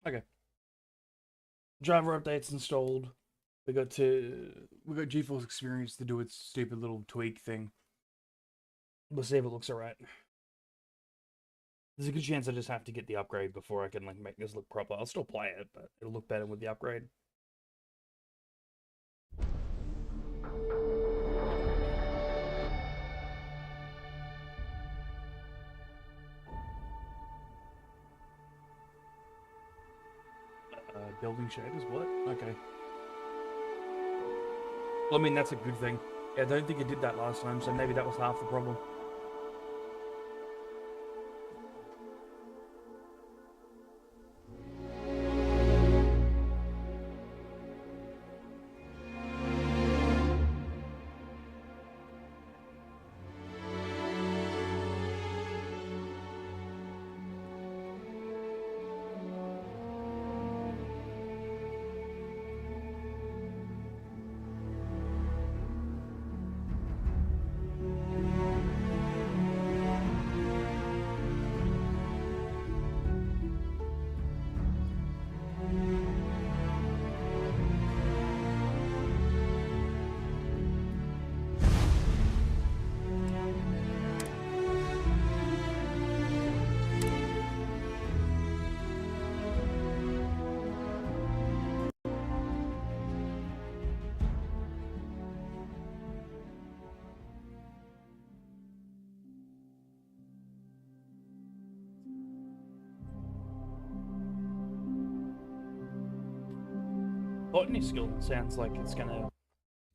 Okay. Driver updates installed. We got GeForce Experience to do its stupid little tweak thing. We'll see if it looks alright. There's a good chance I just have to get the upgrade before I can like make this look proper. I'll still play it, but it'll look better with the upgrade. Building shaders, what? Okay. Well, I mean, that's a good thing. Yeah, I don't think it did that last time, so maybe that was half the problem. Botany skill sounds like it's gonna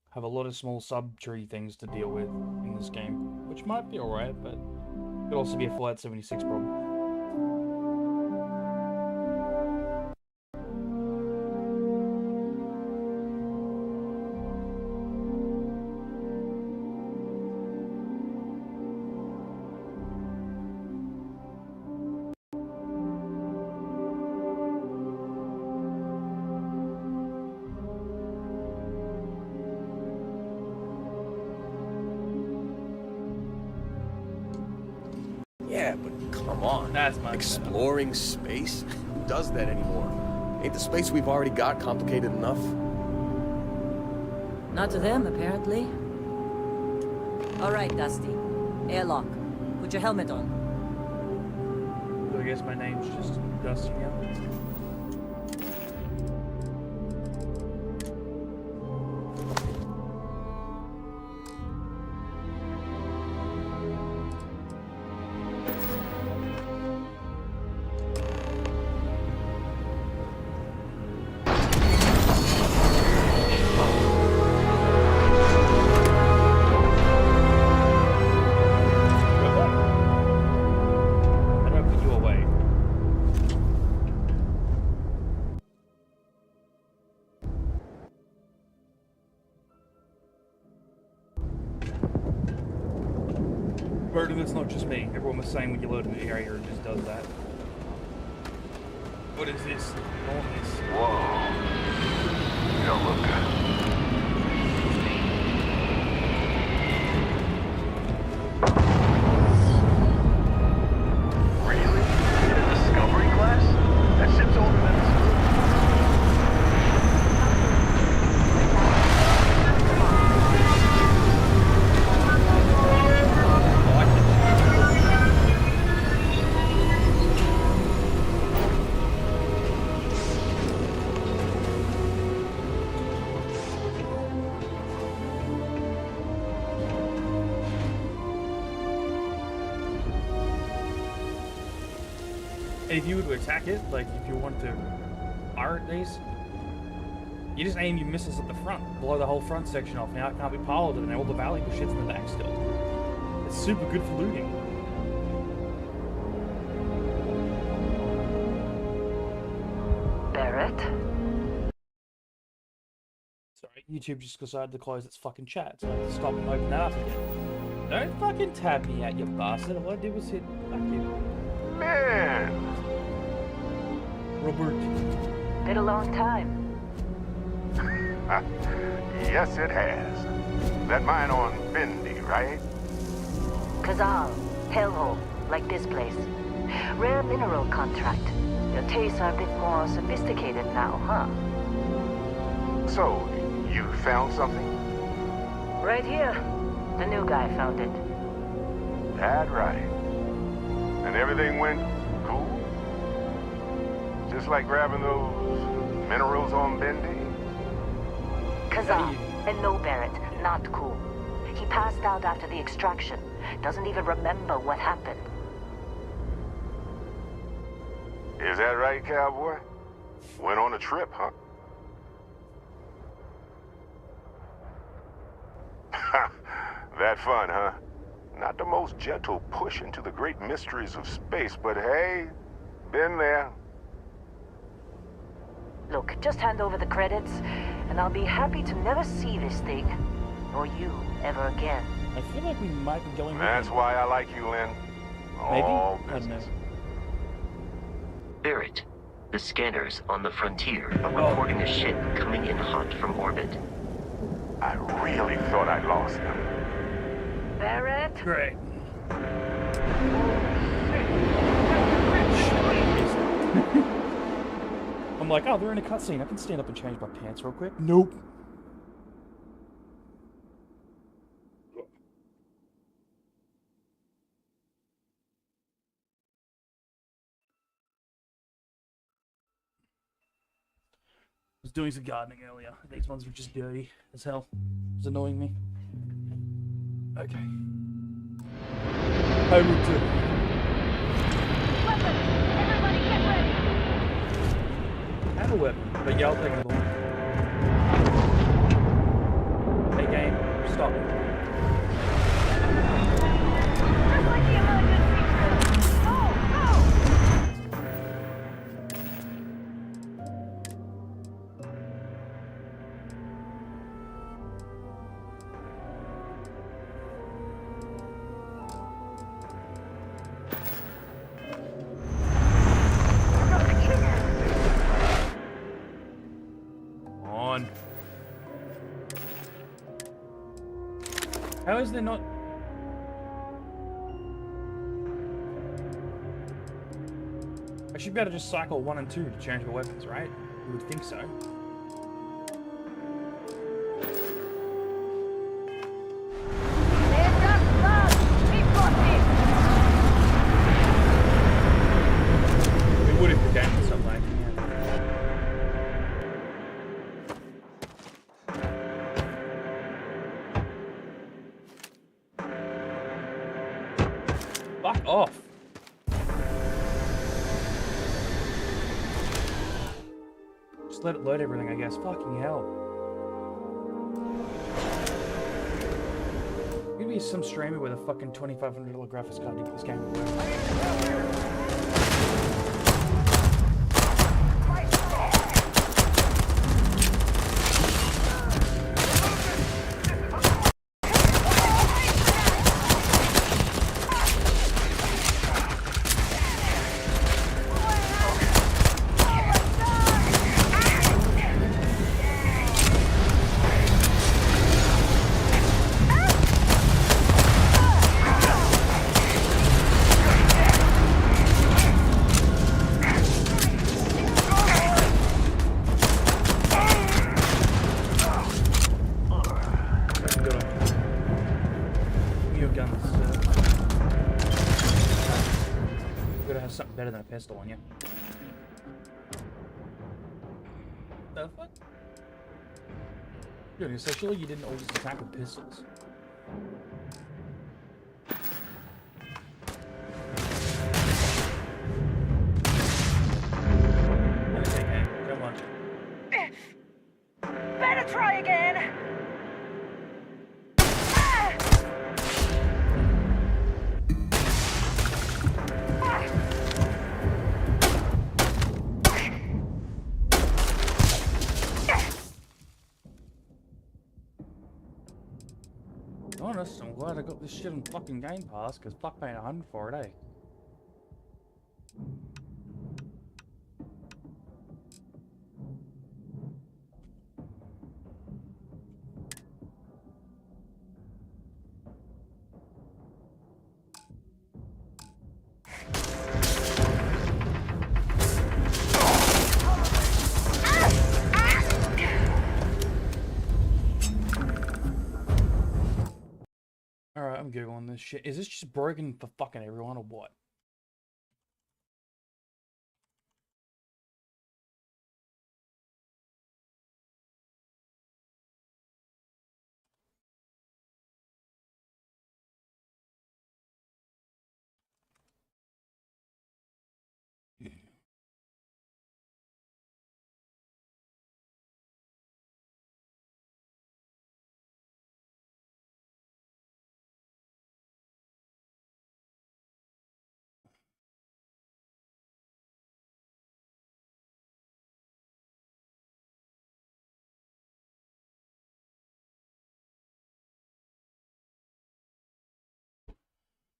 have a lot of small sub-tree things to deal with in this game, which might be alright, but could also be a Fallout 76 problem. Yeah, but come on. That's my Exploring space? Who does that anymore? Ain't the space we've already got complicated enough? Not to them, apparently. All right, Dusty. Airlock. Put your helmet on. So I guess my name's just Dusty now. Murder, that's not just me. Everyone was saying when you load an area, it just does that. What is this? Enormous. Whoa. You don't look good. Really? In a Discovery class? That ship's older than the school. If you were to attack it, like if you want to fire at these, you just aim your missiles at the front, blow the whole front section off. Now it can't be piloted, and all the valuable shit's in the back still. It's super good for looting. Barrett? Sorry, YouTube just decided to close its fucking chat, so I have to stop and open that up again. Don't fucking tab me out, you bastard. All I did was hit back in. Man! Robert. Been a long time. Yes, it has. That mine on Fendi, right? Kazal, hellhole, like this place. Rare mineral contract. Your tastes are a bit more sophisticated now, huh? So, you found something? Right here. The new guy found it. That right. And everything went cool? Just like grabbing those minerals on Bendy? Kazan, and no Barrett, not cool. He passed out after the extraction. Doesn't even remember what happened. Is that right, cowboy? Went on a trip, huh? That fun, huh? Not the most gentle push into the great mysteries of space, but hey, been there. Look, just hand over the credits, and I'll be happy to never see this thing, or you, ever again. I feel like we might be going. That's why I like you, Lynn. Maybe? All I don't know. business. Barrett, the scanners on the frontier are reporting a ship coming in hot from orbit. I really thought I lost them. Barrett? Great. I'm like, oh, they're in a cutscene. I can stand up and change my pants real quick. Nope. I was doing some gardening earlier. These ones were just dirty as hell. It was annoying me. Okay. Home to. Everybody get ready! I have a weapon, but yeah, I'll take another one. Hey, game, stop. Just like the emergency drill! Go! Go! On. How is there not? I should be able to just cycle 1 and 2 to change my weapons, right? You would think so. Stand up, love! Keep watching! We would if the game was something like yeah. Fuck off. Just let it load everything, I guess. Fucking hell. Maybe some streamer with a fucking $2,500 graphics card to get this game to work. Something better than a pistol on you. The fuck? Dude, so surely you didn't all just attack with pistols. Okay, come on. Better try again! Honest, I'm glad I got this shit on fucking Game Pass, because fuck paying 100 for it, eh? Alright, I'm googling this shit. Is this just broken for fucking everyone or what?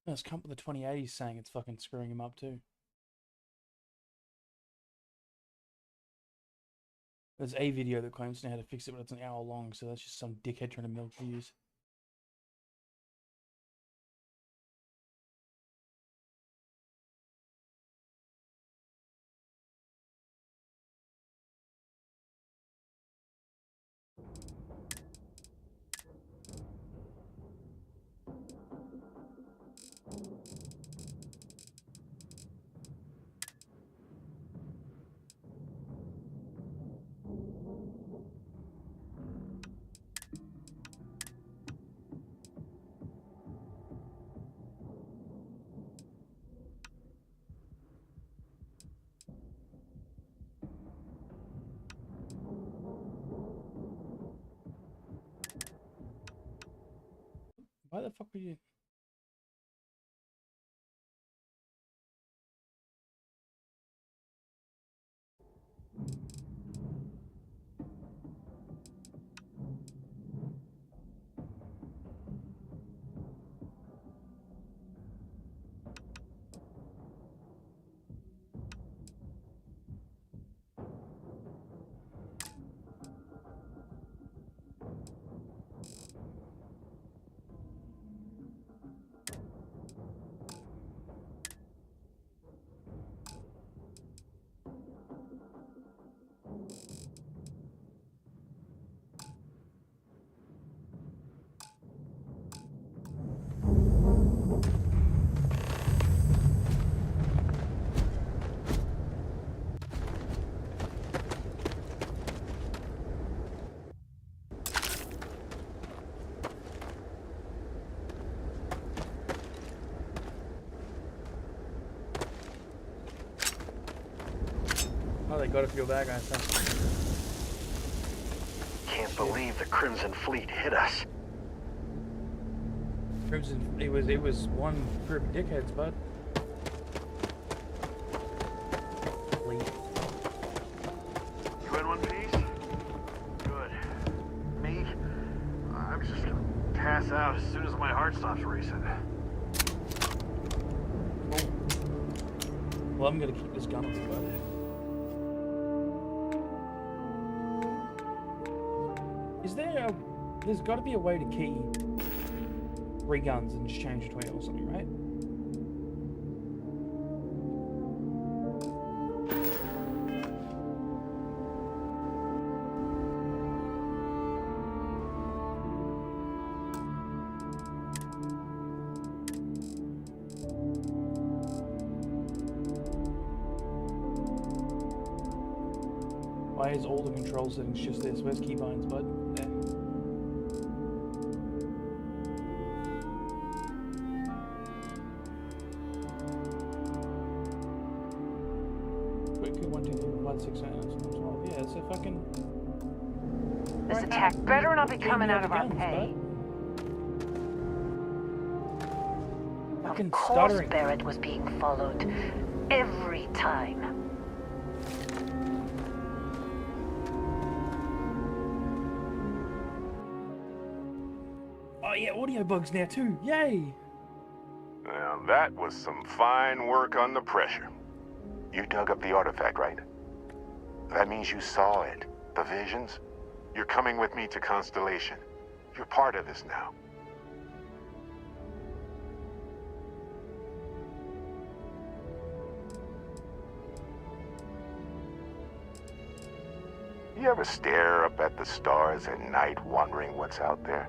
It's come with the 2080s saying it's fucking screwing him up too. There's a video that claims to know how to fix it, but it's an hour long, so that's just some dickhead trying to milk views. Why the fuck would you... Oh, they got a few bad guys, huh? Can't believe the Crimson Fleet hit us. Crimson, it was one group of dickheads, bud. Fleet. You in one piece? Good. Me? I'm just gonna pass out as soon as my heart stops racing. Well, I'm gonna keep this gun on me, bud. Is there a... There's got to be a way to key 3 guns and just change between it or something, right? Why is all the control settings just this? Where's keybinds, bud? There. Quick, 1, 2, 3, 1, 6, 7, 12. Yeah, it's a fucking... This Right, attack better not be give coming me all out of the our guns, pay. Fucking Of course stuttering. Barrett was being followed. Every time. Oh yeah, audio bugs now too. Yay! Now that was some fine work under pressure. You dug up the artifact, right? That means you saw it. The visions? You're coming with me to Constellation. You're part of this now. You ever stare up at the stars at night wondering what's out there?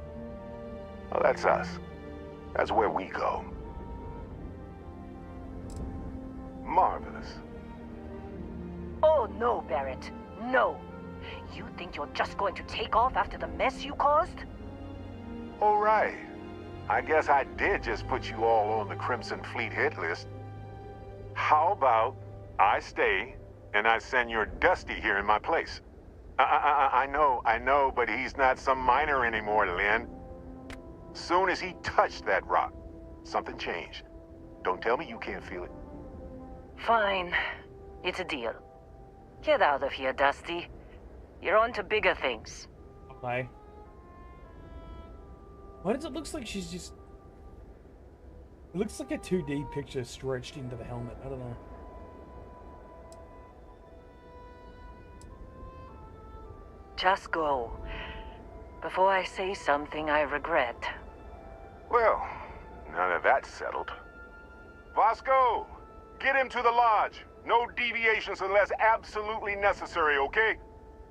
Well, that's us. That's where we go. Marvelous. Oh, no, Barrett. No. You think you're just going to take off after the mess you caused? All right. I guess I did just put you all on the Crimson Fleet hit list. How about I stay and I send your Dusty here in my place? I know, but he's not some miner anymore, Lynn. Soon as he touched that rock, something changed. Don't tell me you can't feel it. Fine. It's a deal. Get out of here, Dusty. You're on to bigger things. Okay. Why does it look like she's just... It looks like a 2D picture stretched into the helmet. I don't know. Just go. Before I say something I regret. Well, now that that's settled. Vasco, get him to the lodge. No deviations unless absolutely necessary, okay?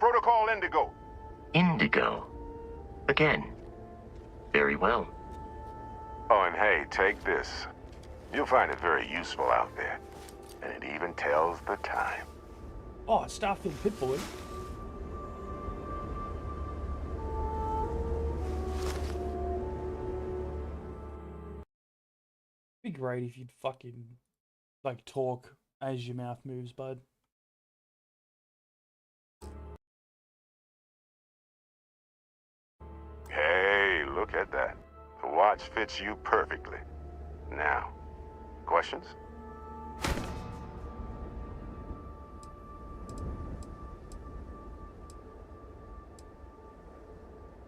Protocol Indigo. Indigo. Again. Very well. Oh, and hey, take this. You'll find it very useful out there. And it even tells the time. Oh, it's Starfield Pitbull. It'd be great if you'd fucking, like, talk as your mouth moves, bud. Hey, look at that. The watch fits you perfectly. Now, questions?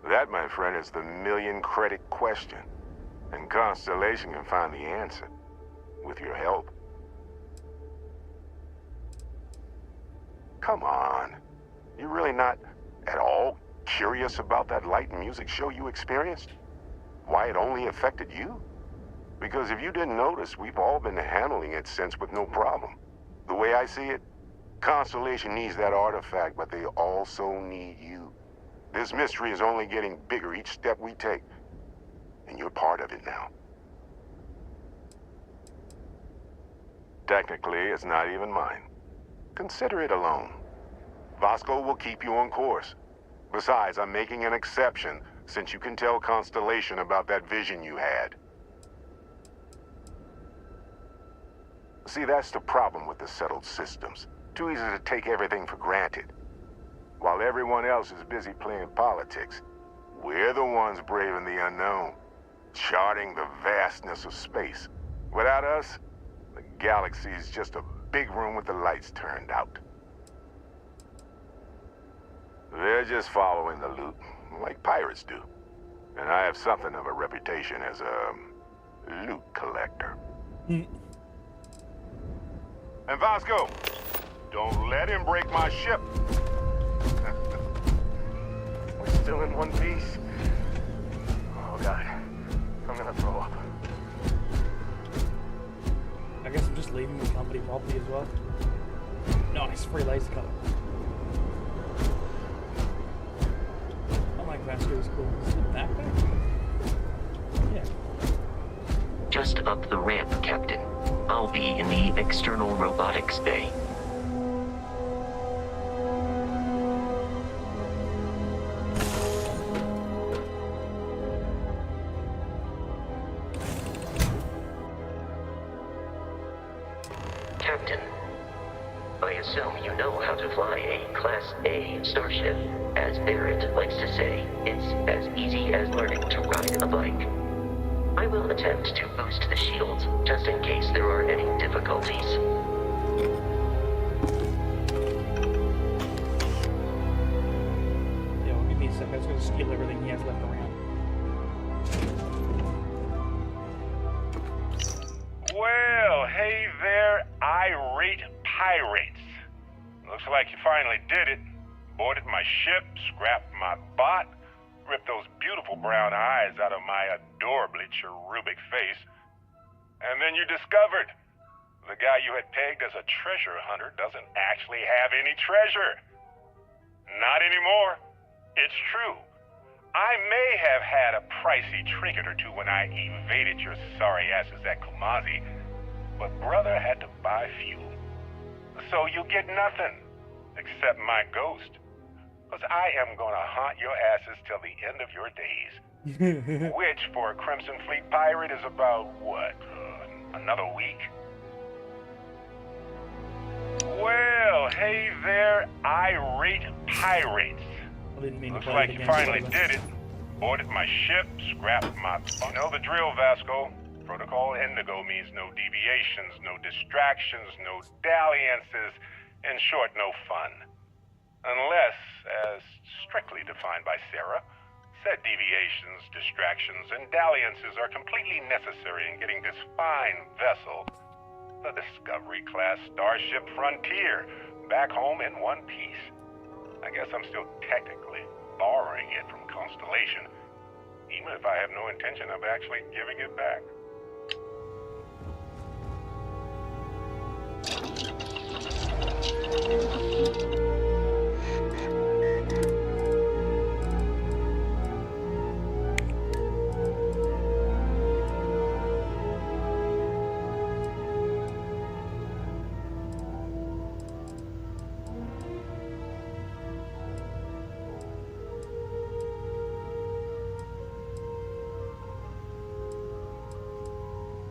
That, my friend, is the million-credit question. And Constellation can find the answer. With your help. Come on. You're really not at all curious about that light and music show you experienced? Why it only affected you? Because if you didn't notice, we've all been handling it since with no problem. The way I see it, Constellation needs that artifact, but they also need you. This mystery is only getting bigger each step we take. And you're part of it now. Technically, it's not even mine. Consider it alone. Vasco will keep you on course. Besides, I'm making an exception since you can tell Constellation about that vision you had. See, that's the problem with the settled systems. Too easy to take everything for granted. While everyone else is busy playing politics, we're the ones braving the unknown, charting the vastness of space. Without us, the galaxy is just a big room with the lights turned out. They're just following the loot, like pirates do. And I have something of a reputation as a loot collector. And Vasco, don't let him break my ship. We're still in one piece. Oh, God. I'm gonna throw up. I guess I'm just leaving the company properly as well. Nice, free laser cutter. I like Vasco's cool. Is it backpack? Yeah. Just up the ramp, Captain. I'll be in the external robotics bay. Captain, I assume you know how to fly a Class A starship. As Barrett likes to say, it's as easy as learning to ride a bike. I will attempt to boost the shields, just in case there are any difficulties. Yeah, well, give me a sec. I was going to steal everything he has left around. Well, hey there, irate pirates. Looks like you finally did it. Boarded my ship, scrapped my bot, ripped those beautiful brown eyes out of my adorably cherubic face. And then you discovered the guy you had pegged as a treasure hunter doesn't actually have any treasure. Not anymore. It's true. I may have had a pricey trinket or two when I evaded your sorry asses at Kumazi, but brother had to buy fuel. So you get nothing, except my ghost. Because I am gonna haunt your asses till the end of your days. Which, for a Crimson Fleet pirate, is about, what, another week? Well, hey there, irate pirates. I didn't mean to Looks play like the you game finally forever. did it. Boarded my ship, scrapped my... You know the drill, Vasco. Protocol Indigo means no deviations, no distractions, no dalliances, in short, no fun. Unless, as strictly defined by Sarah, said deviations, distractions, and dalliances are completely necessary in getting this fine vessel, the Discovery-class Starship Frontier, back home in one piece. I guess I'm still technically borrowing it from Constellation, even if I have no intention of actually giving it back.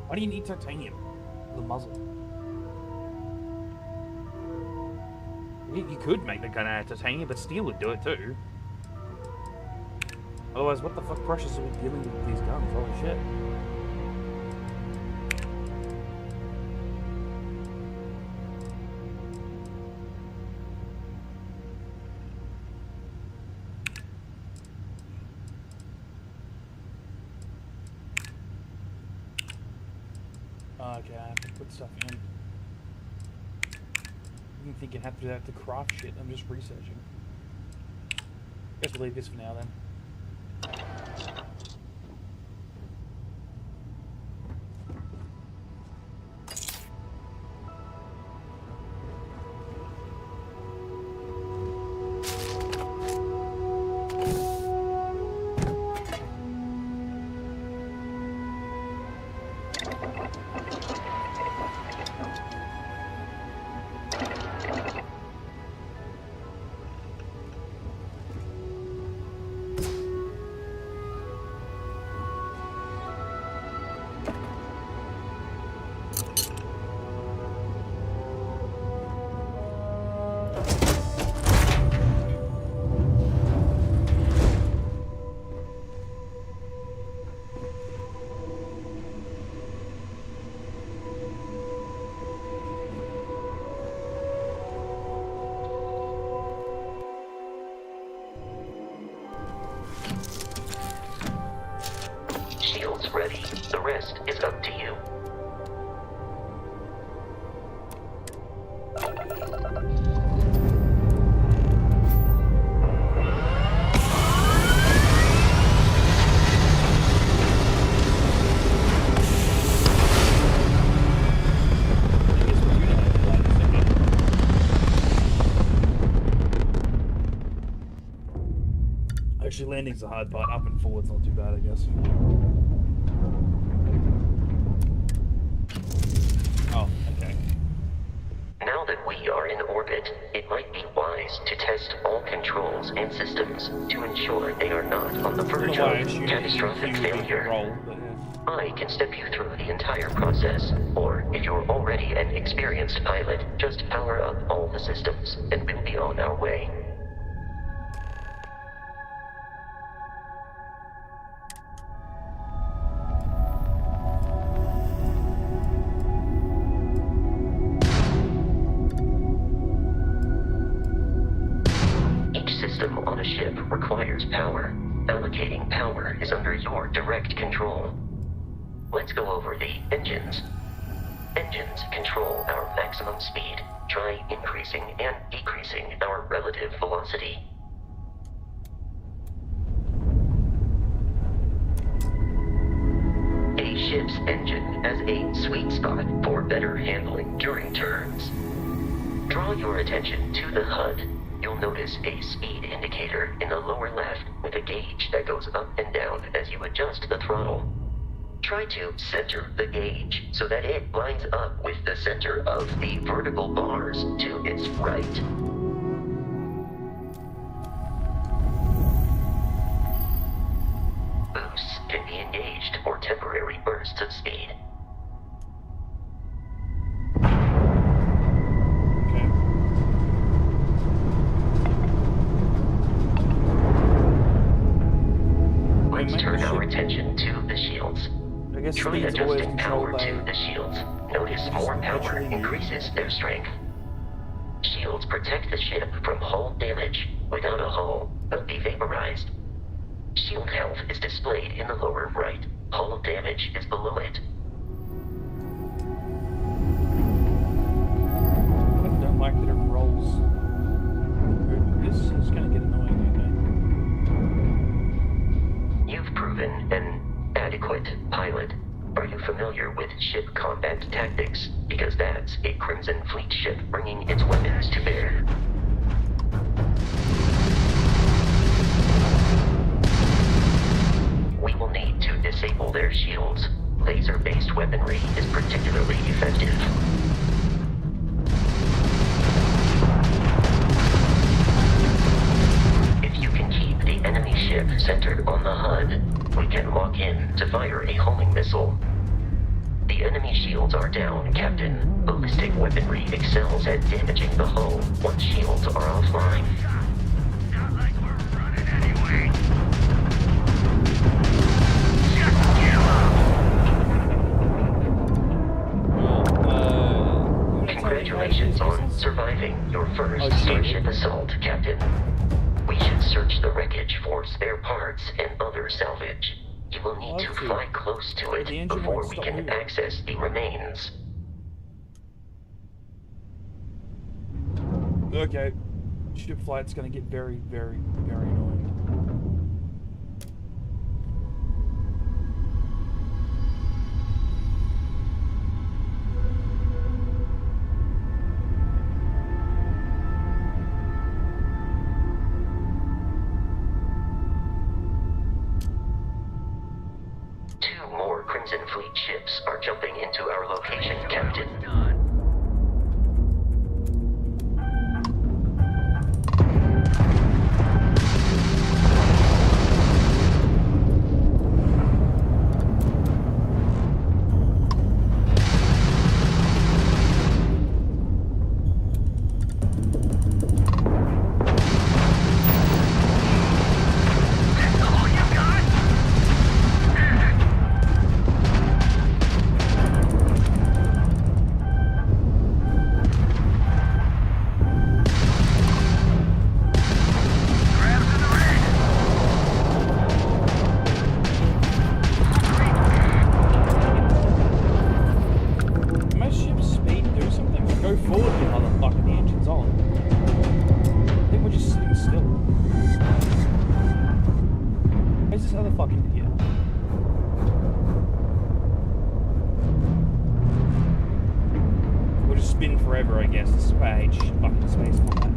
Why do you need titanium? The muzzle. You could make the gun out of titanium, but steel would do it too. Otherwise, what the fuck pressures are we dealing with these guns? Holy shit. Okay, I have to put stuff in. I'm thinking I have to do that to craft shit. I'm just researching. Guess we'll leave this for now then. Shields ready. The rest is up to you. Actually, landing's the hard part. Up and forward's not too bad, I guess. Oh, okay. Now that we are in orbit, it might be wise to test all controls and systems to ensure they are not on the verge of catastrophic failure. Roll, but yeah. I can step you through the entire process, or if you're already an experienced pilot, just power up all the systems, and we'll be on our way. On a ship requires power. Allocating power is under your direct control. Let's go over the engines. Engines control our maximum speed. Try increasing and decreasing our relative velocity. A ship's engine has a sweet spot for better handling during turns. Draw your attention to the HUD. You'll will notice a speed indicator in the lower left with a gauge that goes up and down as you adjust the throttle. Try to center the gauge so that it lines up with the center of the vertical bars to its right. Boosts can be engaged for temporary bursts of speed. Okay. Let's make turn the our ship- attention to the shields. I guess Try speed's always adjusting power controlled by... to the shields. Notice more power Naturally increases their strength. Shields protect the ship from hull damage. Without a hull, but be vaporized. Shield health is displayed in the lower right. Hull damage is below it. I don't like that it rolls. This is gonna get annoying, You've proven an adequate pilot. Are you familiar with ship combat tactics? Because that's a Crimson Fleet ship bringing its weapons to bear. We will need to disable their shields. Laser-based weaponry is particularly effective. If you can keep the enemy ship centered on the HUD, we can lock in to fire a homing missile. The enemy shields are down, Captain. Ballistic weaponry excels at damaging the hull once shields are offline. Not like we're running anyway. Congratulations on surviving your first Oh, shit. Starship assault, Captain. We should search the wreckage for spare parts and other salvage. You will need to Okay. fly close to The it engine before won't we stop can moving. access the remains. Okay. Ship flight's gonna get very, very, very annoying. Two more Crimson Fleet ships are jumping into our location, Captain. My ship's speed do something. Go forward the motherfucker, the engine's on. I think we're just sitting still. Where's this other fucking idiot? We'll just spin forever, I guess. This is why I hate fucking space combat.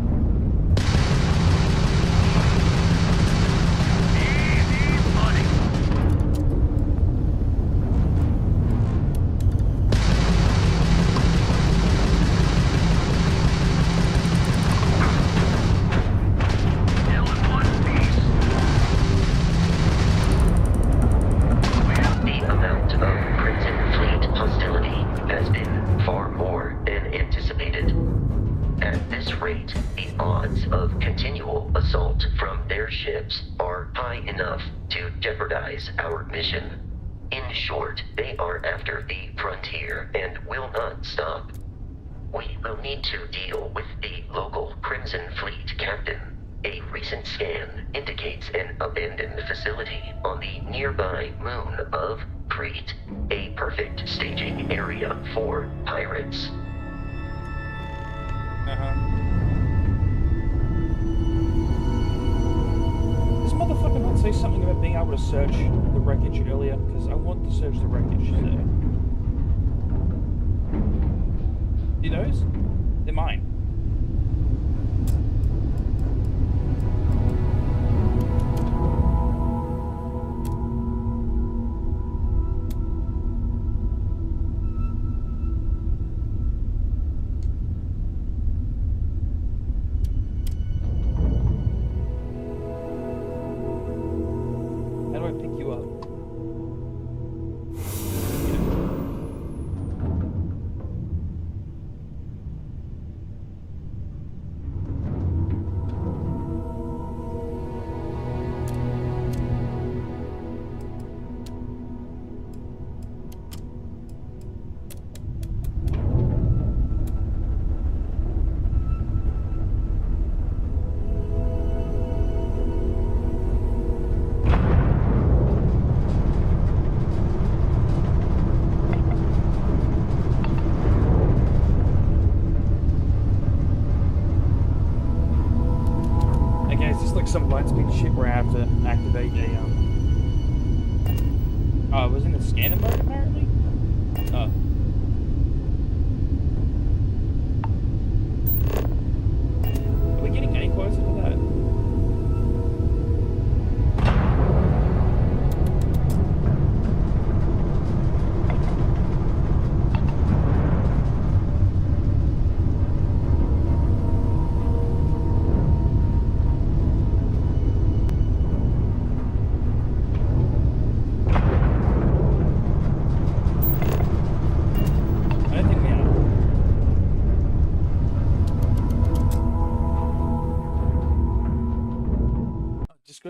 The amount of Crimson Fleet hostility has been far more than anticipated. At this rate, the odds of continual assault from their ships are high enough to jeopardize our mission. In short, they are after the frontier and will not stop. We will need to deal with the local Crimson Fleet captain. A recent scan indicates an abandoned facility on the nearby moon of Crete, a perfect staging area for pirates. This motherfucker not say something about being able to search the wreckage earlier? Because I want to search the wreckage today. You knows? They're mine.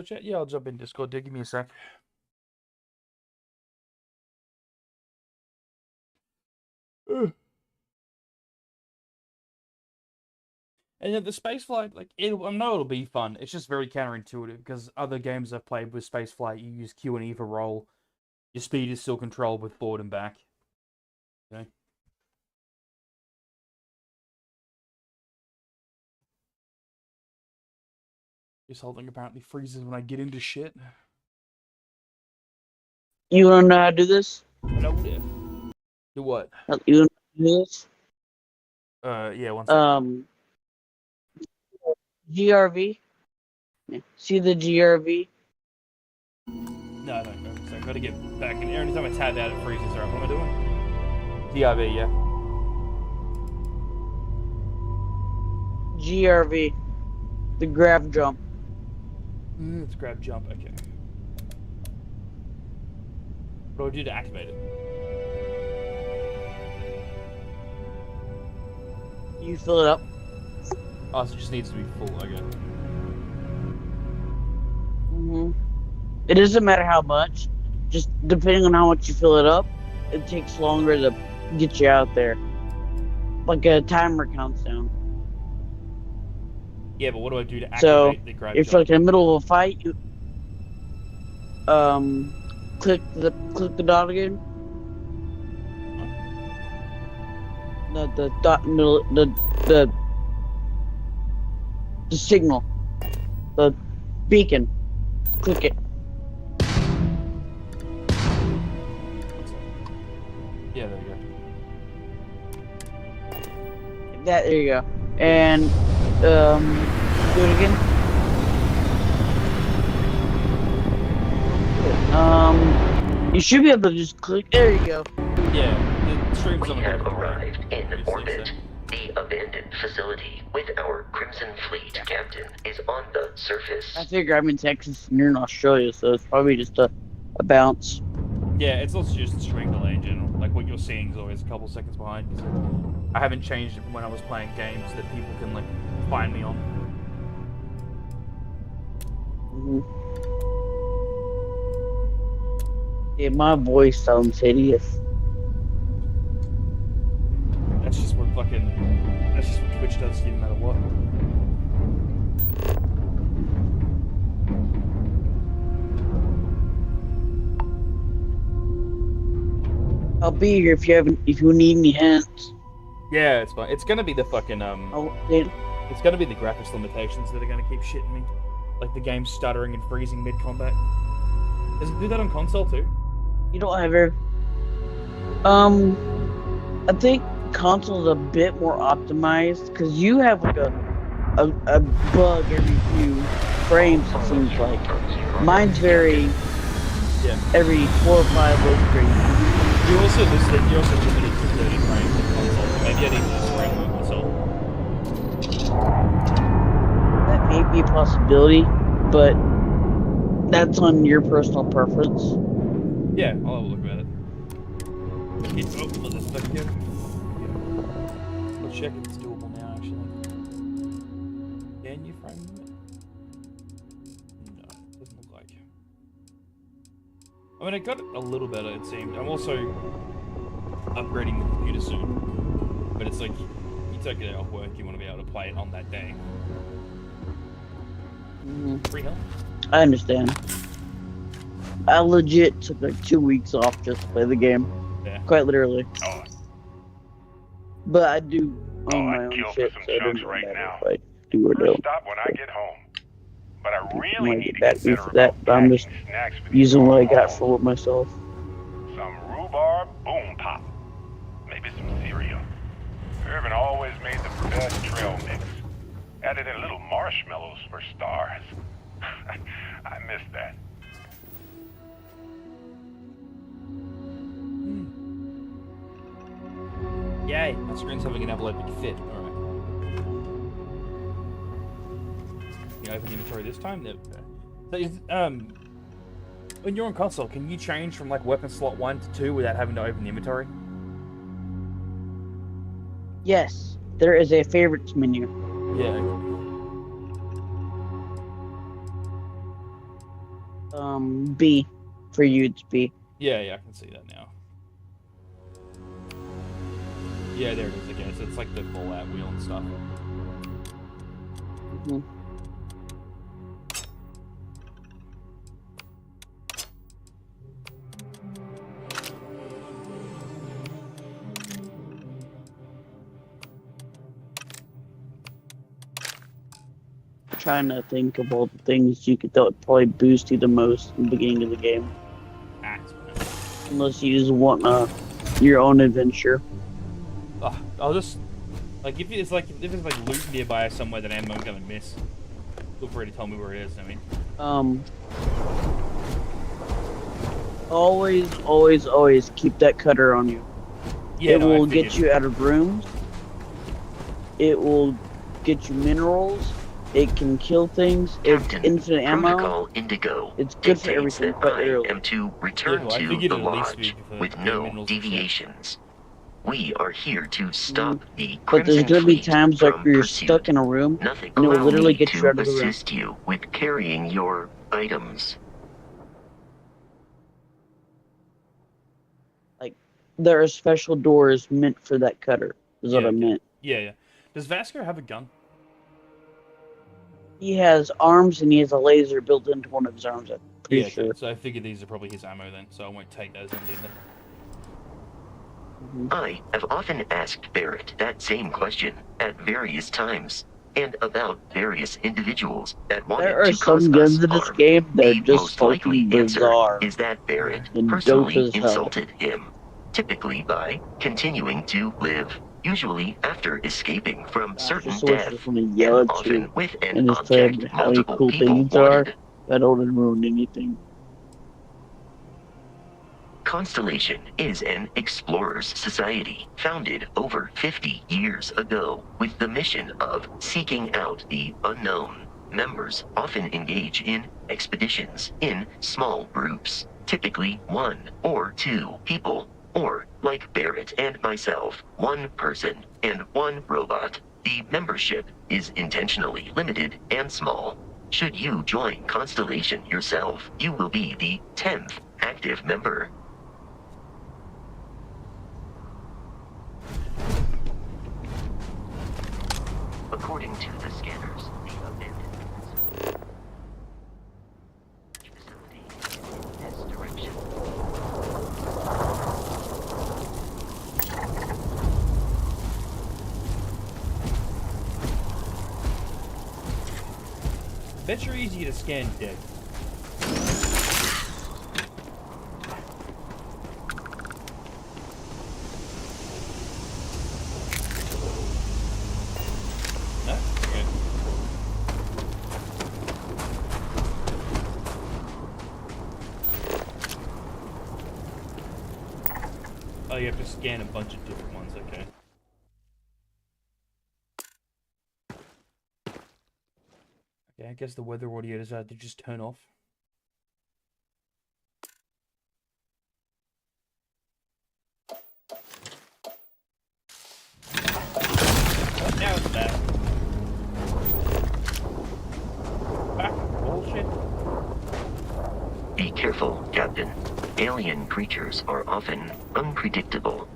Discord chat? Yeah, I'll jump in Discord, dude. Give me a sec. Ugh. And yeah, the spaceflight, like, I know it'll be fun. It's just very counterintuitive because other games I've played with spaceflight, you use Q and E for roll. Your speed is still controlled with forward and back. Okay. This whole thing apparently freezes when I get into shit. You want to know how to do this? No diff. Do what? You want to do this? Yeah, one second. GRV. Yeah. See the GRV? No, so I gotta get back in. Anytime I tab out, it freezes. Alright, what am I doing? DRV, yeah. GRV. The grab jump. Let's grab jump, okay. What do I do to activate it? You fill it up. Oh, so it just needs to be full, okay. It doesn't matter how much. Just depending on how much you fill it up, it takes longer to get you out there. Like a timer counts down. Yeah, but what do I do to activate So, the grab if jump? you're like in the middle of a fight, you click the dot again. The dot in the middle, the signal, the beacon. Click it. Yeah, there you go. There you go. And do it again. You should be able to just click. There you go. Yeah, the stream's We on the have go. arrived in orbit. The abandoned facility with our Crimson Fleet captain is on the surface. I figure I'm in Texas and you're in Australia, so it's probably just a bounce. Yeah, it's also just a stream delay in general. Like, what you're seeing is always a couple seconds behind. 'Cause I haven't changed it from when I was playing games that people can, like, find me on. Yeah, my voice sounds hideous. That's just what Twitch does to you no matter what. I'll be here if you need any hints. Yeah, it's fine. It's gonna be the fucking, Yeah. it's gonna be the graphics limitations that are gonna keep shitting me. Like the game stuttering and freezing mid-combat. Does it do that on console too? You don't have your. I think console's a bit more optimized because you have like a bug every few frames. It seems like mine's very every 4 or 5 load screens. You're also limited to 30 frames on console. So maybe I need to just frame myself. That may be a possibility, but that's on your personal preference. Yeah, I'll have a look at it. Let this back here. Let's check if it's doable now, actually. Can you frame it? No, it doesn't look like. I mean, it got a little better, it seemed. I'm also upgrading the computer soon. But it's like, you take a day off work, you want to be able to play it on that day. Free help? I understand. I legit took like 2 weeks off just to play the game. Yeah. Quite literally. Oh, But I do own my I'd own kill for shit, some so it chunks doesn't right matter now. if I do or First don't. stop when I get home. But I really Might need to get get that better for that, about but I'm just packing snacks for these using what I got home. for myself. Some rhubarb boom pop. Maybe some cereal. Irvin always made the best trail mix. Added in little marshmallows for stars. I miss that. Yay, my screen's having an epileptic fit. Alright. You open inventory this time? No. So is, when you're on console, can you change from like weapon slot 1 to 2 without having to open the inventory? Yes, there is a favorites menu. Yeah. B. For you, it's B. Yeah, I can see that now. Yeah, there it is again. So it's like the pull-out wheel and stuff. Mhm. Trying to think of all the things that would probably boost you the most in the beginning of the game. Axe, man. Unless you just want your own adventure. I'll just like if it's like loot nearby somewhere that I'm gonna miss. Feel free to tell me where it is. I mean. Always keep that cutter on you. Yeah, it no, will get you out of rooms. It will get you minerals. It can kill things. It's infinite ammo. Protocol Indigo It's good for dictates everything, that but I early. am to return Yeah, well, I to figured the it'd at least lodge be for with the no minerals and shit. deviations. We are here to stop the But there's Crimson gonna be Fleet times like from where you're pursuit. stuck in a room, Nothing and it will allow literally me get you to out of the room. assist you with carrying your items. There are special doors meant for that cutter. Is what I meant. Yeah. Does Vasco have a gun? He has arms and he has a laser built into one of his arms. I'm pretty sure. So I figured these are probably his ammo then, so I won't take those and leave them. I have often asked Barrett that same question at various times, and about various individuals that wanted There are to cause some guns us in this harm. game that are The just most likely fucking answer bizarre. is that Barrett And personally dope as hell. insulted him, typically by continuing to live, usually after escaping from certain just always death, just wanna yell and at often you with an and just tell object you how multiple cool people things are. wanted. I don't ruin anything. Constellation is an explorers society founded over 50 years ago with the mission of seeking out the unknown. Members often engage in expeditions in small groups, typically 1 or 2 people, or, like Barrett and myself, 1 person and 1 robot. The membership is intentionally limited and small. Should you join Constellation yourself, you will be the 10th active member. According to the scanners, the abandoned facility in this direction. Bet you're easy to scan dead. No? Okay. Oh, you have to scan a bunch of different ones, okay. Okay, I guess the weather audio decided to just turn off. Oh, now it's back. Back bullshit. Be careful, Captain. Alien creatures are often unpredictable.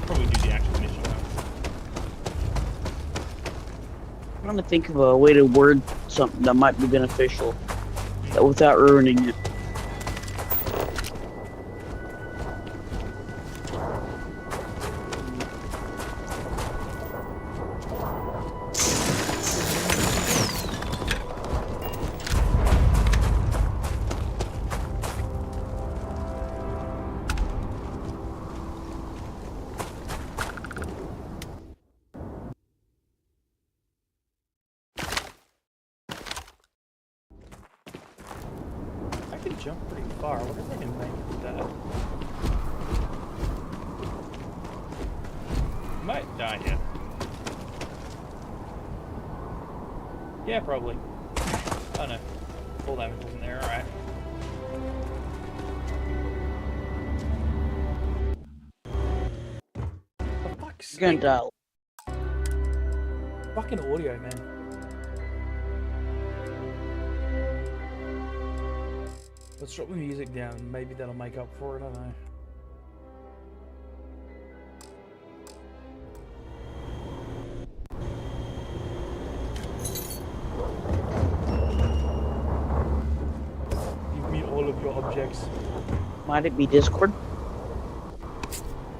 Probably do the actual mission now. I'm trying to think of a way to word something that might be beneficial without ruining it. jump pretty far. I wonder if I can make that. Might die here. Yeah, probably. Oh no. Full damage wasn't there, alright. For fuck's You're sake. gonna die. Fucking audio, man. Let's drop the music down. Maybe that'll make up for it. I don't know. Give me all of your objects. Might it be Discord?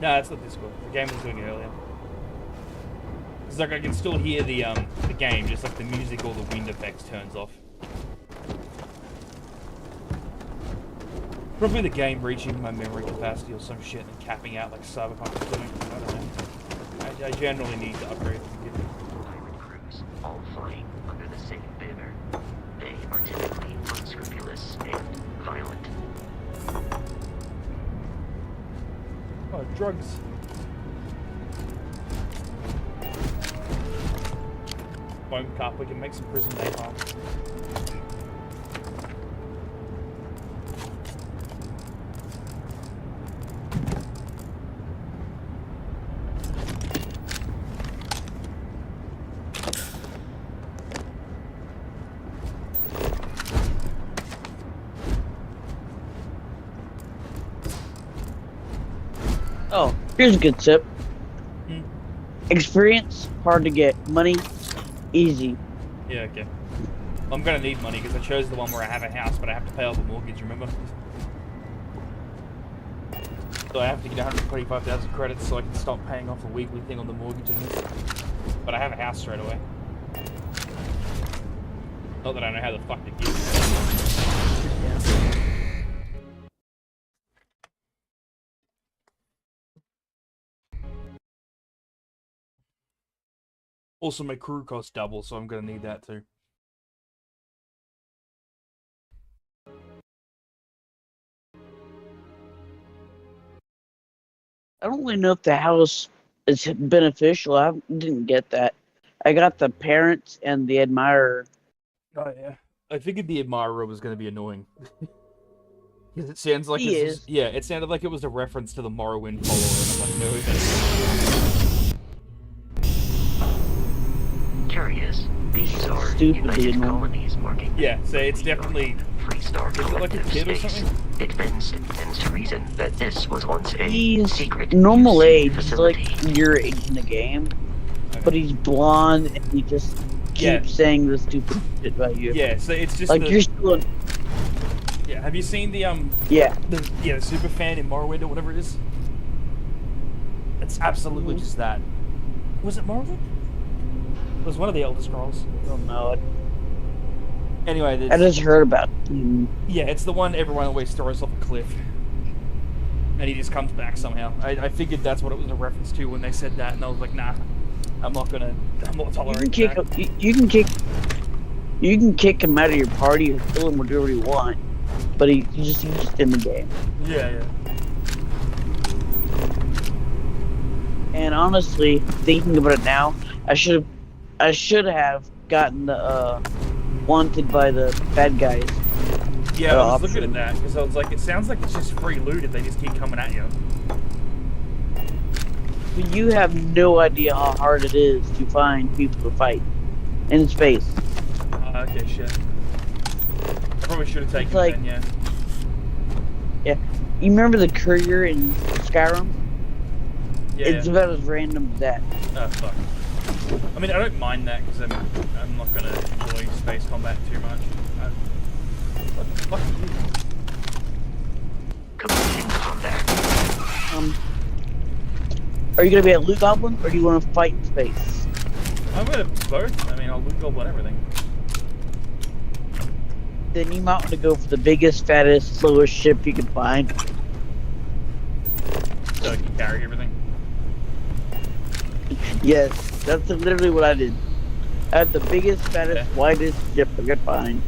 No, that's not Discord. The game was doing it earlier. It's like I can still hear the game, just like the music or the wind effects turns off. Probably the game reaching my memory capacity or some shit and capping out like Cyberpunk is doing. I don't know. I generally need to upgrade the computer. Pirate crews, all flying under the same banner. They are typically unscrupulous and violent. Oh, drugs. Foam cup, we can make some prison napalm. Oh, here's a good tip. Hmm. Experience, hard to get. Money, easy. Yeah, okay. I'm gonna need money because I chose the one where I have a house, but I have to pay off the mortgage, remember? So I have to get 125,000 credits so I can stop paying off the weekly thing on the mortgage and this. But I have a house straight away. Not that I know how the fuck to get it. Also, my crew costs double, so I'm gonna need that too. I don't really know if the house is beneficial. I didn't get that. I got the parents and the admirer. Oh yeah. I figured the admirer was gonna be annoying. Because it sounds like He is. Yeah, it sounded like it was a reference to the Morrowind follower, and I'm like, no, Curious, these are Stupid, United you know. colonies marking. yeah, so it's definitely. Freestar Is it like a collective kid or space. something? It stands to reason that this was once a He's secret normal UC age, facility. like your age in the game. But he's blonde and he just keeps Yeah. saying the stupid shit about you. Yeah, so it's just Like the, you're still. yeah. Have you seen the Yeah. the super fan in Morrowind or whatever it is? It's absolutely just that. Was it Morrowind? It was one of the Elder Scrolls. I don't know. Anyway, I just heard about him. yeah, it's the one everyone always throws off a cliff. And he just comes back somehow. I figured that's what it was a reference to when they said that, and I was like, nah, I'm not You can tolerating kick. that. You can kick him out of your party or kill him, whatever you want. But he's just in the game. Yeah, yeah. And honestly, thinking about it now, I should have gotten the wanted by the bad guys. Yeah, I was option. looking at that, because I was like, it sounds like it's just free loot if they just keep coming at you. But you have no idea how hard it is to find people to fight in space. Okay, shit. I probably should have taken like- it then, yeah. Yeah, you remember the courier in Skyrim? Yeah, It's yeah. about as random as that. Oh, fuck. I mean, I don't mind that, because I'm not going to enjoy space combat too much. What the fuck are you? Completing combat. Are you gonna be a loot goblin, or do you want to fight in space? I'm going to both. I mean, I'll loot goblin everything. Then you might want to go for the biggest, fattest, slowest ship you can find. So I can carry everything. Yes, that's literally what I did. I had the biggest, fattest, Okay. widest ship I could find.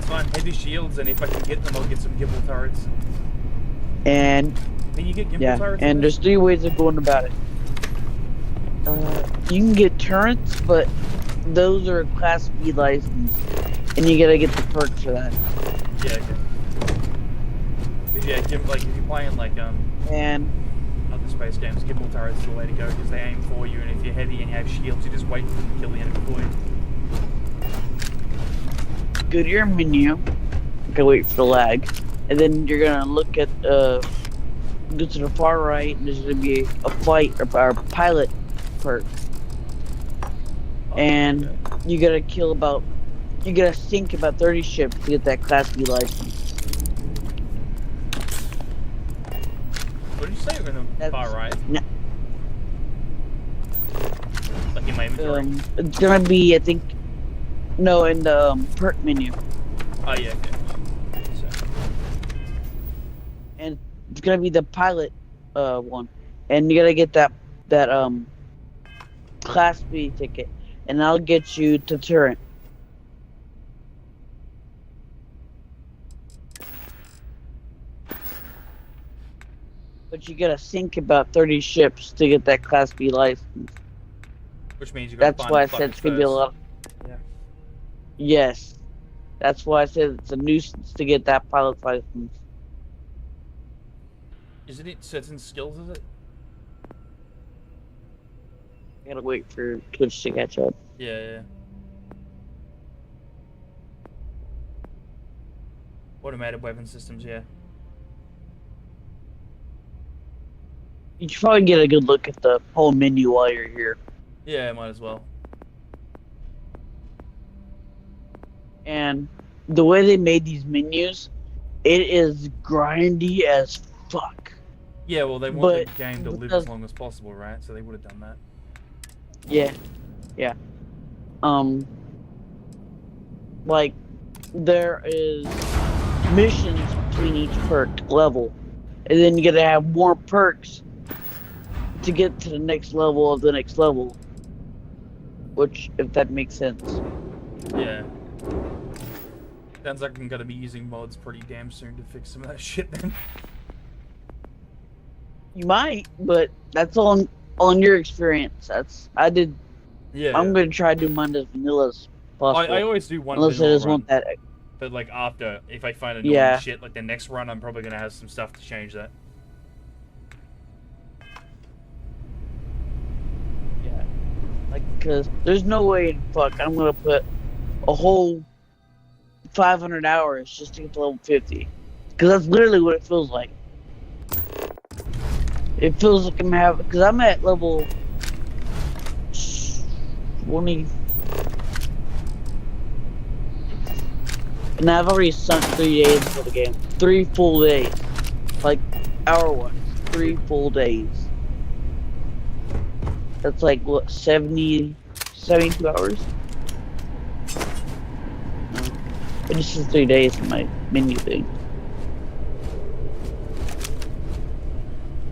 It's fine. Heavy shields, and if I can get them, I'll get some gimbal turrets. And Can you get gimbal turrets? and there's 3 ways of going about it. You can get turrets, but those are a Class B license, and you gotta get the perks for that. Yeah, okay. Yeah, like if you're playing like And other space games, gimbal turrets are the way to go because they aim for you, and if you're heavy and you have shields, you just wait for them to kill the enemy for you. go to your menu, go wait for the lag, and then you're gonna look at go to the far right, and there's gonna be a flight or pilot perk, and you gotta sink about 30 ships to get that Class B license. What did you say? In the far right? No. Like in my inventory? It's gonna be, I think, no, in the perk menu. Oh yeah, okay. So. And it's gonna be the pilot one, and you gotta get that Class B ticket, and that'll get you to turret. But you gotta sink about 30 ships to get that Class B license. Which means you gotta That's find why I the said it's fuckers gonna be a first. lot. Yeah. Yes, that's why I said it's a nuisance to get that pilot license. Isn't it certain skills, is it? I gotta wait for Twitch to catch up. Yeah, yeah. Automated weapon systems, yeah. You should probably get a good look at the whole menu while you're here. Yeah, might as well. And the way they made these menus, it is grindy as fuck. Yeah, well, they want But the game to live because- as long as possible, right? So they would have done that. Yeah. Like, there is missions between each perk level, and then you gotta have more perks to get to the next level of the next level. Which, if that makes sense. Yeah. Sounds like I'm gonna be using mods pretty damn soon to fix some of that shit then. You might, but that's on your experience. Yeah. I'm gonna try to do mine as vanilla as possible. I always do one unless I vanilla just run, want that. but like after, if I find annoying Yeah. shit, like the next run, I'm probably gonna have some stuff to change that. Yeah. Like, cause there's no way in fuck I'm gonna put a whole 500 hours just to get to level 50. Cause that's literally what it feels like. It feels like cause I'm at level 20. And I've already sunk 3 days into the game. 3 full days. Like, hour-wise. 3 full days. That's like, what, 72 hours? No. It just is 3 days in my menu thing.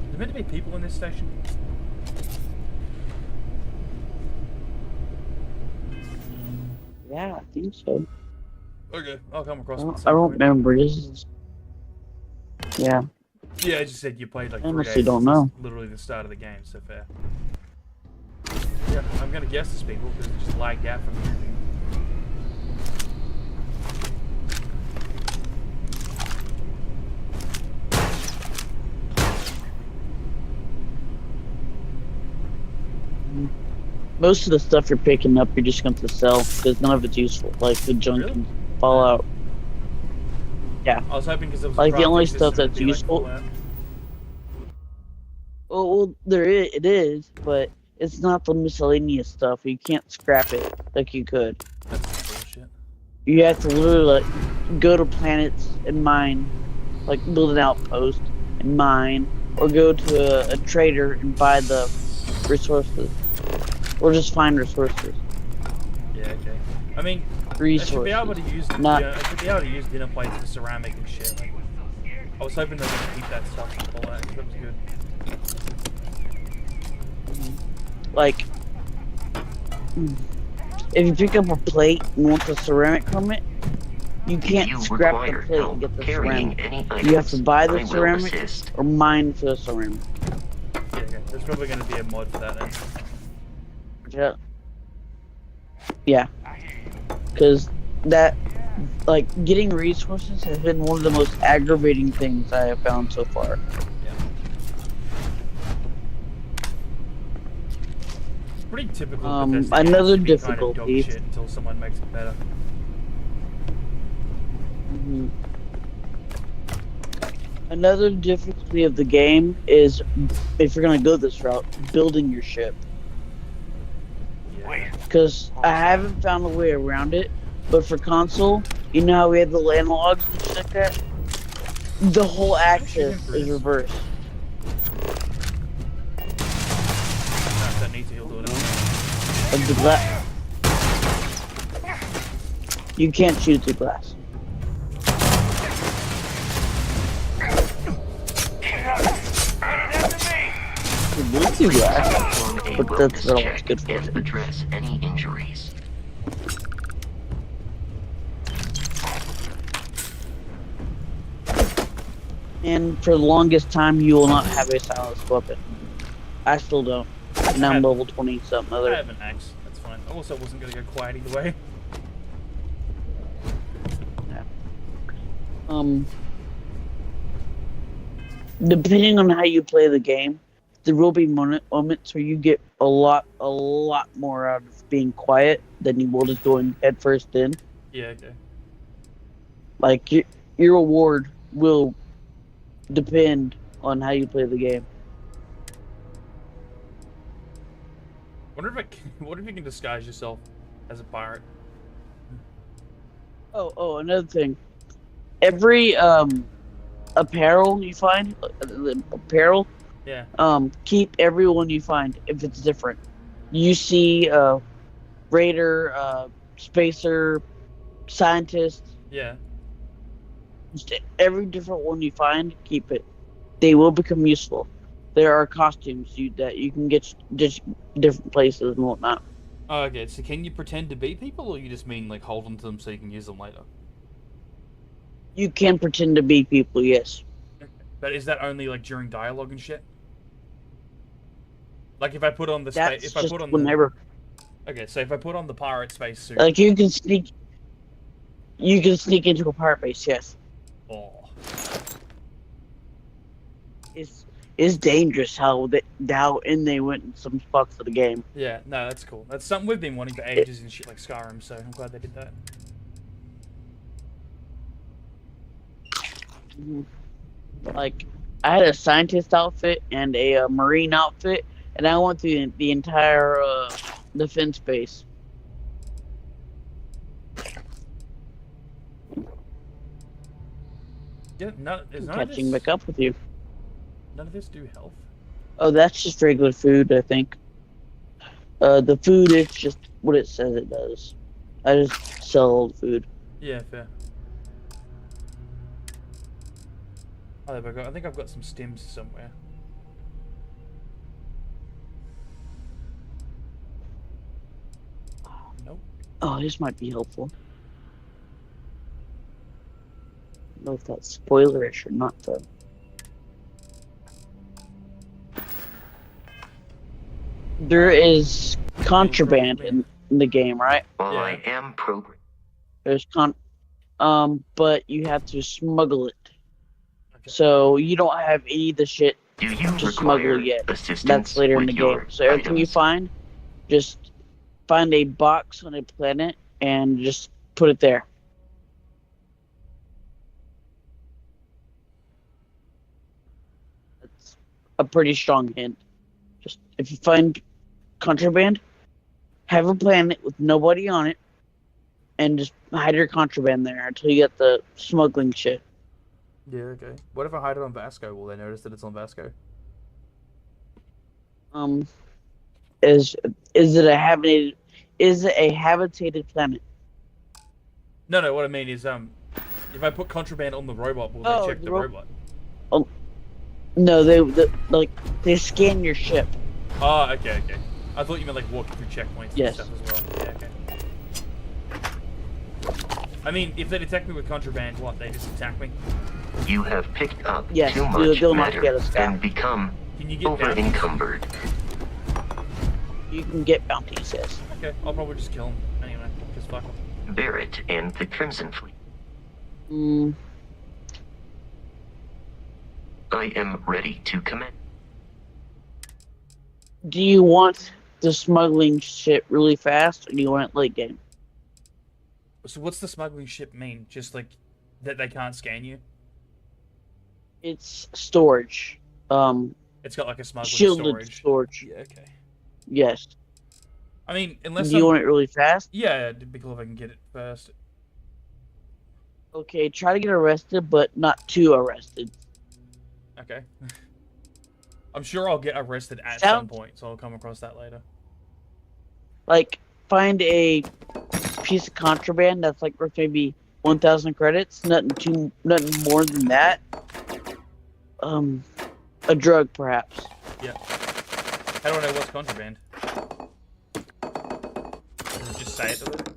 There meant to be people in this station. Yeah, I think so. Okay, I'll come across it. at I some don't point. remember. This is... Yeah. Yeah, I just said you played like 3 Honestly, days. don't This is know. literally the start of the game, so fair. Yeah, I'm gonna guess it's people because it just lagged out from moving. Most of the stuff you're picking up, you're just going to sell because none of it's useful. Like the junk Really? and Fallout. I was hoping because it was Like, the crafting only system, stuff it'd that's be like useful- Fallout. Well, it is, but it's not the miscellaneous stuff. You can't scrap it like you could. That's bullshit. You have to literally like, go to planets and mine, like build an outpost and mine, or go to a trader and buy the resources, or just find resources. Yeah, okay. I mean, I should Resources. be able to use Not- I should be able to use dinner plates for ceramic and shit. Like, I was hoping they were gonna keep that stuff in Fallout. 'Cause that was good. Like, if you pick up a plate and want the ceramic from it, you can't If you scrap the require plate and help get the carrying ceramic. any You have items, to buy the I will ceramic assist. or mine for the ceramic. Yeah, okay. There's probably going to be a mod for that then. Yeah. Yeah. Because that, like, getting resources has been one of the most aggravating things I have found so far. Pretty typical. Another Kind of dog difficulty. shit until someone makes it better. Mhm. Another difficulty of the game is, if you're gonna go this route, building your ship. Yeah. Because I haven't found a way around it, but for console, you know how we have the land logs and shit like that? The whole axis is reversed. If that needs to, he'll do it. Of the glass. You can't shoot the glass. You will do glass, Perform a but that's wellness not check what's good for and it. address any injuries. And for the longest time, you will not have a silenced weapon. I still don't. And I'm level 20 something I other. have an axe. That's fine. I also wasn't going to go quiet either way. Depending on how you play the game, there will be moments where you get a lot more out of being quiet than you will just going head first in. Yeah, okay. Like your reward will depend on how you play the game. Wonder if you can disguise yourself as a pirate. Oh, another thing. Every apparel you find, Yeah. keep everyone you find if it's different. You see raider, spacer, scientist, Yeah. just every different one you find, keep it. They will become useful. There are costumes that you can get just different places and whatnot. Oh, okay, so can you pretend to be people, or you just mean like hold on to them so you can use them later? You can pretend to be people, yes. But is that only like during dialogue and shit? Like if I put on the That's if I just put on whenever. Okay, so if I put on the pirate space suit. Like you can sneak into a pirate base, yes. Oh. It's dangerous how in they went in some spots of the game. Yeah, no, that's cool. That's something we've been wanting for ages in shit like Skyrim, so I'm glad they did that. Like, I had a scientist outfit and a marine outfit, and I went through the entire defense base. Yeah, none of Catching this, back up with you. none of this do health. Oh, that's just regular food, I think. The food is just what it says it does. I just sell all the food. Yeah, fair. Oh, there we go. I think I've got some stims somewhere. Nope. Oh, this might be helpful. I don't know if that's spoilerish or not, though. There is contraband in the game, right? While Yeah. I am programmed. There's but you have to smuggle it. Okay. So you don't have any of the shit Do you to require smuggle yet. assistance That's later in with the your game. So everything you items? find, just find a box on a planet and just put it there. That's a pretty strong hint. Just if you find contraband, have a planet with nobody on it, and just hide your contraband there until you get the smuggling shit. Yeah, okay. What if I hide it on Vasco? Will they notice that it's on Vasco? Is it a habitated planet? No, what I mean is, if I put contraband on the robot, will they check the robot? No, they scan your ship. Oh, okay. I thought you meant like walking through checkpoints Yes. and stuff as well. Yeah, okay. I mean, if they detect me with contraband, what? They just attack me? You have picked up Yes, too much they'll not matter get us down. and become Can you get bounties? over-encumbered. You can get bounties, yes. Okay, I'll probably just kill him anyway. Just fuck him. Barrett and the Crimson Fleet. Mm, I am ready to commence. do you want the smuggling shit really fast, or do you want it late game? So what's the smuggling ship mean? Just like that they can't scan you? It's storage. It's got like a smuggling Shielded storage. Yeah, okay. Yes. I mean, unless Do you want it really fast? Yeah, it'd be cool if I can get it first. Okay, try to get arrested, but not too arrested. Okay. I'm sure I'll get arrested at some point, so I'll come across that later. Like, find a piece of contraband that's like worth maybe 1,000 credits. Nothing more than that. A drug, perhaps. Yeah. How do I know what's contraband? Does it just say it to it?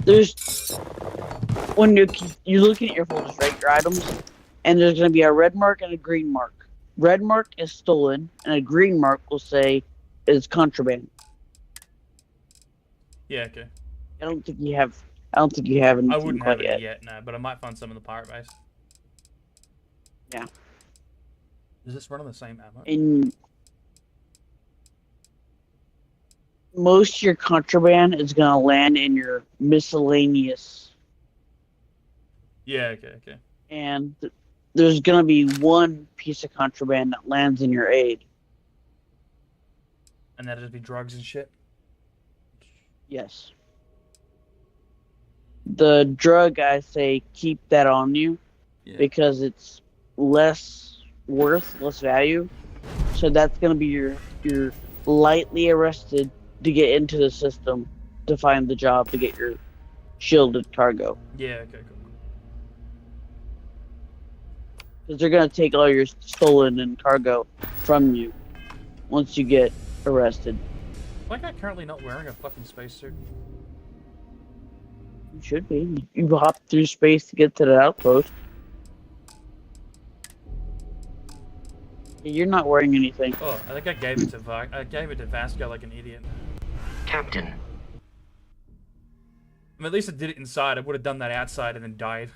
There's when you're looking at your folders, right? Your items, and there's going to be a red mark and a green mark. Red mark is stolen, and a green mark will say is contraband. Yeah, okay. I don't think you have anything I wouldn't quite have it yet, no, but I might find some in the pirate base. Yeah. Does this run on the same ammo? And most of your contraband is going to land in your miscellaneous, Yeah, okay. and there's going to be one piece of contraband that lands in your aid. And that'd just be drugs and shit? Yes. The drug, I say, keep that on you, because it's less worth, less value. So that's going to be your lightly arrested to get into the system to find the job to get your shielded cargo. Yeah, okay, cool. Because they're going to take all your stolen and cargo from you once you get arrested. Why am I currently not wearing a fucking spacesuit? You should be. You hop through space to get to the outpost. You're not wearing anything. Oh, I think I gave it to Vasco like an idiot. Captain. I mean, at least I did it inside. I would have done that outside and then died.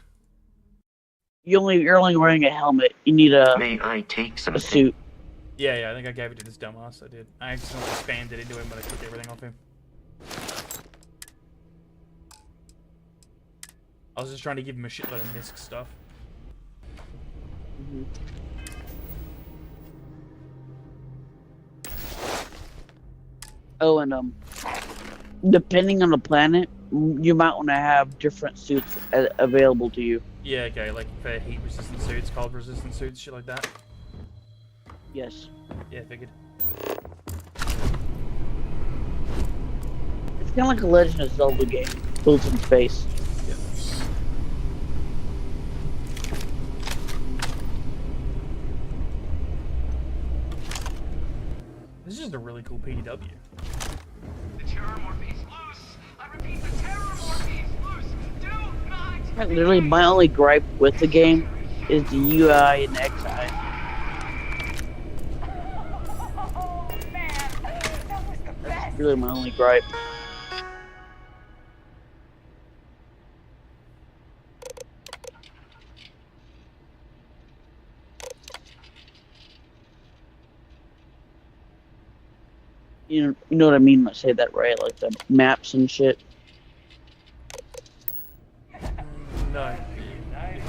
You're only wearing a helmet. You need a May I take some a suit. Yeah, I think I gave it to this dumbass. I did. I accidentally expanded into him, but I took everything off him. I was just trying to give him a shitload of misc stuff. Mm-hmm. Oh, and depending on the planet, you might want to have different suits available to you. Yeah, okay, like for heat-resistant suits, cold-resistant suits, shit like that. Yes. Yeah, figured. It's kind of like a Legend of Zelda game, built in space. Yeah. This is just a really cool PDW. The Terrormorph is loose! I repeat, the Terrormorph is loose! Do not! Literally, my only gripe with the game is the UI and XI. Oh, man! That was the best! Really, my only gripe. You know what I mean when I say that, right? Like the maps and shit. No.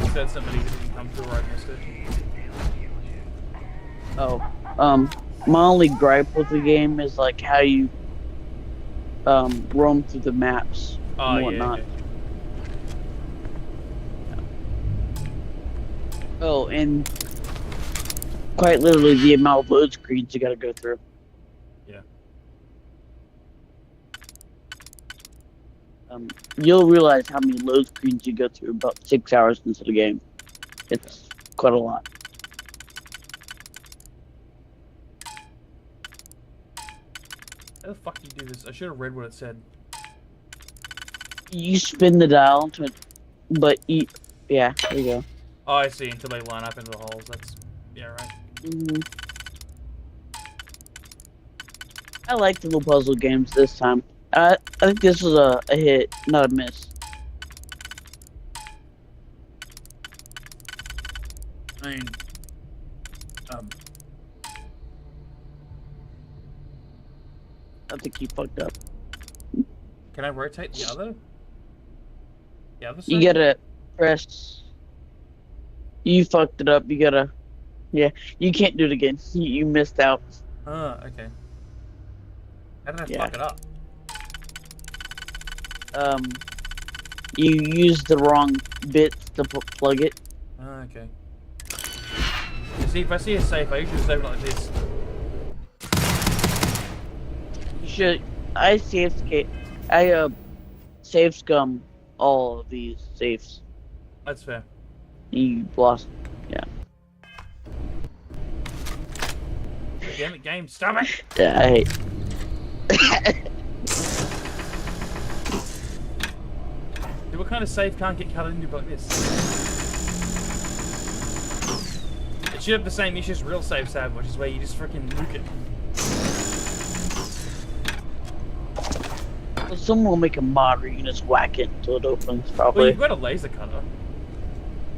You said somebody that didn't come through or I missed it. Oh, my only gripe with the game is like how you roam through the maps Oh, and whatnot. Oh, and quite literally the amount of load screens you gotta go through. Yeah. You'll realize how many load screens you go through about 6 hours into the game. It's quite a lot. How the fuck do you do this? I should have read what it said. You spin the dial to, but you, yeah, there you go. Oh, I see. Until they line up into the holes. That's yeah, right. I like the little puzzle games this time. I think this was a hit, not a miss. I mean, I think you fucked up. can I rotate the other? The other side? You gotta press. You fucked it up. You gotta. Yeah, you can't do it again. You missed out. Oh, okay. How did I Yeah. fuck it up? You used the wrong bits to plug it. Oh, okay. You see, if I see a safe, I usually save it like this. You should. I save scum all of these safes. That's fair. You lost. Yeah. Damn it, game, stop it! Yeah, I hate. Dude, what kind of safe can't get cut into like this? It should have the same issues real safes have, which is where you just freaking nuke it. Well, someone will make a mod where you can just whack it until it opens, Well, probably. you've got a laser cutter.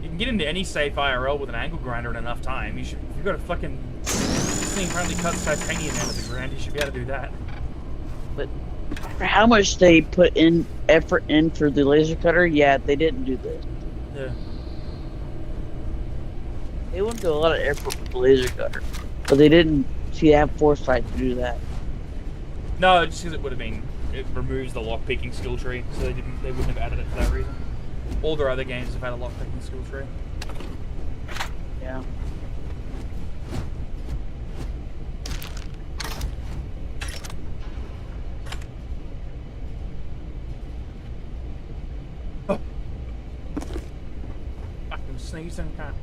You can get into any safe IRL with an angle grinder in enough time. You should. If you've got a fucking this thing apparently cuts titanium out of the ground, you should be able to do that. But for how much they put in effort in for the laser cutter, yeah, they didn't do this. Yeah. They went to a lot of effort with the laser cutter, but they didn't see have foresight to do that. No, just because it would have been. It removes the lockpicking skill tree, so they wouldn't have added it for that reason. All their other games have had a lockpicking skill tree. Yeah. Fucking sneezing cat.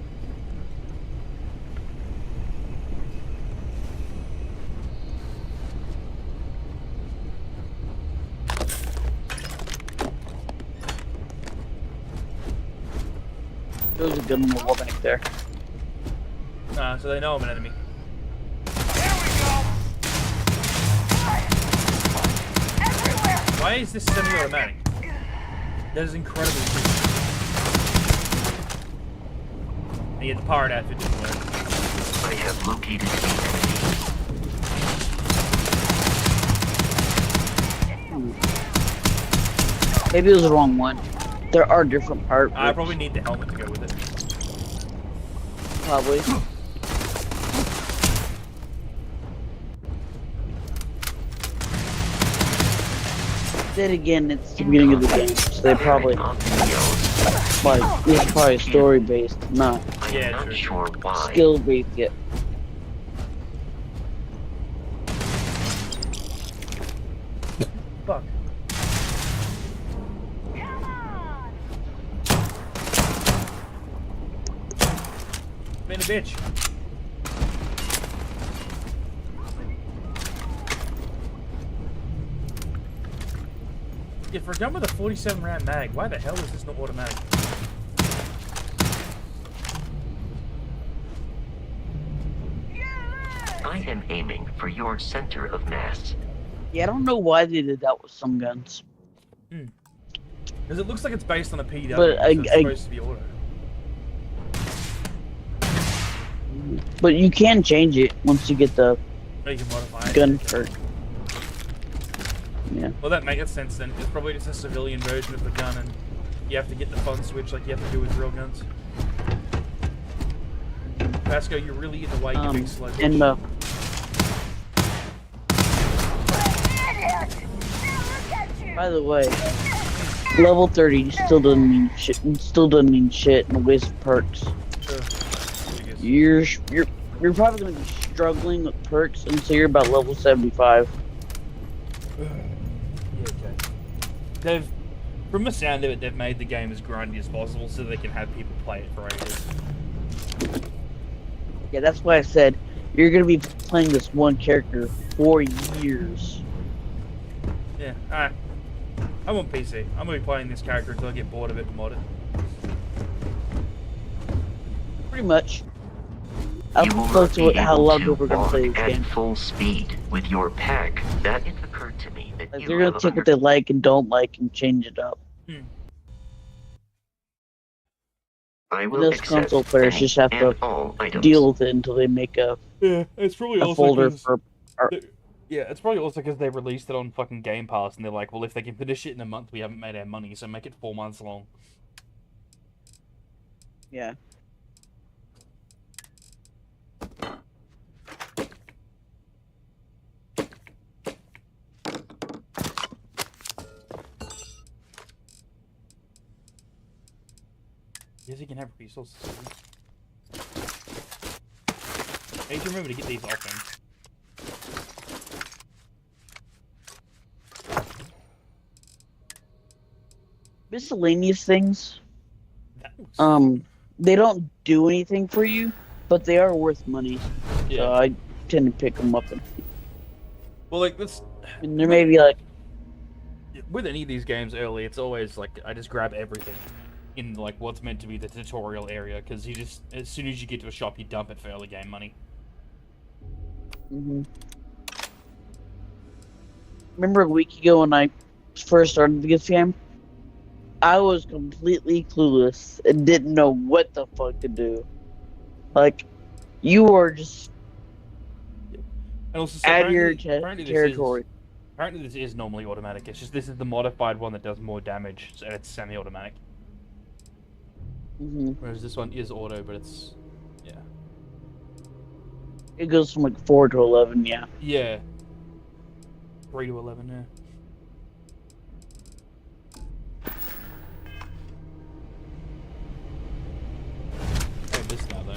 There was a gun on the wall back there. So they know I'm an enemy. Why is this semi-automatic? That is incredibly cheap. And yet the powered outfit didn't work. I have located the enemy. Maybe it was the wrong one. There are different parts. I probably need the helmet to go with it. Probably. Then again, it's the beginning of the game, so they probably like this is probably story based, not Yeah, I'm not true. sure why. skill based yet. Fuck. Been a bitch. If we're done with a 47 round mag, why the hell is this not automatic? I am aiming for your center of mass. Yeah, I don't know why they did that with some guns. Because it looks like it's based on a PW, But so it's supposed to be auto. But you can change it once you get the Or you can modify it. gun perk. Yeah. Well, that makes sense then. It's probably just a civilian version of the gun, and you have to get the fun switch like you have to do with real guns. Pasco, you're really in the way, you big slow bitch. And by the way, level 30 still doesn't mean shit. Still doesn't mean shit in the waste of perks. You're probably gonna be struggling with perks until you're about level 75. Yeah, okay. They've, from the sound of it, they've made the game as grindy as possible so they can have people play it for ages. Yeah, that's why I said you're gonna be playing this one character for years. Yeah, alright. I'm on PC. I'm gonna be playing this character until I get bored of it and mod it. Pretty much. You I'm will close not to be how able long to we're gonna walk play this at game. full speed with your pack. That it occurred to me that Like, you they're gonna have take what they like and don't like and change it up. I And will those accept console players any just have and to all items. deal with it until they make a Yeah, it's probably folder for. Yeah, it's probably also because they released it on fucking Game Pass, and they're like, well, if they can finish it in a month, we haven't made our money, so make it 4 months long. Yeah. Yes, you can have resources. Hey, you remember to get these off him. Miscellaneous things. That was- They don't do anything for you, but they are worth money. Yeah. So I tend to pick them up, Well, like, this... and there may be like, With any of these games early, it's always like, I just grab everything in, like, what's meant to be the tutorial area, because you just... As soon as you get to a shop, you dump it for early game money. Remember a week ago when I first started this game? I was completely clueless and didn't know what the fuck to do. Like, you were just And also, at your apparently territory. Apparently this is normally automatic, it's just this is the modified one that does more damage, and it's semi-automatic. Whereas this one is auto, but it's... Yeah. It goes from like 4 to 11, yeah. Yeah. 3 to 11, yeah. Oh, this now, though.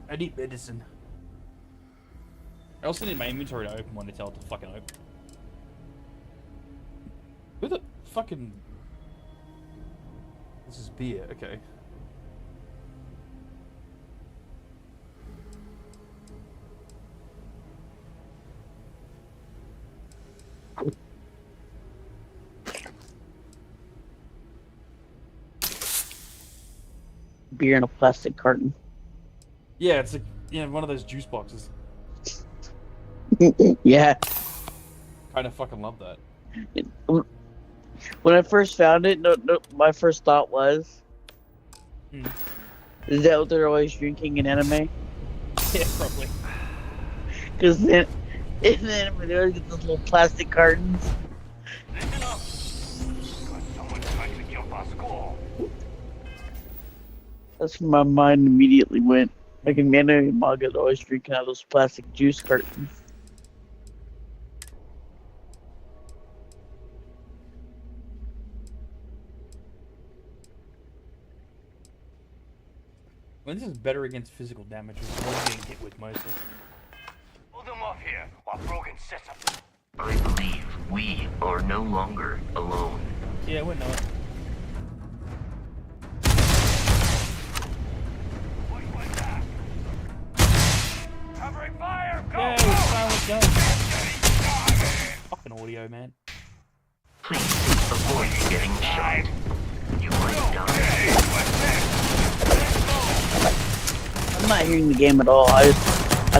I need medicine. I also need my inventory to open when I tell it to fucking open. Who the fucking... This is beer, okay. Beer in a plastic carton. Yeah, it's like, yeah, one of those juice boxes. Yeah. Kinda fucking love that. When I first found it, my first thought was, is that what they're always drinking in anime? Yeah, probably. Because then, in the anime, they always get those little plastic cartons. Listen up. Someone's trying to kill our school. That's where my mind immediately went. Like in anime and manga, they're always drinking out of those plastic juice cartons. Well, this is better against physical damage, which is what I'm getting hit with mostly. Pull them off here while Brogan sets up. I believe we are no longer alone. Yeah, we know it. Push one back. Covering fire. Go. Yay, silent gun. Fucking audio, man. Please avoid getting shot. You might die. I'm not hearing the game at all. I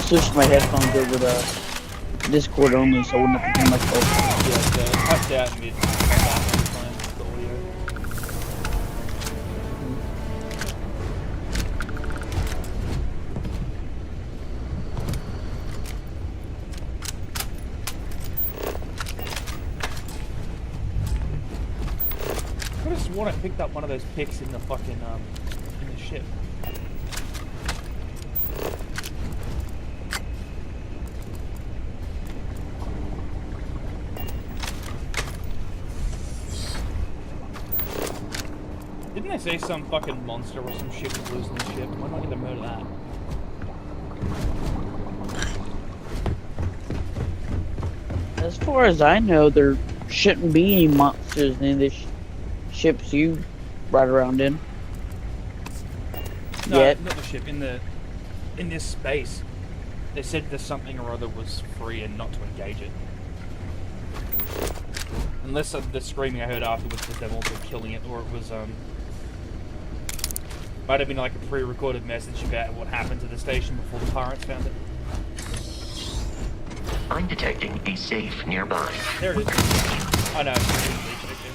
switched my headphones over to Discord only, so I wouldn't have to hear myself. Yeah, it's typed out mid. The audio. I could have sworn I picked up one of those picks in the fucking in the ship. Didn't they say some fucking monster or some shit was loose in the ship? Why not get to murder that? As far as I know, they're shouldn't be any monsters in the ships you ride around in. No, Yet. not the ship. In this space, they said there's something or other was free and not to engage it. Unless the screaming I heard afterwards was them also killing it, or it was might have been like a pre-recorded message about what happened to the station before the pirates found it. I'm detecting a safe nearby. There it is. Oh no, it's just leak, okay.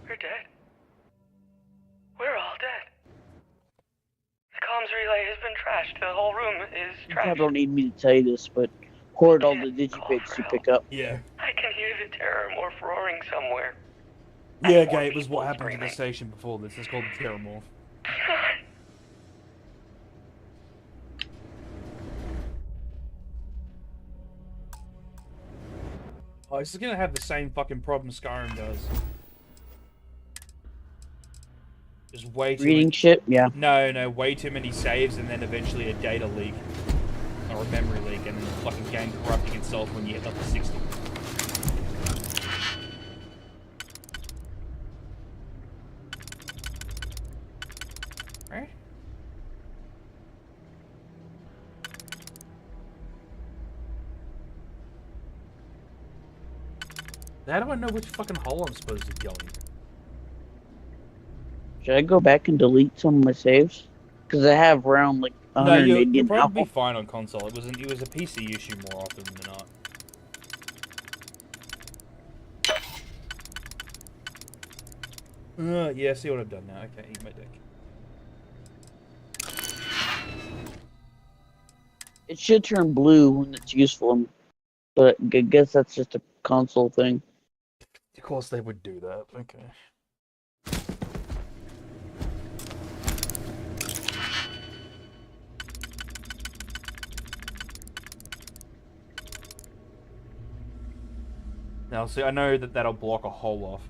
We're dead. We're all dead. The comms relay has been trashed. The whole room is You probably trashed. don't need me to tell you this, but hoard all the digipics you pick up. Yeah. I can hear the terror morph roaring somewhere. Yeah, okay, it was what happened to the station before this. It's called the Terramorph. Oh, it's gonna have the same fucking problem Skyrim does. Just way too Reading many... shit? Yeah. No, way too many saves and then eventually a data leak. Or a memory leak and then the fucking game corrupting itself when you hit level 60. Right? How do I know which fucking hole I'm supposed to go in? Should I go back and delete some of my saves? Because I have around like No, 180 you'll now. probably be fine on console. It was a PC issue more often than not. Yeah, see what I've done now. Okay, eat my dick. It should turn blue when it's useful, but I guess that's just a console thing. Of course they would do that. Okay. Now, see, I know that that'll block a hole off,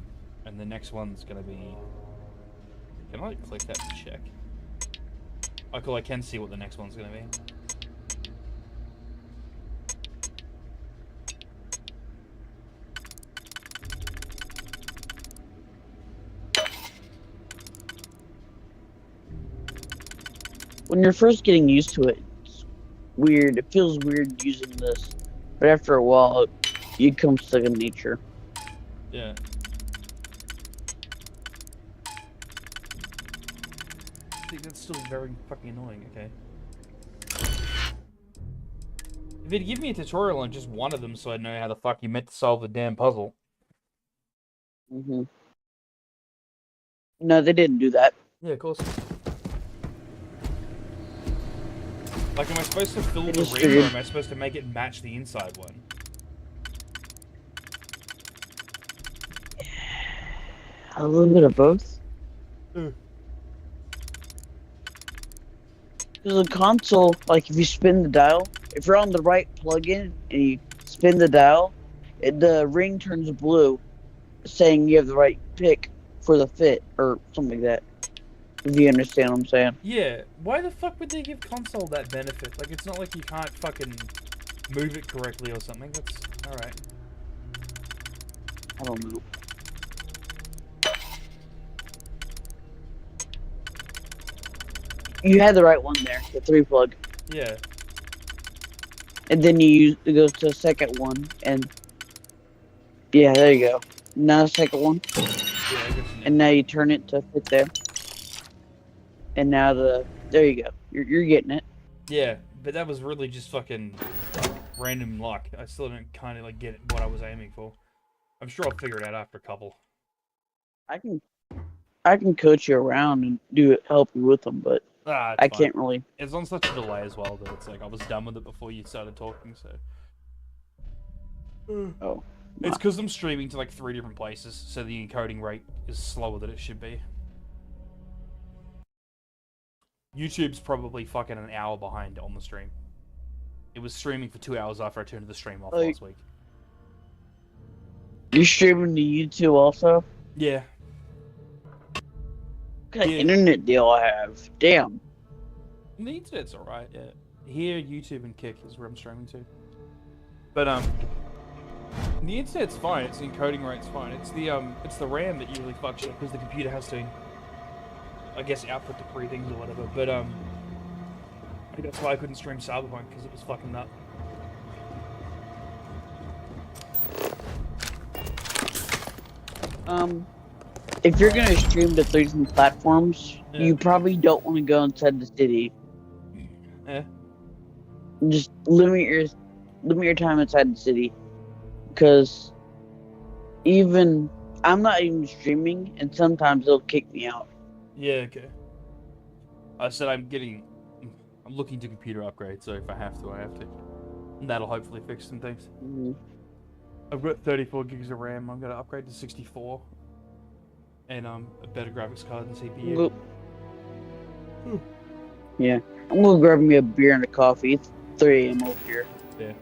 and the next one's gonna be... Can I, like, click that to check? Oh, cool, I can see what the next one's gonna be. When you're first getting used to it, it's weird. It feels weird using this, but after a while, you become second nature. Yeah. I think that's still very fucking annoying, okay. If it'd give me a tutorial on just one of them so I'd know how the fuck you meant to solve the damn puzzle. Mm-hmm. No, they didn't do that. Yeah, of course. Like, am I supposed to fill It the is ring, or weird. am I supposed to make it match the inside one? A little bit of both. Mm. Because the console, like if you spin the dial, if you're on the right plug-in and you spin the dial, the ring turns blue, saying you have the right pick for the fit, or something like that. If you understand what I'm saying. Yeah, why the fuck would they give console that benefit? Like, it's not like you can't fucking move it correctly or something. That's alright. I don't know. You had the right one there, the 3 plug. Yeah. And then it goes to the second one, and yeah, there you go. Now the second one, Yeah, I guess you know. and now you turn it to fit there. And now there you go. You're getting it. Yeah, but that was really just fucking like, random luck. I still didn't kind of like get what I was aiming for. I'm sure I'll figure it out after a couple. I can coach you around and help you with them, but Ah, it's I fine. can't really. It's on such a delay as well that it's like I was done with it before you started talking, so. Oh, It's because I'm streaming to like 3 different places, so the encoding rate is slower than it should be. YouTube's probably fucking an hour behind on the stream. It was streaming for 2 hours after I turned the stream off last week. you're streaming to YouTube also? Yeah. kind of internet do I have? Damn. The internet's alright, yeah. Here, YouTube and Kick is where I'm streaming to. But the internet's fine. Its encoding rate's fine. It's the RAM that usually fucks up because the computer has to, I guess, output the pre things or whatever. But I think that's why I couldn't stream Cyberpunk because it was fucking up. If you're gonna stream to 3 different platforms, you probably don't want to go inside the city. Yeah. Just limit your time inside the city, because I'm not even streaming, and sometimes they'll kick me out. Yeah. Okay. I said I'm looking to computer upgrade, so if I have to, I have to. And that'll hopefully fix some things. Mm-hmm. I've got 34 gigs of RAM. I'm gonna upgrade to 64, and a better graphics card and CPU. Yeah, I'm gonna grab me a beer and a coffee. It's 3 a.m. over here. Yeah.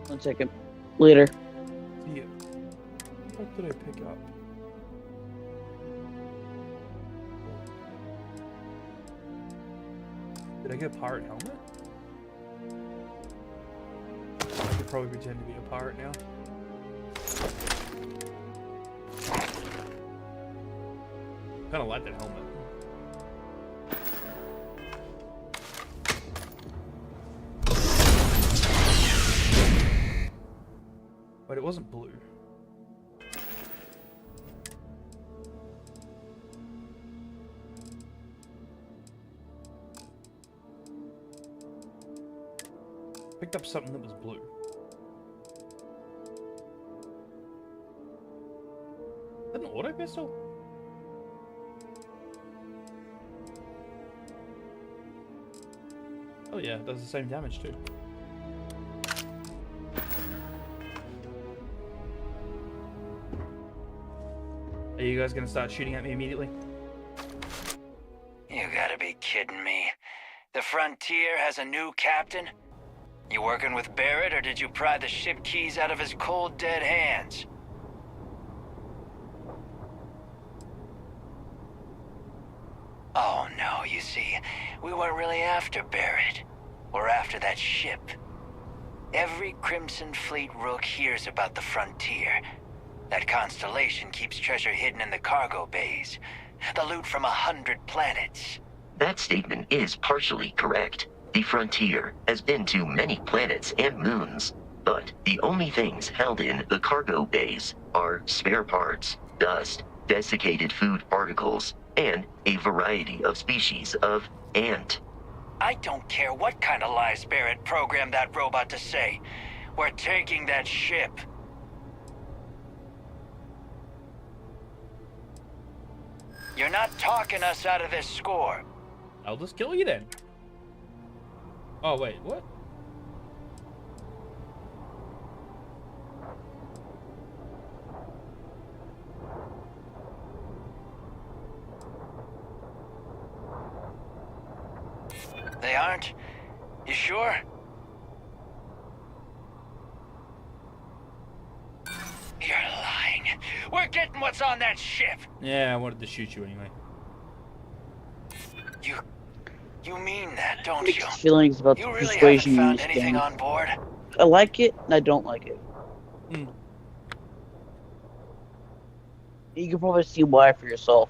1 second. Later. Yeah. What did I pick up? Did I get a pirate helmet? I could probably pretend to be a pirate now. Kinda like that helmet. But it wasn't blue. Picked up something that was blue. Is that an auto pistol? Oh yeah, it does the same damage too. Are you guys gonna start shooting at me immediately? You gotta be kidding me. The Frontier has a new captain? You working with Barrett, or did you pry the ship keys out of his cold, dead hands? Oh no, you see, we weren't really after Barrett. We're after that ship. Every Crimson Fleet rook hears about the Frontier. That constellation keeps treasure hidden in the cargo bays. The loot from 100 planets. That statement is partially correct. The Frontier has been to many planets and moons, but the only things held in the cargo bays are spare parts, dust, desiccated food particles, and a variety of species of ant. I don't care what kind of lies Barrett programmed that robot to say. We're taking that ship. You're not talking us out of this score. I'll just kill you then. Oh wait, what? They aren't? You sure? You're lying. We're getting what's on that ship. Yeah, I wanted to shoot you anyway. You mean that, don't you? Mixed feelings about the You really persuasion haven't in found this anything game. on board? I like it, and I don't like it. You can probably see why for yourself.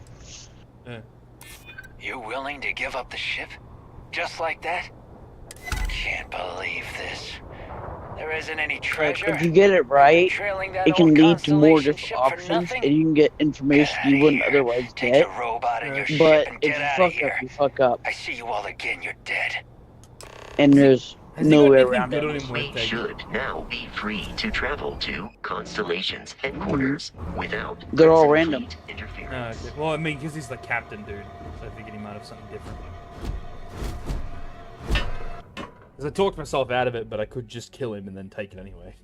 You willing to give up the ship? Just like that? Can't believe this. There isn't any treasure. If you get it right, Trailing that it can old lead to more Constellation different ship for options, nothing? and you can get information you wouldn't otherwise Take get. your robot and your ship But and if get you out fuck of here. up, you fuck up. I see you all again, you're dead. And there's no way around it. We should now be free to travel to Constellation's headquarters without They're all Crimson random. Fleet interference. Okay. Well, I mean, because he's the captain, dude. So I figured he might have something different. Because I talked myself out of it, but I could just kill him and then take it anyway.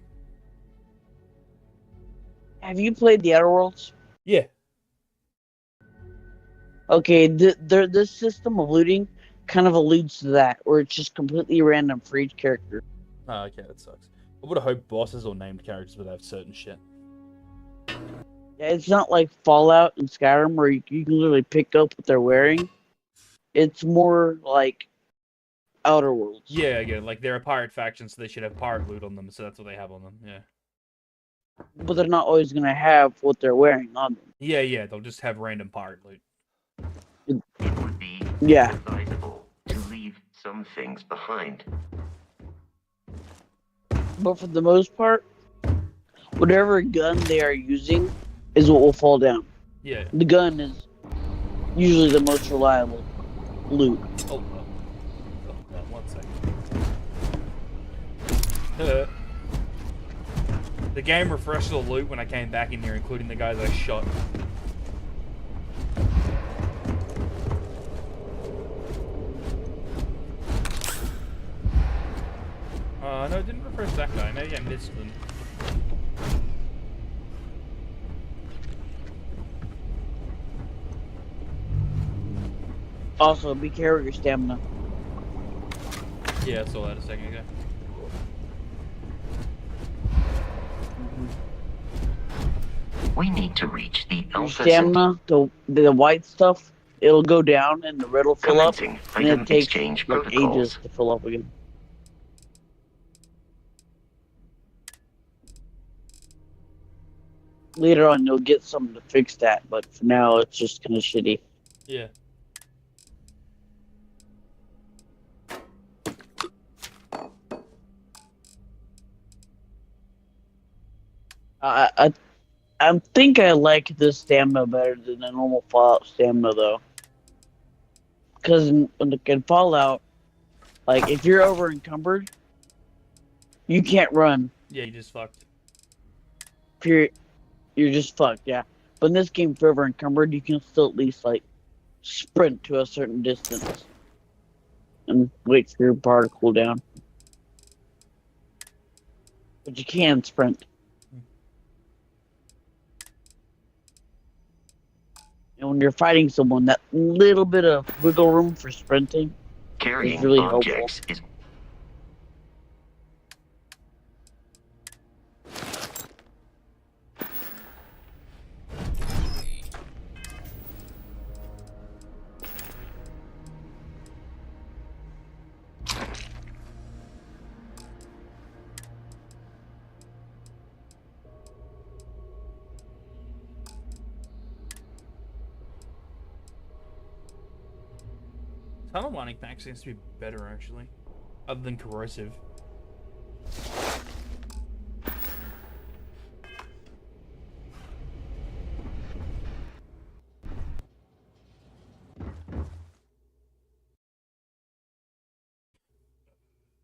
Have you played the Outer Worlds? Yeah. Okay, this system of looting kind of alludes to that, where it's just completely random for each character. Oh, okay, that sucks. I would have hoped bosses or named characters would have certain shit. It's not like Fallout and Skyrim where you can literally pick up what they're wearing. It's more like Outer Worlds. Yeah, again, like they're a pirate faction, so they should have pirate loot on them, so that's what they have on them, yeah. But they're not always going to have what they're wearing on them. Yeah, they'll just have random pirate loot. It would be Yeah. advisable to leave some things behind. But for the most part, whatever gun they are using is what will fall down. Yeah. The gun is usually the most reliable loot. Oh, 1 second. The game refreshed the loot when I came back in here, including the guys I shot. No, it didn't refresh that guy. Maybe I missed them. Also, be careful with your stamina. Yeah, I saw that a second ago. We need to reach the Your Alpha stamina, the white stuff, it'll go down and the red will fill up, Commencing and item it takes exchange like protocols. ages to fill up again. Later on, you'll get something to fix that, but for now, it's just kind of shitty. Yeah. I think I like this stamina better than the normal Fallout stamina, though. Because in Fallout, like, if you're over encumbered, you can't run. Yeah, you just fucked. You're just fucked, yeah. But in this game, if you're over encumbered, you can still at least, like, sprint to a certain distance. And wait for your bar to cool down. But you can sprint. And when you're fighting someone, that little bit of wiggle room for sprinting Carrying is really objects helpful. is Tunnel mining pack seems to be better, actually. Other than corrosive.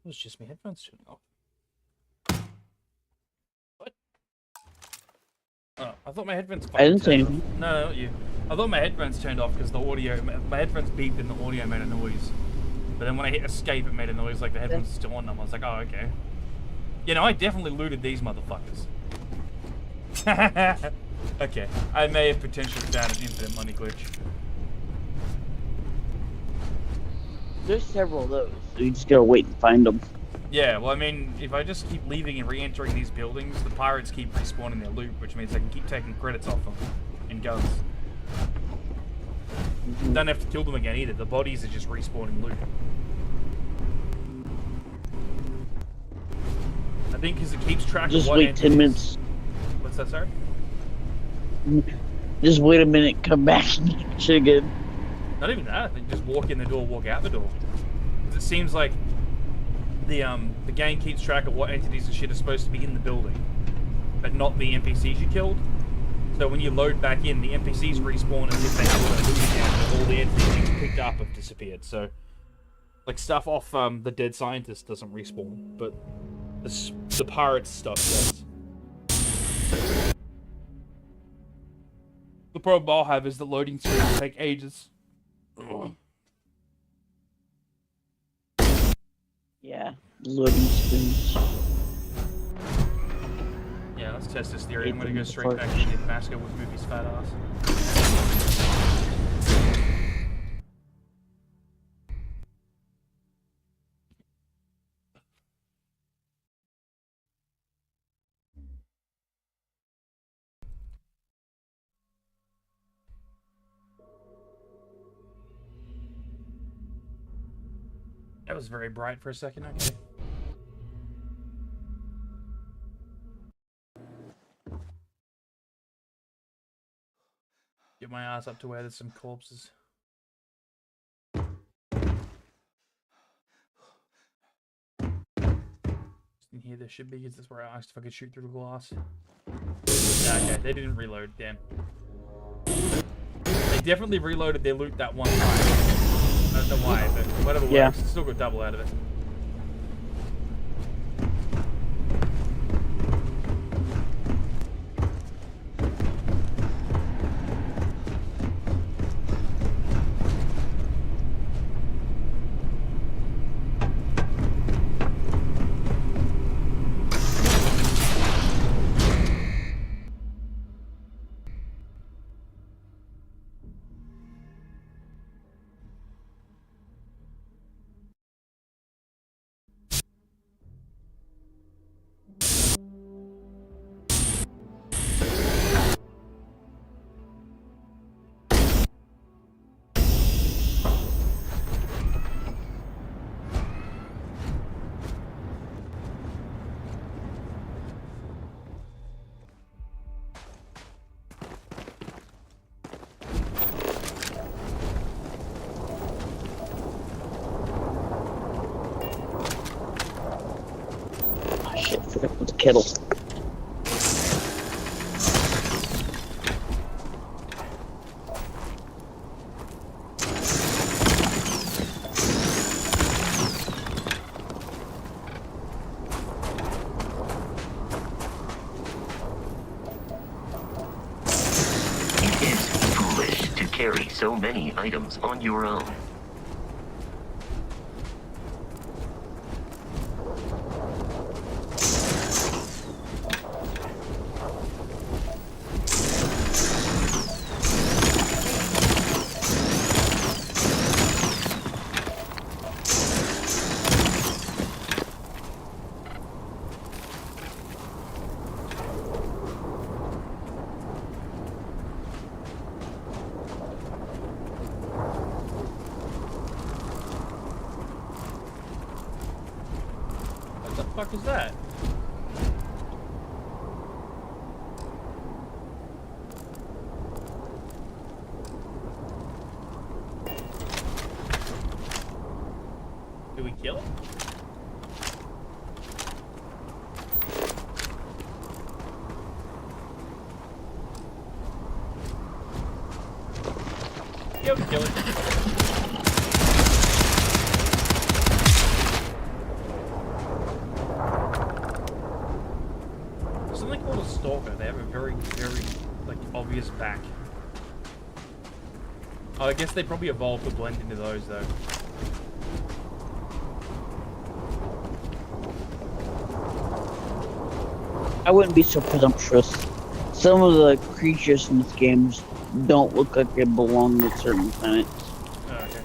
It was just my headphones turning off. What? Oh, I thought my headphones. I didn't say turned anything. off. No, not you. I thought my headphones turned off because the audio. My headphones beeped and the audio made a noise. But then when I hit escape, it made a noise like the headphones were still on them. I was like, oh, okay. You know, I definitely looted these motherfuckers. Okay, I may have potentially found an infinite money glitch. There's several of those, so you just gotta wait and find them. Yeah, well, I mean, if I just keep leaving and re-entering these buildings, the pirates keep respawning their loot, which means I can keep taking credits off them and guns. Don't have to kill them again either. The bodies are just respawning loot. I think because it keeps track Just of what wait 10 minutes. What's that, sorry? Just wait a minute, come back and get shit again. Not even that. I think just walk in the door, walk out the door. 'Cause it seems like the game keeps track of what entities and shit are supposed to be in the building, but not the NPCs you killed. So when you load back in, the NPCs respawn as if they were loot again, but all the NPCs picked up have disappeared. So, like, stuff off the dead scientist doesn't respawn, but the pirates stuff does. The problem I'll have is that loading screens take ages. Yeah, loading screens. Yeah, let's test this theory. I'm gonna go Ethan, straight back to the Damascus with Movie's fat ass. That was very bright for a second, okay. Get my ass up to where there's some corpses. In here there should be, because that's where I asked if I could shoot through the glass. Okay, they didn't reload, damn. They definitely reloaded their loot that one time. I don't know why, but whatever works, still got double out of it. With the kettle. It is foolish to carry so many items on your own. What the fuck is that? Do we kill it? Yeah, we kill it. Something called a stalker. They have a very, like, obvious back. Oh, I guess they probably evolved to blend into those, though. I wouldn't be so presumptuous. Some of the creatures in this game just don't look like they belong to certain planets. Oh, okay.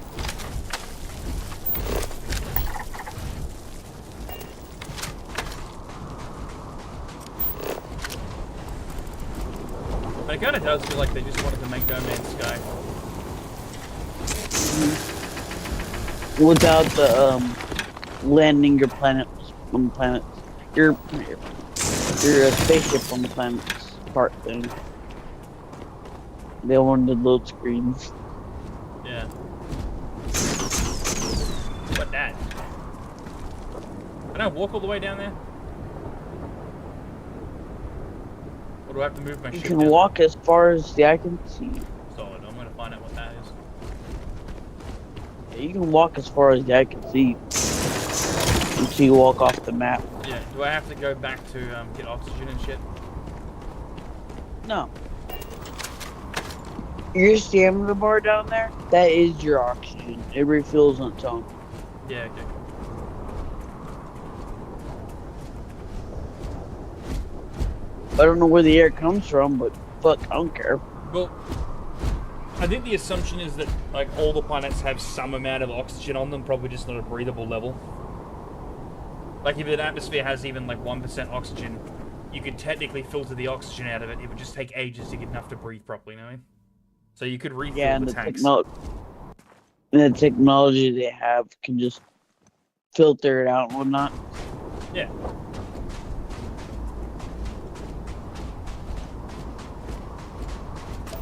But it kind of does feel like they just wanted to make No Man's Sky. Without the landing your planet on the planet, your spaceship on the planet's part thing. They wanted load screens. Yeah. What that? Can I walk all the way down there? Or do I have to move my You ship can down? walk as far as the eye can see. Solid. I'm gonna find out what that is. You can walk as far as the eye can see until you walk off the map. Yeah. Do I have to go back to get oxygen and shit? No. Your stamina bar down there, that is your oxygen. It refills on its own. Yeah. Okay. I don't know where the air comes from, but fuck, I don't care. Well, I think the assumption is that like all the planets have some amount of oxygen on them, probably just not a breathable level. Like if an atmosphere has even like 1% oxygen, you could technically filter the oxygen out of it. It would just take ages to get enough to breathe properly, you know what I mean? So you could refill Yeah, and the the, tanks. the technology they have can just filter it out and whatnot. Yeah.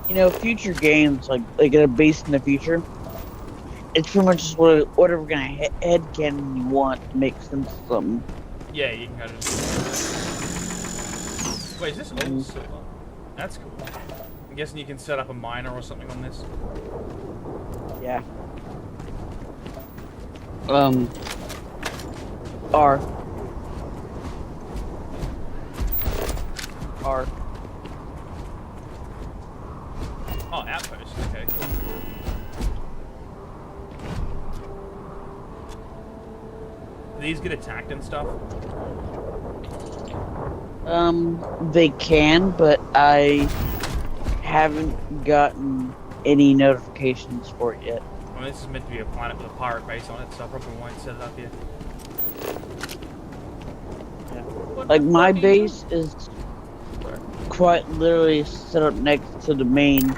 You know, future games like a base in the future. It's pretty much just whatever kind of headcanon you want to make sense of something. Yeah, you can kind of just... Wait, is this old silver? That's cool. I'm guessing you can set up a miner or something on this. Yeah. R. Oh, outpost. Okay, cool. Do these get attacked and stuff? They can, but I haven't gotten any notifications for it yet. Well, this is meant to be a planet with a pirate base on it, so I probably won't set it up yet. Yeah. Like, my base is quite literally set up next to the main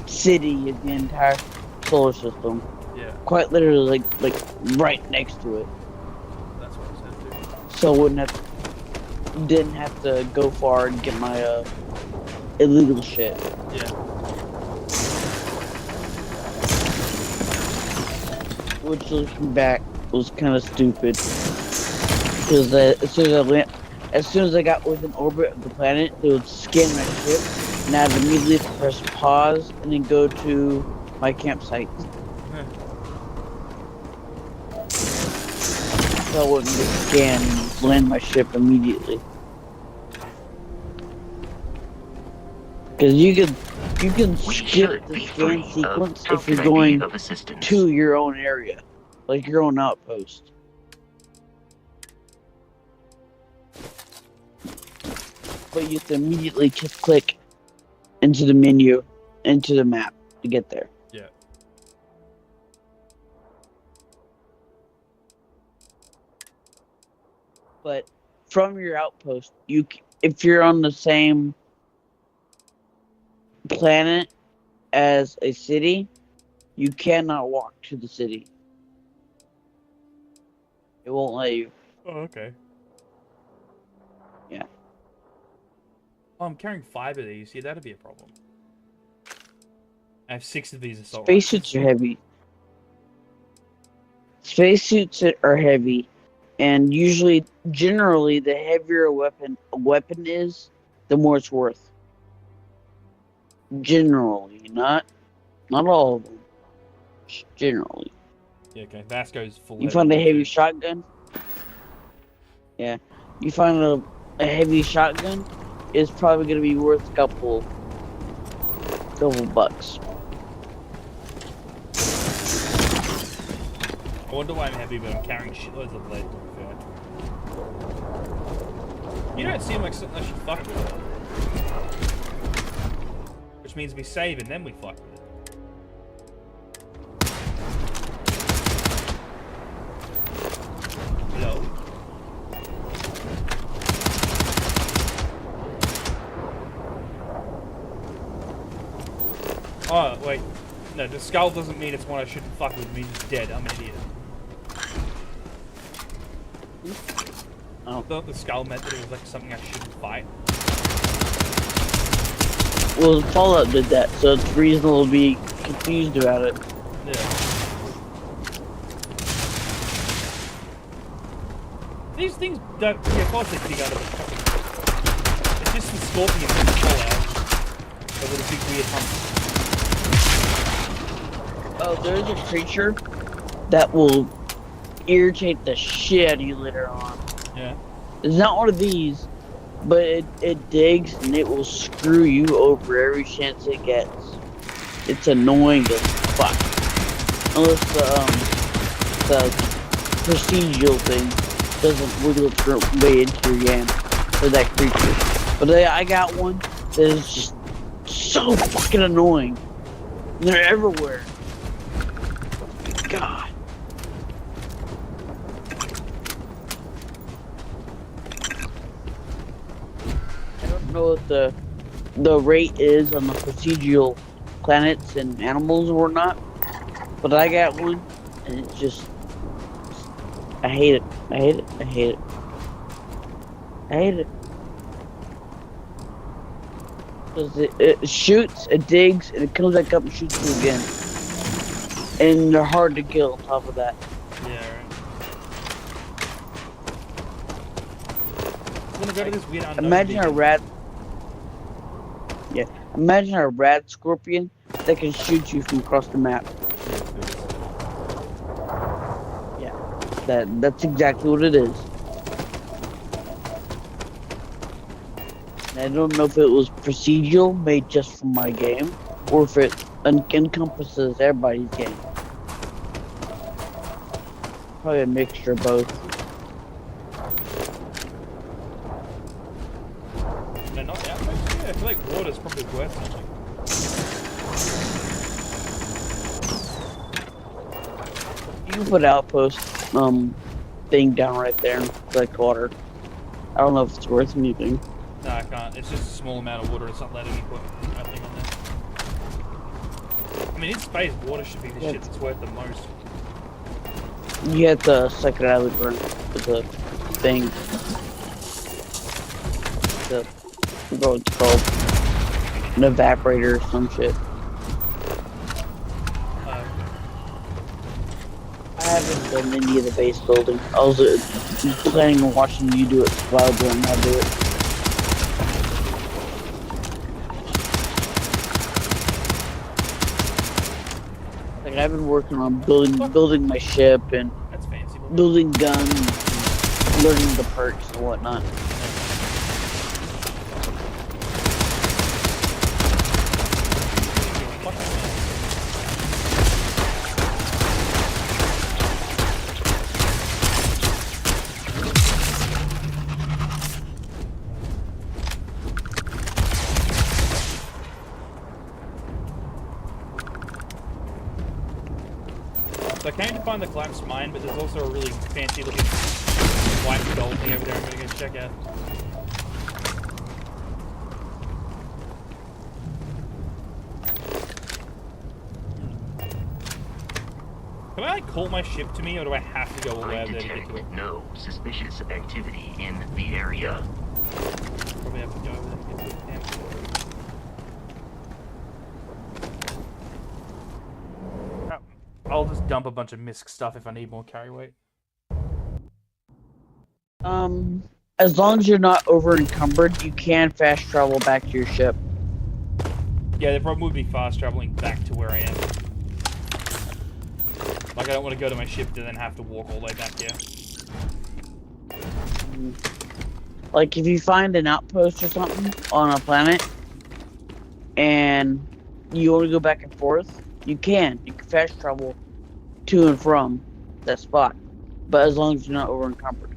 city of the entire solar system. Yeah. Quite literally, like right next to it. That's what I said too. So didn't have to go far and get my illegal shit. Yeah. Which, looking back, was kind of stupid. Because as soon as I got within orbit of the planet, they would scan my ship, and I'd immediately press pause and then go to my campsite. So I wouldn't get scanned and land my ship immediately. Because you can skip the scan sequence if you're going to your own area, like your own outpost. But you have to immediately click into the menu, into the map to get there. Yeah. But from your outpost, if you're on the same planet as a city, you cannot walk to the city. It won't let you. Oh, okay. Yeah. Oh, I'm carrying 5 of these. Yeah, that'd be a problem. I have 6 of these assault Spacesuits are heavy. Spacesuits are heavy, and generally, the heavier a weapon is, the more it's worth. Generally, not all of them. Generally. Yeah, okay. Vasco's full. You find a heavy shotgun? Yeah. You find a heavy shotgun, it's probably going to be worth a couple bucks. I wonder why I'm heavy, but I'm carrying shitloads of lead, to be fair. You don't seem like something I should fuck with. Which means we save and then we fuck with it. Hello? Oh, wait. No, the skull doesn't mean it's one I shouldn't fuck with. It means it's dead. I'm an idiot. I thought the skull meant that it was like something I shouldn't fight. Well, Fallout did that, so it's reasonable to be confused about it. Yeah. These things don't... Yeah, of course they dig out of the fucking... It's just the scorpions in Fallout. But with a big weird hump. Oh, there's a creature that will irritate the shit out of you later on. Yeah. It's not one of these, but it digs and it will screw you over every chance it gets. It's annoying as fuck. Unless the procedural thing doesn't wiggle its way into your game for that creature. But I got one that is just so fucking annoying. And they're everywhere. God. I don't know what the rate is on the procedural planets and animals or not, but I got one, and it's just I hate it. I hate it. I hate it. I hate it. 'Cause it shoots, it digs, and it comes back up and shoots you again. And they're hard to kill on top of that. Yeah, right. I'm gonna go to this weird unknown Imagine a beacon. rat. Yeah, imagine a rat scorpion that can shoot you from across the map. Yeah, that's exactly what it is. I don't know if it was procedural made just for my game, or if it encompasses everybody's game. Probably a mixture of both. They're not outposts? Yeah, I feel like water's probably worth something. You can put outpost thing down right there and collect water. I don't know if it's worth anything. No, I can't. It's just a small amount of water. It's not letting me put nothing on there. I mean, in space, water should be the shit that's worth the most. You have to suck it out of the ground with the thing. What it's called? An evaporator or some shit. I haven't done any of the base building. I was planning on watching you do it, so I'll go and I'll do it. Like, I've been working on building my ship and That's fancy. building guns, and learning the perks and whatnot. So I came to find the collapsed mine, but there's also a really fancy looking white gold thing over there I'm gonna go check out. Can I like call my ship to me, or do I have to go all the way I out there to get to it? detect no suspicious activity in the area. Probably have to go over there to get to it. Damn. I'll just dump a bunch of misc stuff if I need more carry weight. As long as you're not over encumbered, you can fast travel back to your ship. Yeah, the problem would be fast traveling back to where I am. Like, I don't want to go to my ship to then have to walk all the way back here. Like, if you find an outpost or something on a planet, and you only go back and forth, you can fast travel to and from that spot, but as long as you're not over encumbered.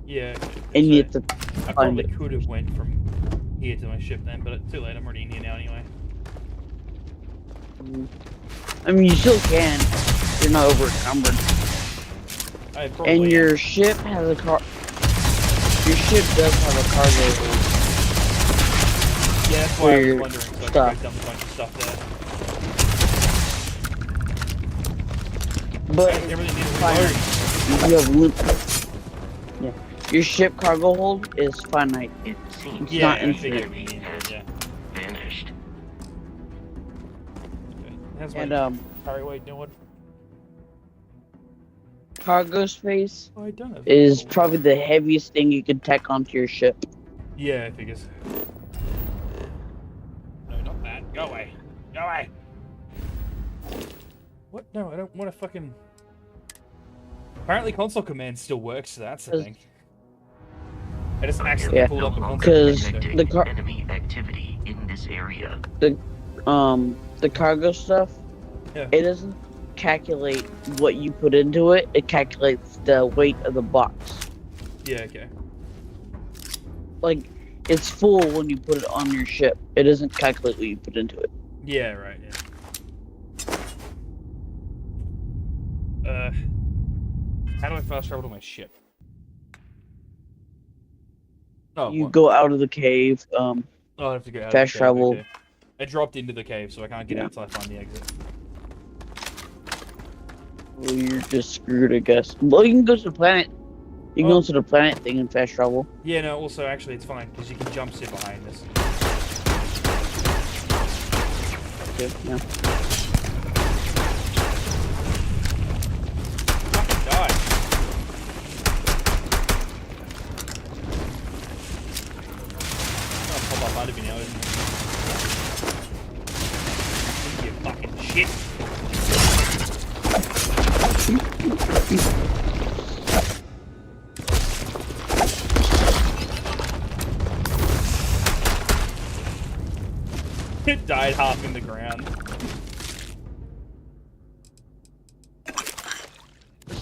Yeah. And you have to I find probably it. could have went from here to my ship then, but it's too late. I'm already in here now anyway. I mean, you still can. You're not over encumbered. I probably And your ship has a car. Your ship does have a cargo hold. Yeah, that's for why I was your wondering, so I could stuff. go dump a bunch of stuff there. But Everything needs to finite. be You have yeah. Your ship cargo hold is finite. It seems It's Yeah, not I infinite. figured we has yeah. vanished. Okay. How's And my carry weight doing? cargo space Oh, I don't have is gold. probably the heaviest thing you can tack onto your ship. Yeah, I figures. No, not that. Go away. Go away. What? No, I don't want to fucking... Apparently console command still works, so that's the thing. I just accidentally Yeah, pulled up the console because command. Detecting the car- enemy activity in this area. The cargo stuff, Yeah. it doesn't calculate what you put into it. It calculates the weight of the box. Yeah, okay. Like, it's full when you put it on your ship. It doesn't calculate what you put into it. Yeah, right, yeah. How do I fast travel to my ship? Oh, You what? go out of the cave. Oh, I have to go out fast of the cave. travel. Okay. I dropped into the cave, so I can't get Yeah. out until I find the exit. Well, you're just screwed, I guess. Well, you can go to the planet. You can Oh. go to the planet thing in fast travel. Yeah, no, also, actually, it's fine, because you can jump sit behind this. Okay, yeah. Fucking die. I'll pop up under me now, isn't it? You fucking shit. It died half in the ground.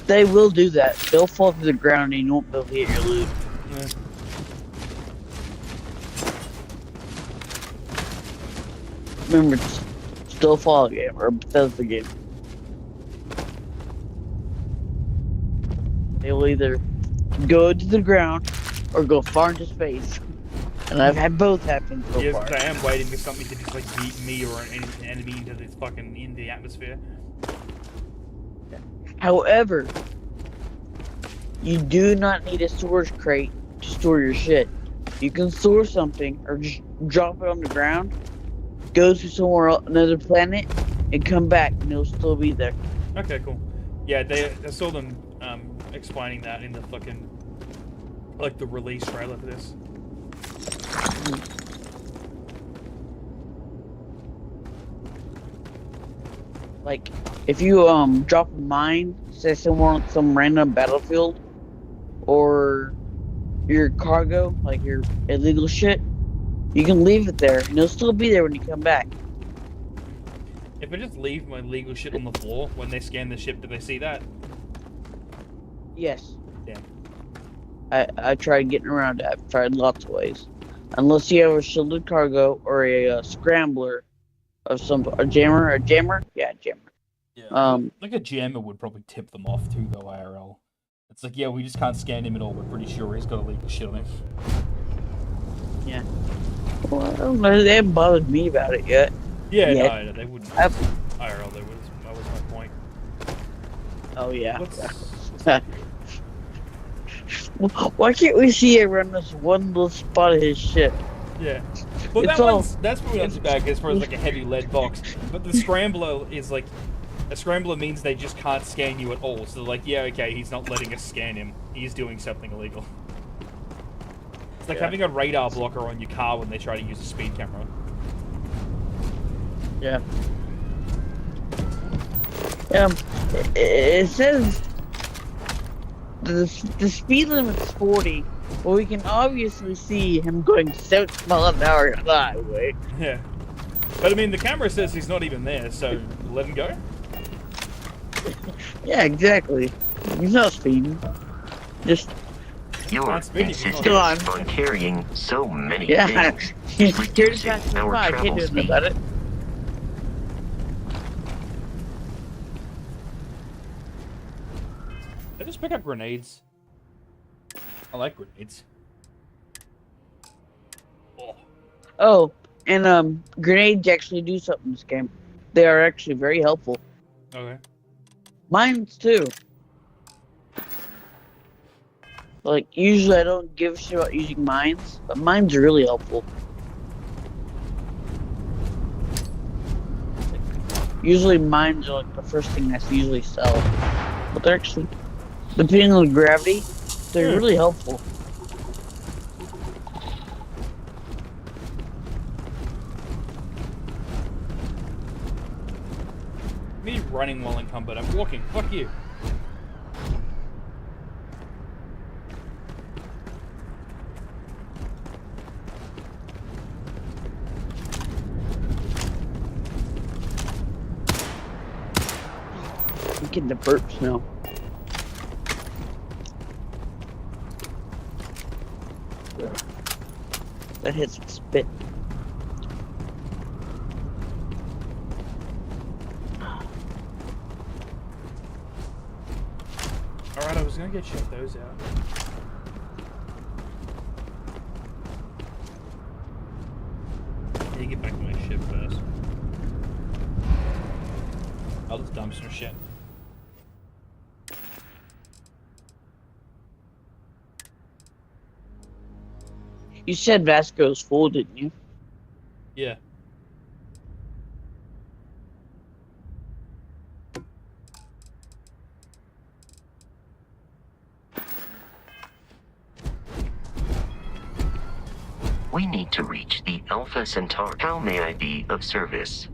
They will do that. They'll fall to the ground and you won't be able to hit your loot. Yeah. Remember, it's still a Fallout game or a Bethesda game. They will either go to the ground or go far into space. And I've had both happen so Yes, far. I am waiting for something to just like beat me or an enemy into this fucking into the atmosphere. However, you do not need a storage crate to store your shit. You can store something or just drop it on the ground, go to somewhere else, another planet, and come back, and it'll still be there. Okay, cool. Yeah, I saw them explaining that in the fucking like the release trailer for this. Like, if you drop a mine, say somewhere on some random battlefield, or your cargo, like your illegal shit, you can leave it there, and it'll still be there when you come back. If I just leave my legal shit on the floor when they scan the ship, do they see that? Yes. Damn. I tried getting around it. I've tried lots of ways. Unless you have a shielded cargo or a scrambler of a jammer? Yeah, jammer. Yeah. Like a jammer would probably tip them off too, though, IRL. It's like, yeah, we just can't scan him at all. We're pretty sure he's got illegal shit on him. Yeah. Well, I don't know. They haven't bothered me about it yet. Yeah, Yet. no, they wouldn't. IRL, they would. That was my point. Oh, yeah. What's... Why can't we see it around this one little spot of his ship? Yeah. Well, that's probably not too bad as far as like a heavy lead box. But the scrambler is like, a scrambler means they just can't scan you at all. So they're like, yeah, okay, he's not letting us scan him. He's doing something illegal. It's like having a radar blocker on your car when they try to use a speed camera. Yeah. It says the speed limit's 40, but we can obviously see him going 70 miles an hour on the highway. Yeah. But I mean, the camera says he's not even there, so let him go. Yeah, exactly. He's not speeding. Just... Your insistence on carrying so many things is reducing our travel speed. About it. I just pick up grenades. I like grenades. Oh, and grenades actually do something in this game. They are actually very helpful. Okay. Mines too. Like, usually I don't give a shit about using mines, but mines are really helpful. Usually mines are like the first thing that's usually sell. But they're actually, depending on the gravity, they're really helpful. Me running while in combat, I'm walking. Fuck you. I'm getting the burps now. That hits some spit. Alright, I was gonna get check those out. I need to get back to my ship first. I'll just dump some shit. You said Vasco's full, didn't you? Yeah. We need to reach the Alpha Centauri. How may I be of service?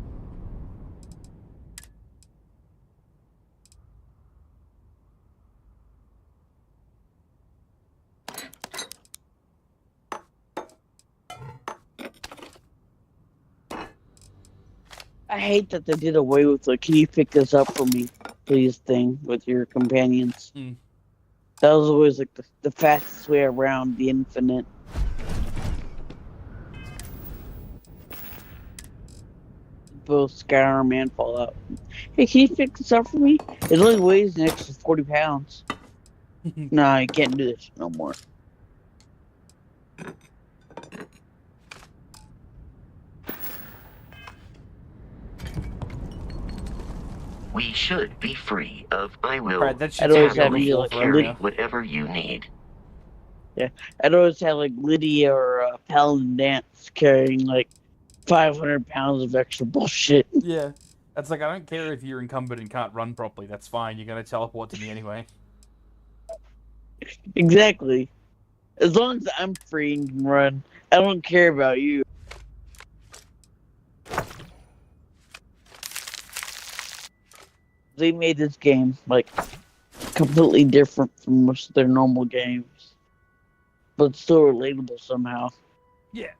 I hate that they did away with the "can you pick this up for me, please" thing with your companions. Mm. That was always like the fastest way around the Infinite. Both Skyrim and Fallout. Hey, can you pick this up for me? It only weighs an extra 40 pounds. Nah, I can't do this no more. We should be free of. I will. Right, that I'd shit's always happening have you, on the like, floor carry now. whatever you need. I'd always have like Lydia or Paladin Dance carrying like 500 pounds of extra bullshit. Yeah. That's like, I don't care if you're encumbered and can't run properly. That's fine. You're going to teleport to me anyway. Exactly. As long as I'm free and can run, I don't care about you. They made this game like completely different from most of their normal games, but still relatable somehow. Yeah.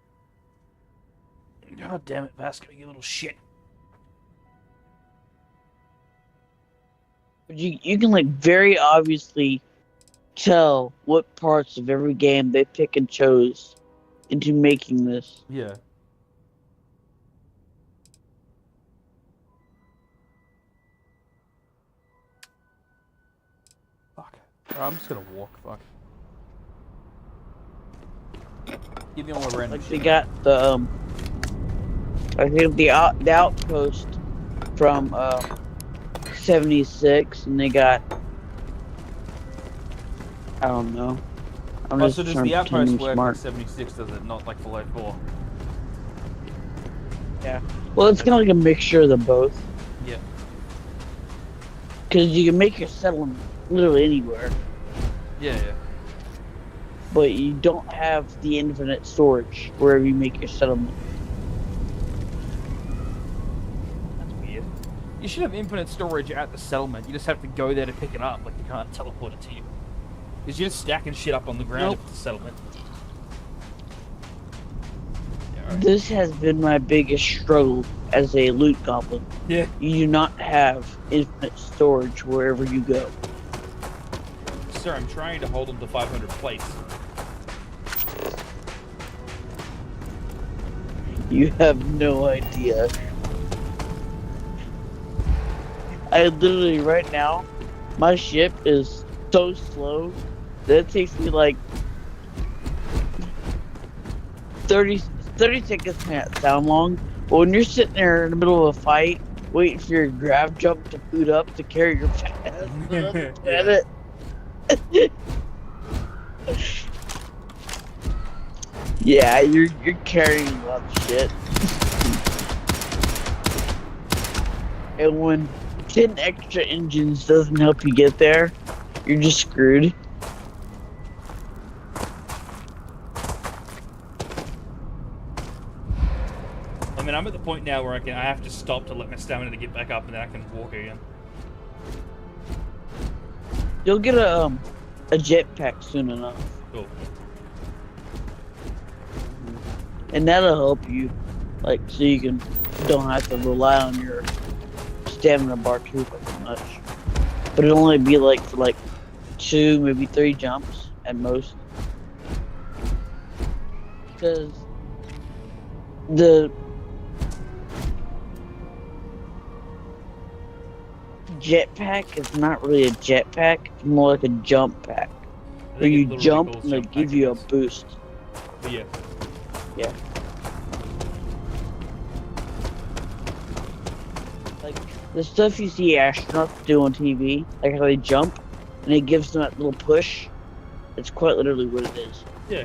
God damn it, Vasco, you little shit. But you can like very obviously tell what parts of every game they pick and chose into making this. Yeah. Fuck. I'm just gonna walk, fuck. Give me all the random Like they shit. got the I think the outpost from 76, and they got I don't know. I'm Oh, just so does trying the to pretend outpost I'm work smart. like 76, does it? Not like Fallout 4? Yeah. Well, it's kind of like a mixture of the both. Yeah. Because you can make your settlement literally anywhere, Yeah, yeah. but you don't have the infinite storage wherever you make your settlement. That's weird. You should have infinite storage at the settlement. You just have to go there to pick it up. Like, you can't teleport it to you. Because you're just stacking shit up on the ground Nope. at the settlement. Yeah, alright. This has been my biggest struggle as a loot goblin. Yeah. You do not have infinite storage wherever you go. Sir, I'm trying to hold them to 500 plates. You have no idea. I literally, right now, my ship is so slow that it takes me like 30 seconds to not sound long. But when you're sitting there in the middle of a fight, waiting for your grab jump to boot up to carry your fat ass to the other planet. Yeah, you're carrying a lot of shit. And when 10 extra engines doesn't help you get there, you're just screwed. I mean, I'm at the point now where I have to stop to let my stamina to get back up, and then I can walk again. You'll get a jetpack soon enough, Cool. and that'll help you, like, so you don't have to rely on your stamina bar too much. But it'll only be like for like 2, maybe 3 jumps at most. Because the jetpack is not really a jetpack, it's more like a jump pack. I Where think it you literally jump calls and they jump give you a packages. boost. But yeah. Yeah. Like the stuff you see astronauts do on TV, like how they jump and it gives them that little push. It's quite literally what it is. Yeah.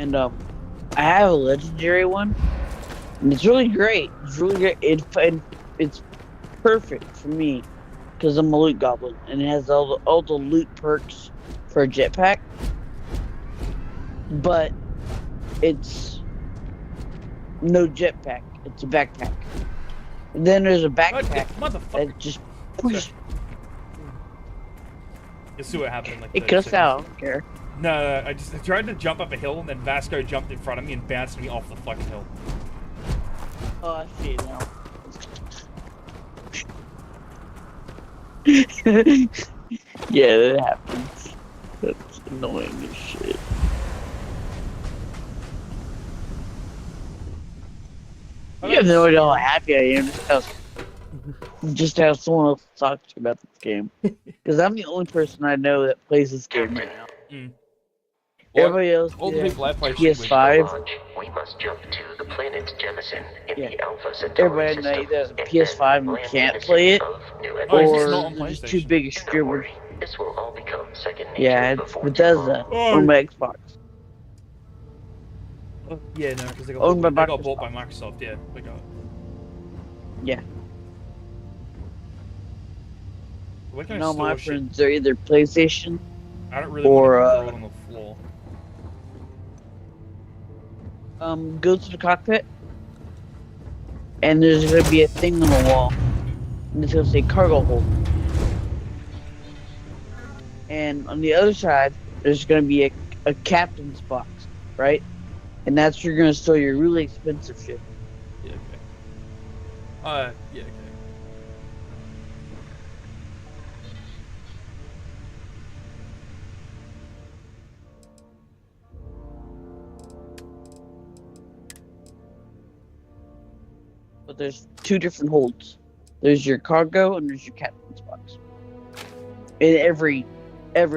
and I have a legendary one, and it's really great. It's really great. It's perfect for me because I'm a loot goblin, and it has all the loot perks for a jetpack. But it's no jetpack. It's a backpack. And then there's a backpack Motherfucker. that just pushes. You see what happened? Like, It 30 cuts seconds. out. I don't care. No, I tried to jump up a hill, and then Vasco jumped in front of me and bounced me off the fucking hill. Oh, I see it now. Yeah, that happens. That's annoying as shit. You have no idea how happy I am just how someone else talks to you about this game. Because I'm the only person I know that plays this game right now. Everybody else, all the people I play PS5. We must jump to the planet Jemison in the Alpha Centauri Everybody system. either has a PS5 and can't play it, or they're just too big a streamer. This will all become second nature Yeah, it's before Bethesda on my Xbox. Yeah, no, because they Owned by got bought by Microsoft. Yeah, they got it. Yeah. Where can I No, store my shit? friends are either PlayStation I don't really or want to throw it on the floor. go to the cockpit, and there's gonna be a thing on the wall, and it's gonna say cargo hold. And on the other side, there's gonna be a captain's box, right? And that's where you're gonna store your really expensive shit. Yeah, okay. Yeah, okay. But there's two different holds. There's your cargo and there's your captain's box. In every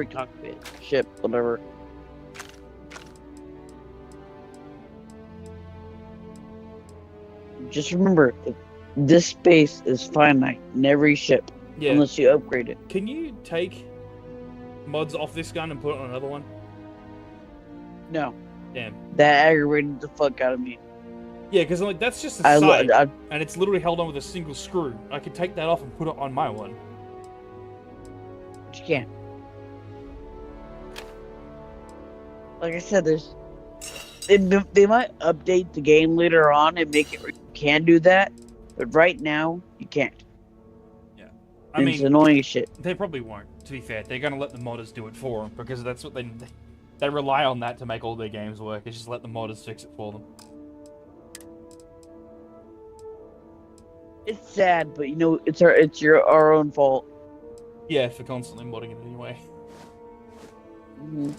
cockpit, ship, whatever. Just remember, this space is finite in every ship, Yeah. unless you upgrade it. Can you take mods off this gun and put it on another one? No. Damn. That aggravated the fuck out of me. Yeah, because like that's just a I sight, I- and it's literally held on with a single screw. I could take that off and put it on my one. You can't. Like I said, they might update the game later on and make it where you can do that, but right now you can't. I It's mean, annoying as shit. they probably won't. To be fair, they're gonna let the modders do it for them because that's what they rely on that to make all their games work. It's just let the modders fix it for them. It's sad, but you know it's our own fault. Yeah, for constantly modding it anyway. Mhm.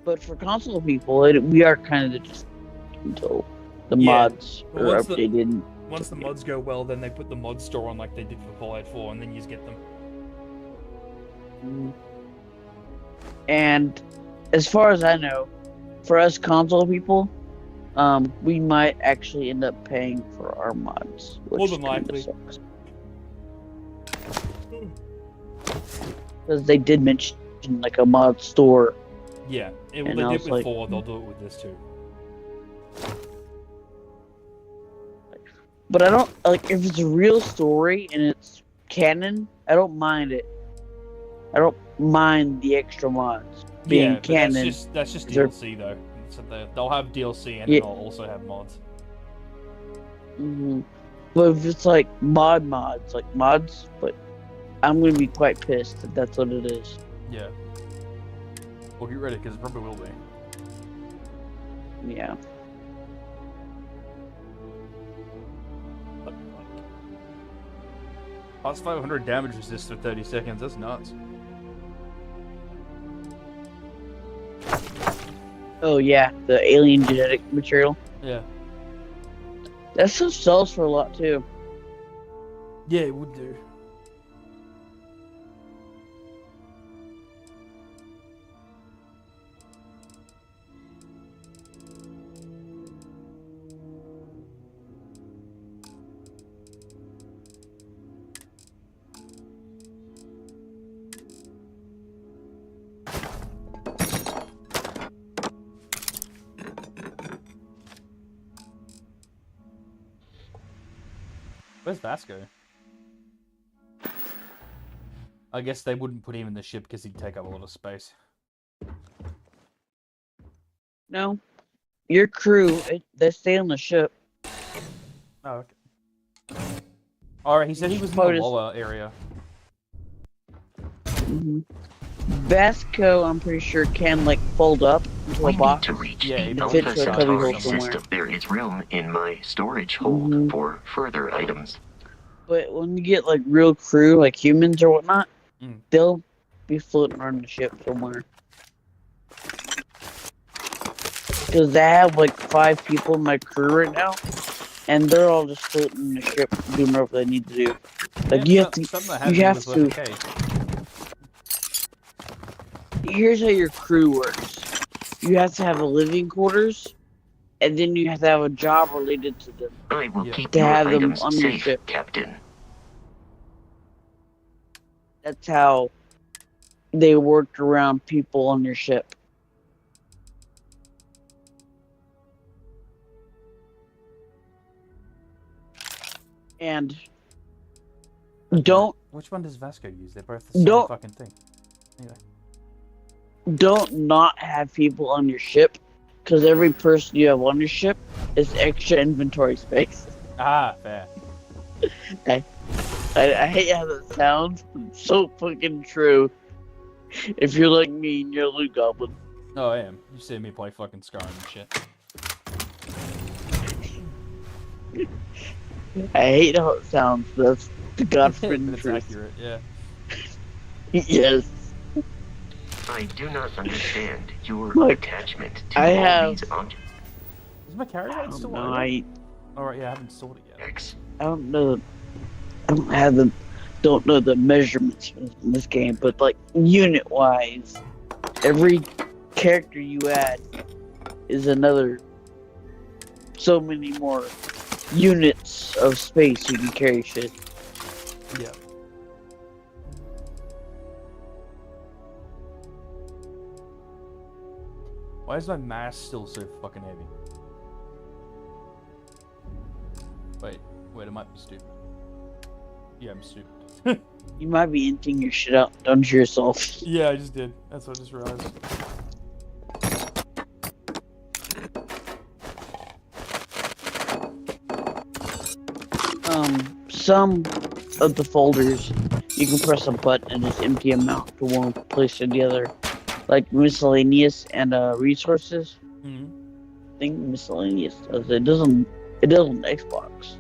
But for console people, we are kind of just until the Yeah. mods Well, are once the- updated. Once the mods go well, then they put the mod store on like they did for Fallout 4, and then you just get them. Mhm. And as far as I know, for us console people, we might actually end up paying for our mods, which More than kinda likely. sucks. Because they did mention like a mod store. Yeah, well, And they I did was with like- 4, they'll do it with this too. But I don't like if it's a real story and it's canon. I don't mind it. I don't mind the extra mods being Yeah, but canon. that's just They're- DLC though. So they'll have DLC and Yeah. they'll also have mods. Mhm. But if it's like mods, but I'm gonna be quite pissed if that's what it is. Yeah. Well, get ready because it probably will be. Yeah. Plus 500 damage resist for 30 seconds. That's nuts. Oh yeah, the alien genetic material. Yeah. That stuff sells for a lot too. Yeah, it would do. Where's Vasco? I guess they wouldn't put him in the ship because he'd take up a lot of space. No. Your crew, they stay on the ship. Oh, okay. Alright, he said he was in the lower area. Vasco, I'm pretty sure, can, like, fold up into a box. To reach Yeah, the it Alpha fits a cubby hole Centauri somewhere. system. There is room in my storage hold for further items. But when you get, like, real crew, like humans or whatnot, Mm. they'll be floating around the ship somewhere. Because they have, like, 5 people in my crew right now, and they're all just floating in the ship, doing whatever they need to do. Like, you have to, here's how your crew works. You have to have a living quarters, and then you have to have a job related to them. I will keep to your have them items on your safe, ship. Captain. That's how they worked around people on your ship. And don't Which one does Vasco use? They're both the same fucking thing. Anyway. don't not have people on your ship, because every person you have on your ship is extra inventory space. Ah, fair. I hate how that sounds, but it's so fucking true. If you're like me and you're a loot goblin. Oh, I am. You see me play fucking Skyrim and shit. I hate how it sounds, but that's the God-forbidden But it's truth. accurate, yeah. Yes. I do not understand your Look, attachment to I all have- these objects. Is my carry weight still No, on? I Alright, yeah, I haven't sorted it yet. don't know. I don't know the measurements in this game, but like unit-wise, every character you add is another so many more units of space you can carry shit. Yeah. Why is my mass still so fucking heavy? Wait, I might be stupid. Yeah, I'm stupid. You might be emptying your shit out onto yourself. Yeah, I just did. That's what I just realized. Some of the folders, you can press a button and just empty them out to one place or the other. Like miscellaneous and resources. Mm-hmm. I think miscellaneous does it. It doesn't on Xbox.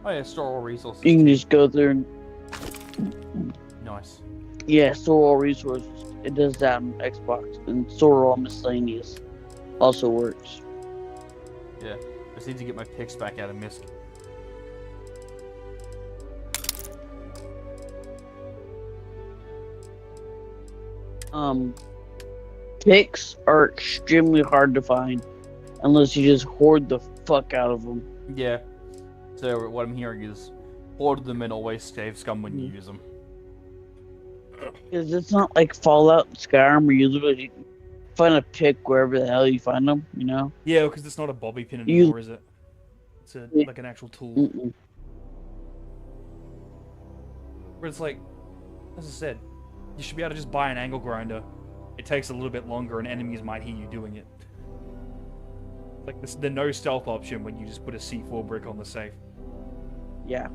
Oh yeah, store all resources. You can just go through and Nice. yeah, store all resources. It does that on Xbox. And store all miscellaneous also works. Yeah. I just need to get my picks back out of Misk. Picks are extremely hard to find unless you just hoard the fuck out of them. Yeah. So what I'm hearing is hoard them and always save scum when you use them. Because it's not like Fallout and Skyrim where you literally find a pick wherever the hell you find them, you know? Yeah, because it's not a bobby pin anymore, is it? It's like an actual tool. Mm-mm. But it's like, as I said, you should be able to just buy an angle grinder. It takes a little bit longer and enemies might hear you doing it. Like the no stealth option when you just put a C4 brick on the safe. Yeah.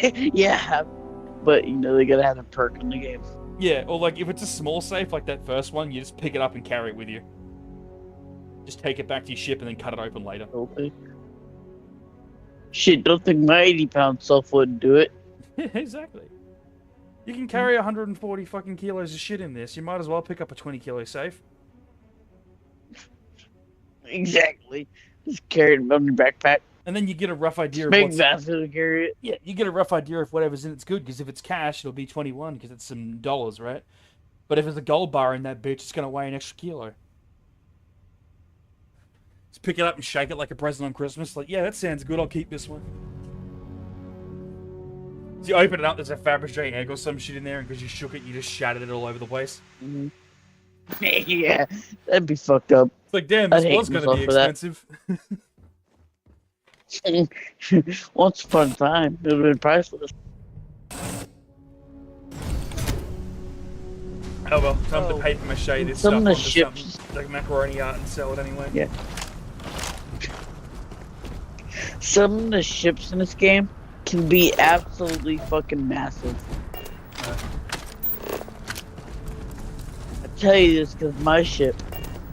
Yeah. But, you know, they gotta have a perk in the game. Yeah, or like if it's a small safe like that first one, you just pick it up and carry it with you. Just take it back to your ship and then cut it open later. Okay. Shit, don't think my 80-pound self wouldn't do it. Yeah, exactly. You can carry 140 fucking kilos of shit in this. You might as well pick up a 20 kilo safe. Exactly. Just carry it on your backpack. And then you get a rough idea of Big what's... Vasco to carry it. Yeah, you get a rough idea of whatever's in it's good, because if it's cash, it'll be 21, because it's some dollars, right? But if there's a gold bar in that bitch, it's going to weigh an extra kilo. Just pick it up and shake it like a present on Christmas. Like, yeah, that sounds good, I'll keep this one. So you open it up, there's a Fabergé egg or some shit in there, and because you shook it, you just shattered it all over the place. Mm-hmm. Yeah, that'd be fucked up. It's like, damn, this I'd hate was going to be myself for that. expensive. Once upon a time, it would have been priceless. Oh well, time to paper mache this Some stuff of the onto ships- something like macaroni art and sell it anyway. Yeah. Some of the ships in this game can be absolutely fucking massive. I tell you this because my ship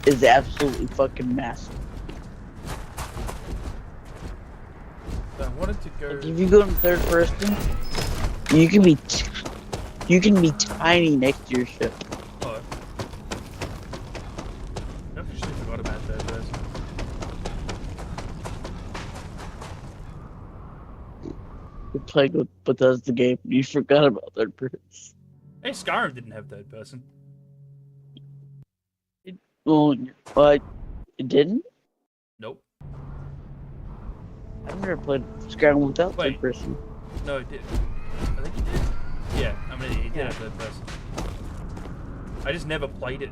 is absolutely fucking massive. So I wanted to go. Like if you go in third person, you can be tiny next to your ship. Oh. I actually forgot about third person. You're playing with Bethesda game. You forgot about third person. Hey, Skyrim didn't have third person. Well, but it didn't. Nope. I've never played Skyrim without Wait. third person. No, it did. I think it did. Yeah, I mean, it did have third person. I just never played it.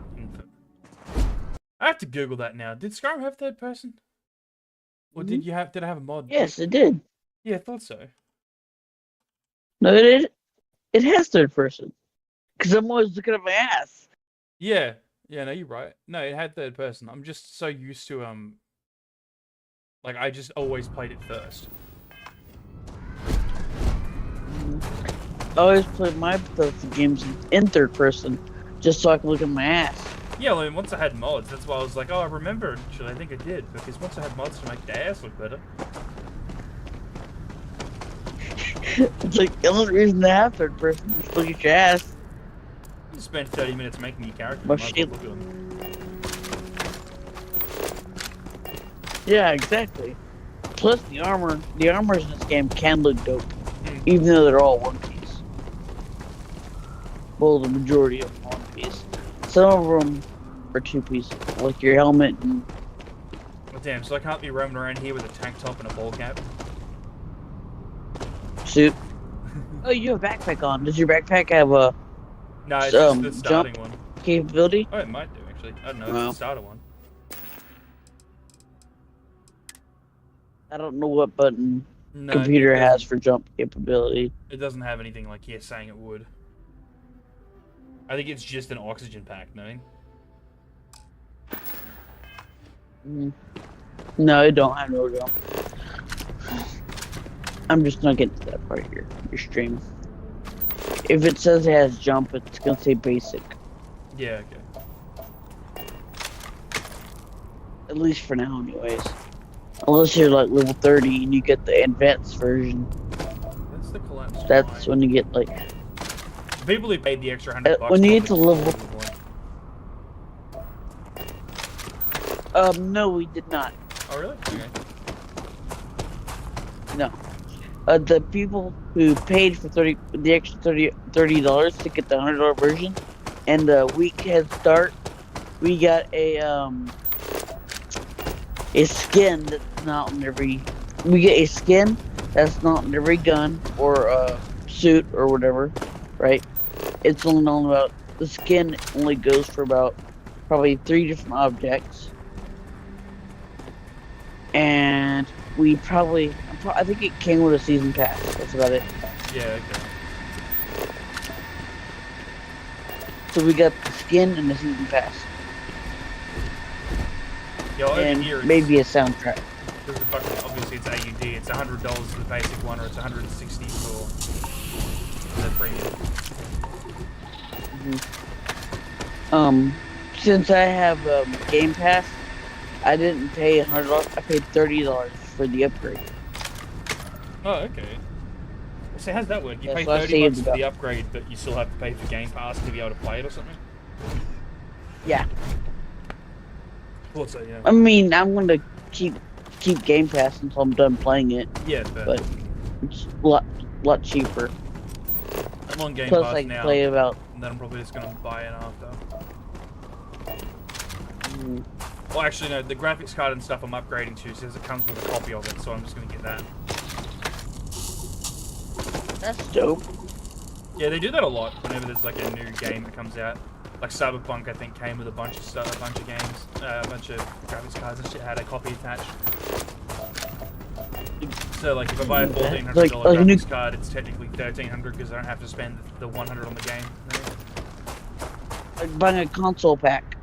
I have to Google that now. Did Skyrim have third person? Or did you have? Did I have a mod? Yes, it did. Yeah, I thought so. No, it did. It has third person. Because I'm always looking at my ass. Yeah, yeah. No, you're right. No, it had third person. I'm just so used to like I just always played it first. I always play my Bethesda games in third person, just so I can look at my ass. Yeah, well, I mean, once I had mods, that's why I was like, oh, I remember. Actually, I think I did because once I had mods to make the ass look better. It's like the only reason to have third person is to look at your ass. You spend 30 minutes making your character. My might as well shit. look at them. Yeah, exactly. Plus the armors in this game can look dope, even though they're all one piece. Well, the majority of them are one piece. Some of them are two pieces, like your helmet and Well, damn, so I can't be roaming around here with a tank top and a ball cap. suit. Oh, you have a backpack on. Does your backpack have a No, it's just the jump starting one. capability? Oh, it might do, actually. I don't know, it's Well. the starter one. I don't know what button No, computer it has doesn't- for jump capability. It doesn't have anything like you're saying it would. I think it's just an oxygen pack, no? No, it don't have no jump. I'm just not getting to that part here. Your stream. If it says it has jump, it's gonna say basic. Yeah, okay. At least for now, anyways. Unless you're like level 30 and you get the advanced version. That's the collapse. That's when you get like. The people who paid the extra $100 when you get to probably level. just one. No, we did not. Oh, really? Okay. No. The people who paid for the extra $30 to get the $100 version, and the week head start, we got a skin that's not in every. We get a skin that's not in every gun or suit or whatever, right? It's only known about the skin only goes for about probably 3 different objects. And we probably, I think it came with a season pass. That's about it. Yeah, okay. So we got the skin and the season pass, Yo, over and here, it's- maybe a soundtrack. Because fucking obviously it's AUD. It's $100 for the basic one, or it's $160 for the premium. Since I have Game Pass, I didn't pay $100. I paid $30 for the upgrade. Oh, okay. So how's that work? You Yeah, pay so I $30 saved for the about- upgrade, but you still have to pay for Game Pass to be able to play it or something? Yeah. Thought so, yeah. I mean, I'm gonna keep Game Pass until I'm done playing it, Yeah, but but it's a lot cheaper. I'm on Game Plus, Pass I can now, play about. and then I'm probably just gonna buy it after. Mm, Well, actually, no, the graphics card and stuff I'm upgrading to says it comes with a copy of it, so I'm just gonna get that. That's dope. Yeah, they do that a lot whenever there's like a new game that comes out. Like Cyberpunk, I think, came with a bunch of stuff, a bunch of games, a bunch of graphics cards and shit had a copy attached. So, like, if I buy a $1,400 like a new graphics card, it's technically $1,300 because I don't have to spend the $100 on the game. like buying a console pack.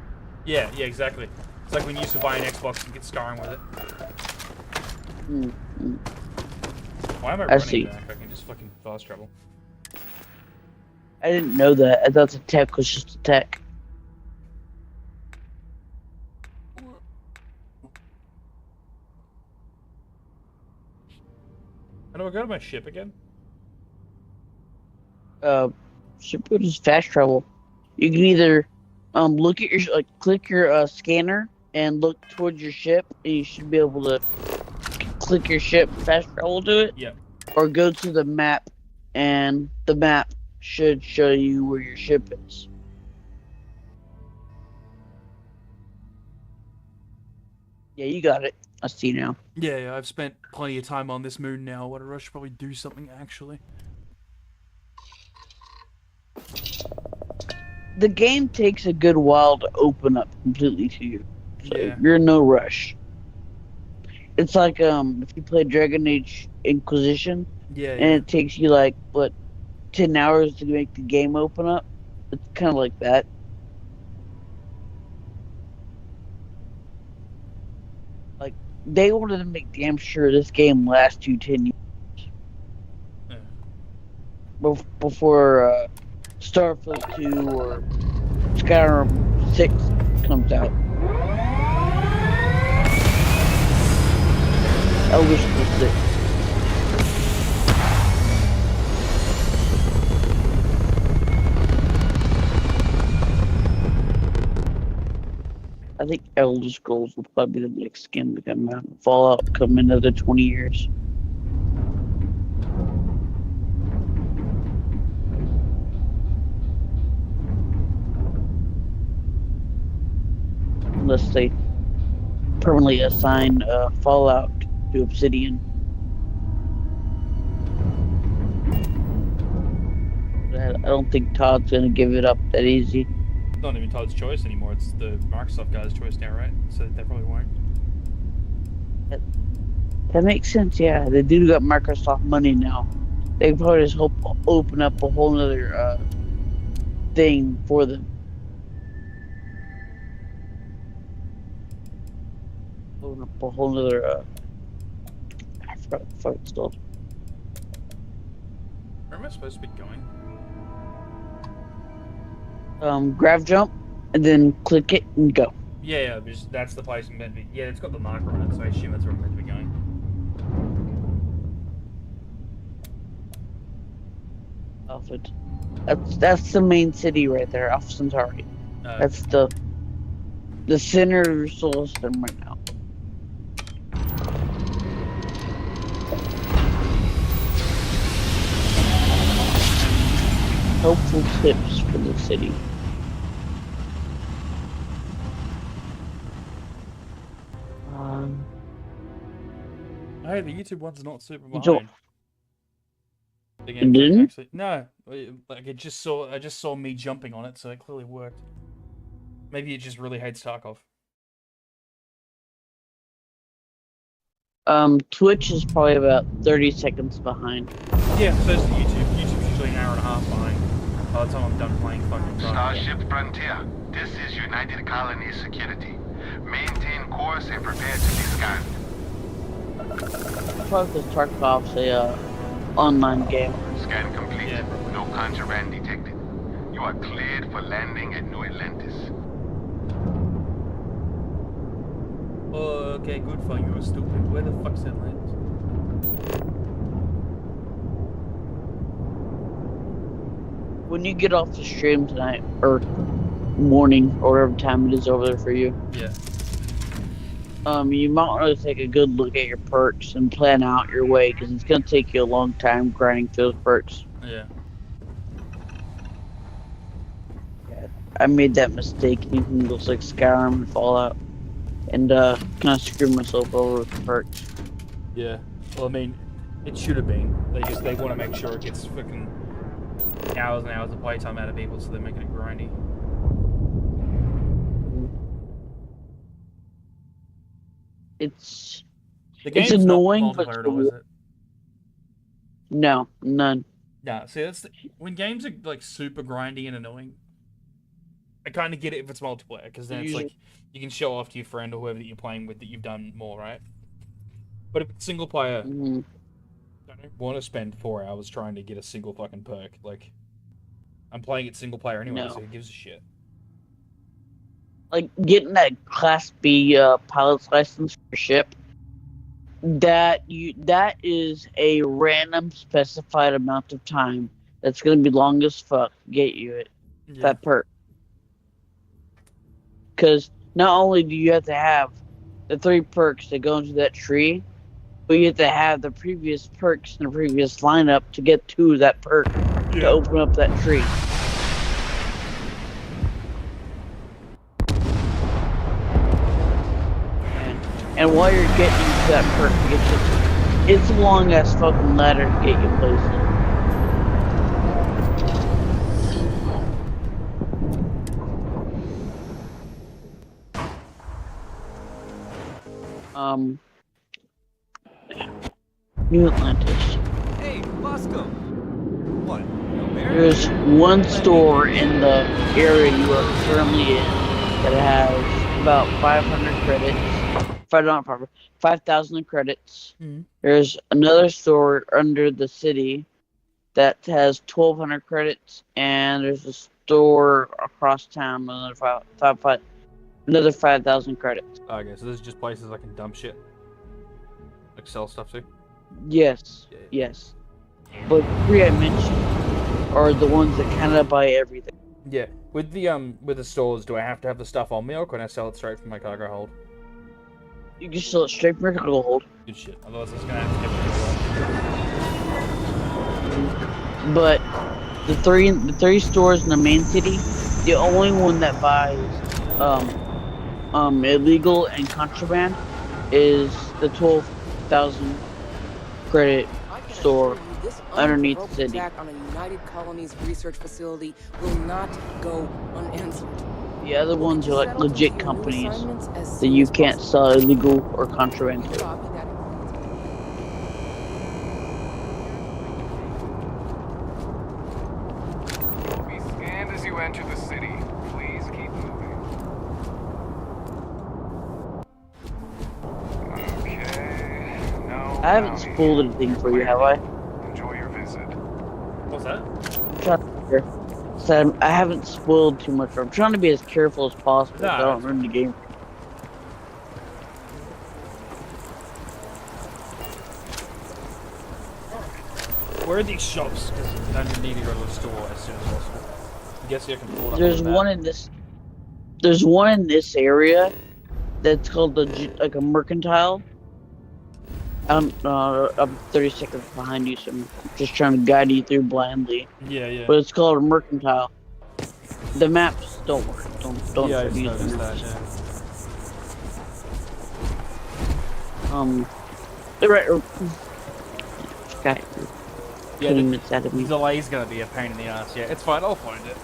Yeah, exactly. It's like when you used to buy an Xbox and get Skyrim with it. Why am I running see. back? I can just fucking fast travel. I didn't know that. I thought the tech was just a tech. How do I go to my ship again? Ship is fast travel. You can either look at your click your scanner and look towards your ship, and you should be able to click your ship, fast travel to it. Yeah. Or go to the map, and the map should show you where your ship is. Yeah, you got it. I see now. Yeah, I've spent plenty of time on this moon now. What I should probably do something actually. The game takes a good while to open up completely to you. So Yeah. you're in no rush. It's like if you play Dragon Age Inquisition Yeah. and it takes you like 10 hours to make the game open up. It's kind of like that. Like they wanted to make damn sure this game lasts you 10 years. Yeah. Before Starfield 2 or Skyrim 6 comes out. Elder Scrolls 6. I think Elder Scrolls will probably be the next game to come out. Fallout come in another 20 years. Unless they permanently assign Fallout to Obsidian. I don't think Todd's gonna give it up that easy. It's not even Todd's choice anymore. It's the Microsoft guy's choice now, right? So they probably won't. That makes sense, yeah. They do got Microsoft money now. They probably just hope open up a whole nother thing for them. Open up a whole nother I forgot what the fuck it's called. Where am I supposed to be going? Grav jump and then click it and go. Yeah, that's the place I'm meant to be. Yeah, it's got the marker on it, so I assume that's where I'm meant to be going. Alfred. That's the main city right there, Alpha Centauri. That's the center of your solar system right now. Helpful tips for the city. Hey, the YouTube one's not super You don't- behind. The game didn't? actually, no, like I just saw me jumping on it, so it clearly worked. Maybe it just really hates Tarkov. Twitch is probably about 30 seconds behind. Yeah, so is YouTube. YouTube's usually an hour and a half behind. By the time I'm done playing fucking Tarkov. Starship Frontier, this is United Colonies Security. Maintain course and prepare to be scanned. Probably because Tarkov's a online game. Scan complete. Yeah, probably. No contraband detected. You are cleared for landing at New Atlantis. Oh, okay, good for you, stupid. Where the fuck's Atlantis? When you get off the stream tonight, or morning, or whatever time it is over there for you, Yeah. You might want to take a good look at your perks and plan out your way, because it's going to take you a long time grinding through those perks. Yeah. I made that mistake using those like Skyrim and Fallout, and kind of screwed myself over with the perks. Yeah. Well, I mean, it should have been. They want to make sure it gets fucking hours and hours of playtime out of people, so they're making it grindy. The game's It's annoying, not but multiplayer at all, is it? no, none. Yeah, see, when games are like super grindy and annoying, I kind of get it if it's multiplayer, because then it's like you can show off to your friend or whoever that you're playing with that you've done more, right? But if it's single player, Mhm. I don't want to spend 4 hours trying to get a single fucking perk. Like, I'm playing it single player anyway, No. so who gives a shit? Like getting that Class B pilot's license for ship. That is a random specified amount of time that's gonna be long as fuck to get you it. Yeah. That perk. Because not only do you have to have the 3 perks that go into that tree, but you have to have the previous perks in the previous lineup to get to that perk to open up that tree. And while you're getting to that perk, it's a long ass fucking ladder to get you places. New Atlantis. Hey, Bosco. What? No bear? There's one store in the area you are currently in that has about 500 credits. 5,000 credits. Mhm. There's another store under the city that has 1,200 credits, and there's a store across town with another 5,000 credits. Okay, so this is just places I can dump shit, like sell stuff to. Yes, yes. But 3 I mentioned are the ones that kind of buy everything. Yeah, with the stores, do I have to have the stuff on me, or can I sell it straight from my cargo hold? You can sell it straight from your cargo hold. Good shit. Otherwise, it's gonna have to get But the three stores in the main city, the only one that buys illegal and contraband is the 12,000 credit store underneath the city. Attack on a United Colonies research facility will not go unanswered. The other ones are like legit companies that you can't sell illegal or contraband to. Be scanned as you enter the city. Please keep moving. Okay. No. I haven't spoiled anything for you, have I? Enjoy your visit. What's that? So I haven't spoiled too much. I'm trying to be as careful as possible so I don't ruin the game. Where are these shops? Because I need to go to the store as soon as possible. I guess you can pull it up. There's on the one map. in this. There's one in this area that's called like a mercantile. I'm 30 seconds behind you, so I'm just trying to guide you through blindly. Yeah. But it's called a mercantile. The maps don't work. Don't Yeah, I use noticed them. that. Yeah. Right. Okay. Yeah, 10 minutes out of me. The delay's gonna be a pain in the ass. Yeah, it's fine. I'll find it.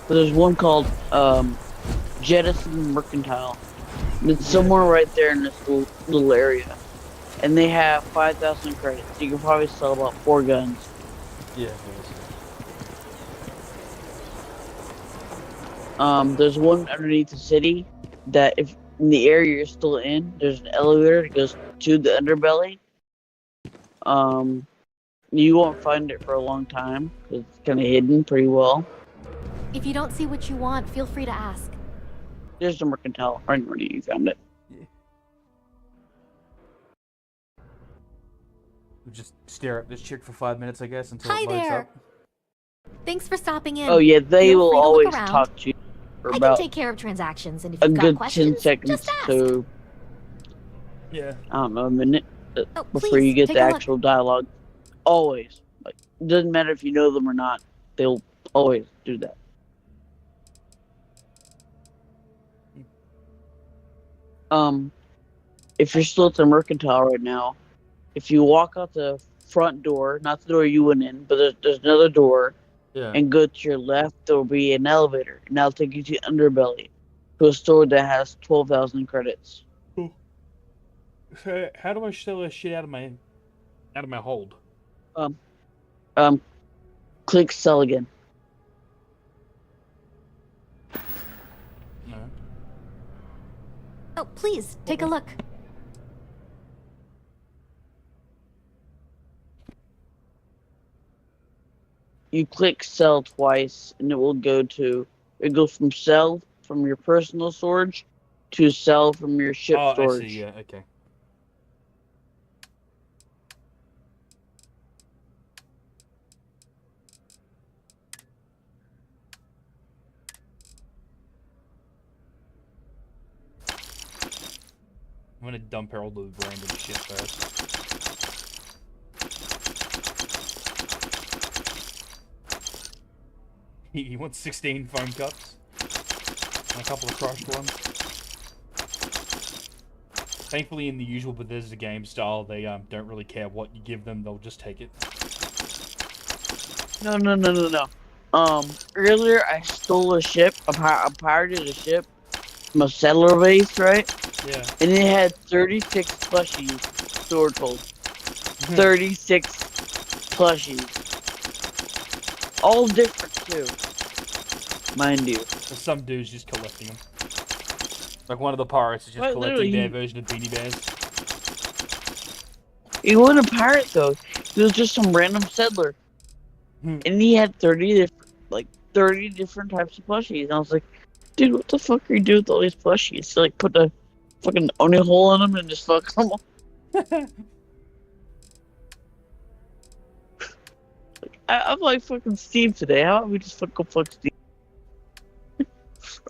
But there's one called Jettison Mercantile. It's somewhere right there in this little area, and they have 5,000 credits. You can probably sell about 4 guns. Yeah. There's one underneath the city that if in the area you're still in, there's an elevator that goes to the underbelly. You won't find it for a long time because it's kind of hidden pretty well. If you don't see what you want, feel free to ask. There's the mercantile. Right where you found it. We'll just stare at this chick for 5 minutes, I guess, until Hi it loads there. up. Thanks for stopping in. Oh yeah, they Feel will free to look always around. talk to you for I can about take care of transactions, and if a you've got good questions, 10 seconds just ask. to, Yeah. I don't know, a minute before please, you get take the a look. actual dialogue. Always. Like, doesn't matter if you know them or not. They'll always do that. If you're still at the mercantile right now, if you walk out the front door, not the door you went in, but there's another door, Yeah. and go to your left, there will be an elevator, and that'll take you to Underbelly, to a store that has 12,000 credits. Cool. How do I sell this shit out of my hold? Click sell again. No. Oh, please, take a look. You click sell twice, and it will go to. It goes from sell from your personal storage to sell from your ship storage. I see. Yeah. Okay. I'm gonna dump her all the random shit first. He wants 16 foam cups and a couple of crushed ones. Thankfully, in the usual Bethesda game style, they don't really care what you give them; they'll just take it. No. Earlier I stole a ship. I pirated a ship from a settler base, right? Yeah. And it had 36 plushies stored hold. 36 plushies. All different too. Mind you. There's some dudes just collecting them. Like one of the pirates is just collecting their version of Beanie Bears. He wasn't a pirate though. He was just some random settler. And he had 30 different types of plushies. And I was like, dude, what the fuck are you doing with all these plushies? So, like, put a fucking Oni hole in them and just fuck them all. I'm like fucking Steve today. How about we just fucking fuck Steve?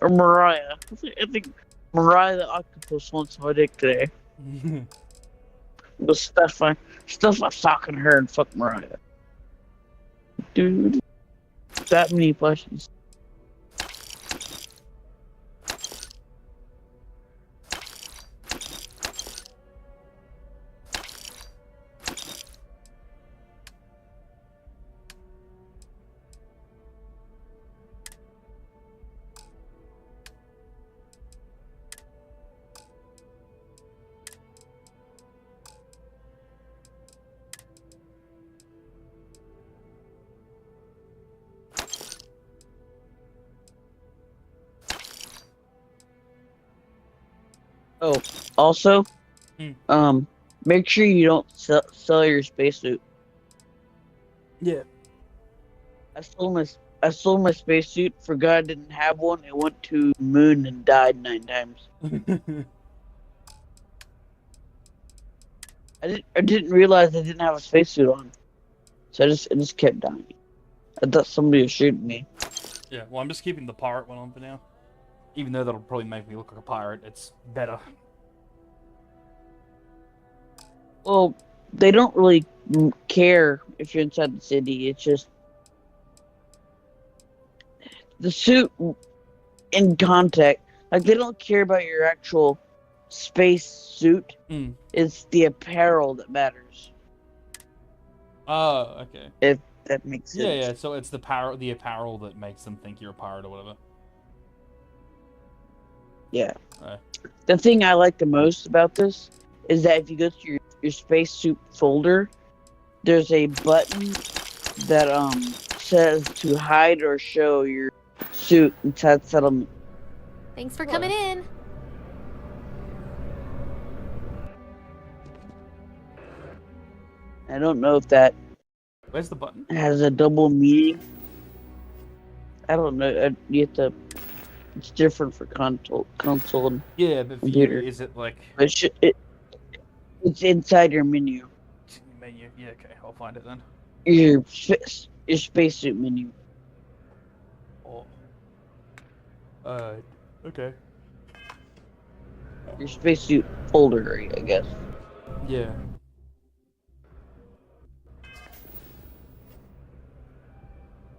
Or Mariah. I think Mariah the octopus wants my dick today. The stuff I'm talking to her and fuck Mariah. Dude. That many plushies. Oh, also, make sure you don't sell your spacesuit. Yeah. I stole my spacesuit, forgot I didn't have one, and went to the moon and died 9 times. I didn't realize I didn't have a spacesuit on. So I just kept dying. I thought somebody was shooting me. Yeah, well, I'm just keeping the pirate one on for now. Even though that'll probably make me look like a pirate, it's better. Well, they don't really care if you're inside the city. It's just the suit in contact. Like, they don't care about your actual space suit. It's the apparel that matters. Oh, okay. If that makes sense. Yeah. So it's the apparel that makes them think you're a pirate or whatever. Yeah. The thing I like the most about this is that if you go to your spacesuit folder, there's a button that says to hide or show your suit inside settlement. Thanks for coming in. I don't know if that. Where's the button? Has a double meaning. I don't know. You have to. It's different for console and yeah, but computer. Is it like? It's inside your menu. Menu. Yeah. Okay. I'll find it then. Your spacesuit menu. Oh. Okay. Your spacesuit folder, I guess. Yeah.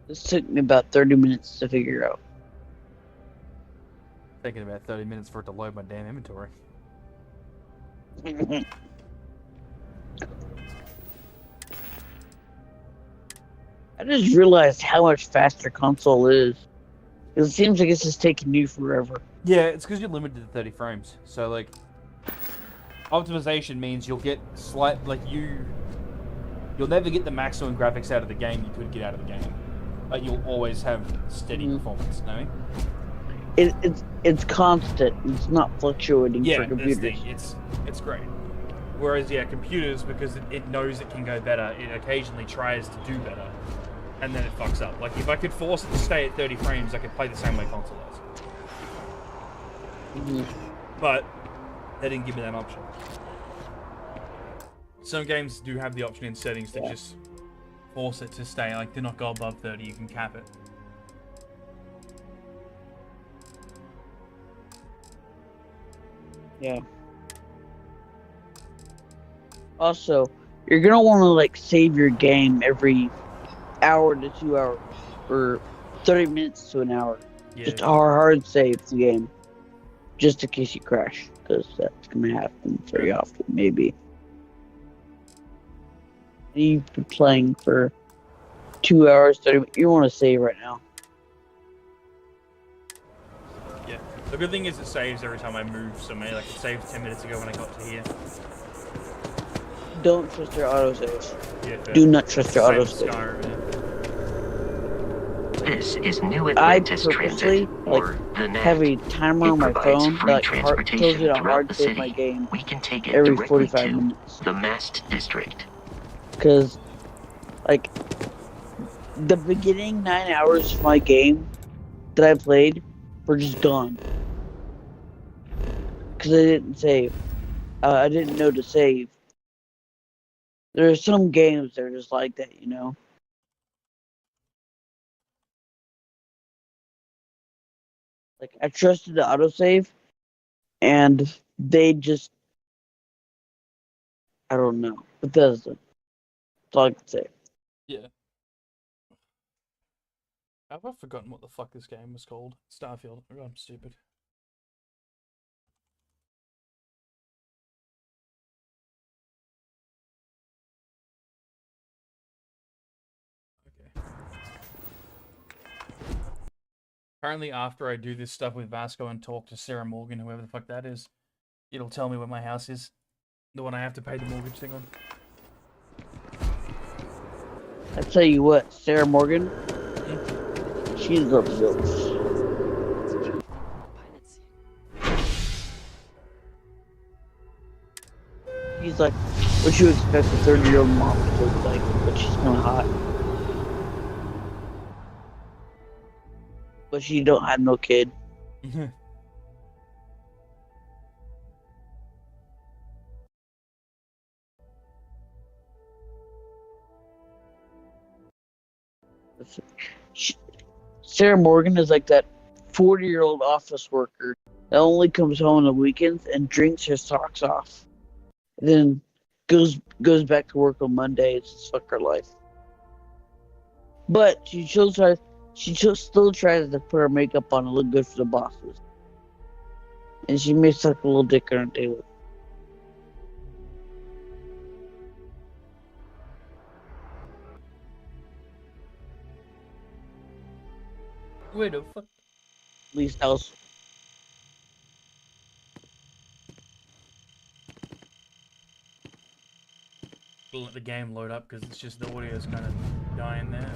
This took me about 30 minutes to figure out. Taking about 30 minutes for it to load my damn inventory. I just realized how much faster console is. It seems like it's just taking you forever. Yeah, it's because you're limited to 30 frames. So, like, optimization means you'll get you'll never get the maximum graphics out of the game you could get out of the game. But you'll always have steady performance, you know what I mean? It's constant. It's not fluctuating for computers. That's the thing. It's great. Whereas, computers, because it knows it can go better, it occasionally tries to do better, and then it fucks up. Like, if I could force it to stay at 30 frames, I could play the same way console does. But they didn't give me that option. Some games do have the option in settings to just force it to stay, like, do not go above 30, you can cap it. Yeah. Also, you're gonna want to like save your game every hour to 2 hours, or 30 minutes to an hour. Yeah. Just hard save the game, just in case you crash, because that's gonna happen very often. Maybe you've been playing for 2 hours, 30 minutes. You want to save right now. Yeah. The good thing is it saves every time I move, so maybe like it saved 10 minutes ago when I got to here. Don't trust your autosave. Yeah, do not trust your autosave. This is New I Atlantis purposely Transit, or the NAT. have a timer on my provides phone free that tells transportation you to throughout hard the save city. my game We can take it every directly 45 to minutes. the Mast District. Because, like, the beginning 9 hours of my game that I played were just gone. Because I didn't save. I didn't know to save. There are some games that are just like that, you know? Like, I trusted the autosave, and they just... I don't know. Bethesda. That's all I can say. Yeah. Have I forgotten what the fuck this game was called? Starfield. Oh, I'm stupid. Okay. Apparently after I do this stuff with Vasco and talk to Sarah Morgan, whoever the fuck that is, it'll tell me where my house is. The one I have to pay the mortgage thing on. I tell you what, Sarah Morgan, she loves those. He's like, what you expect a 30-year-old mom to look like, but she's kind of hot. But she don't have no kid. Sarah Morgan is like that 40-year-old office worker that only comes home on the weekends and drinks her socks off, and then goes back to work on Mondays. It's fuck her life. But she still tries to put her makeup on and look good for the bosses. And she may suck a little dick on her table. Wait the fuck? Lee's house. We'll let the game load up because it's just the audio is kind of dying there.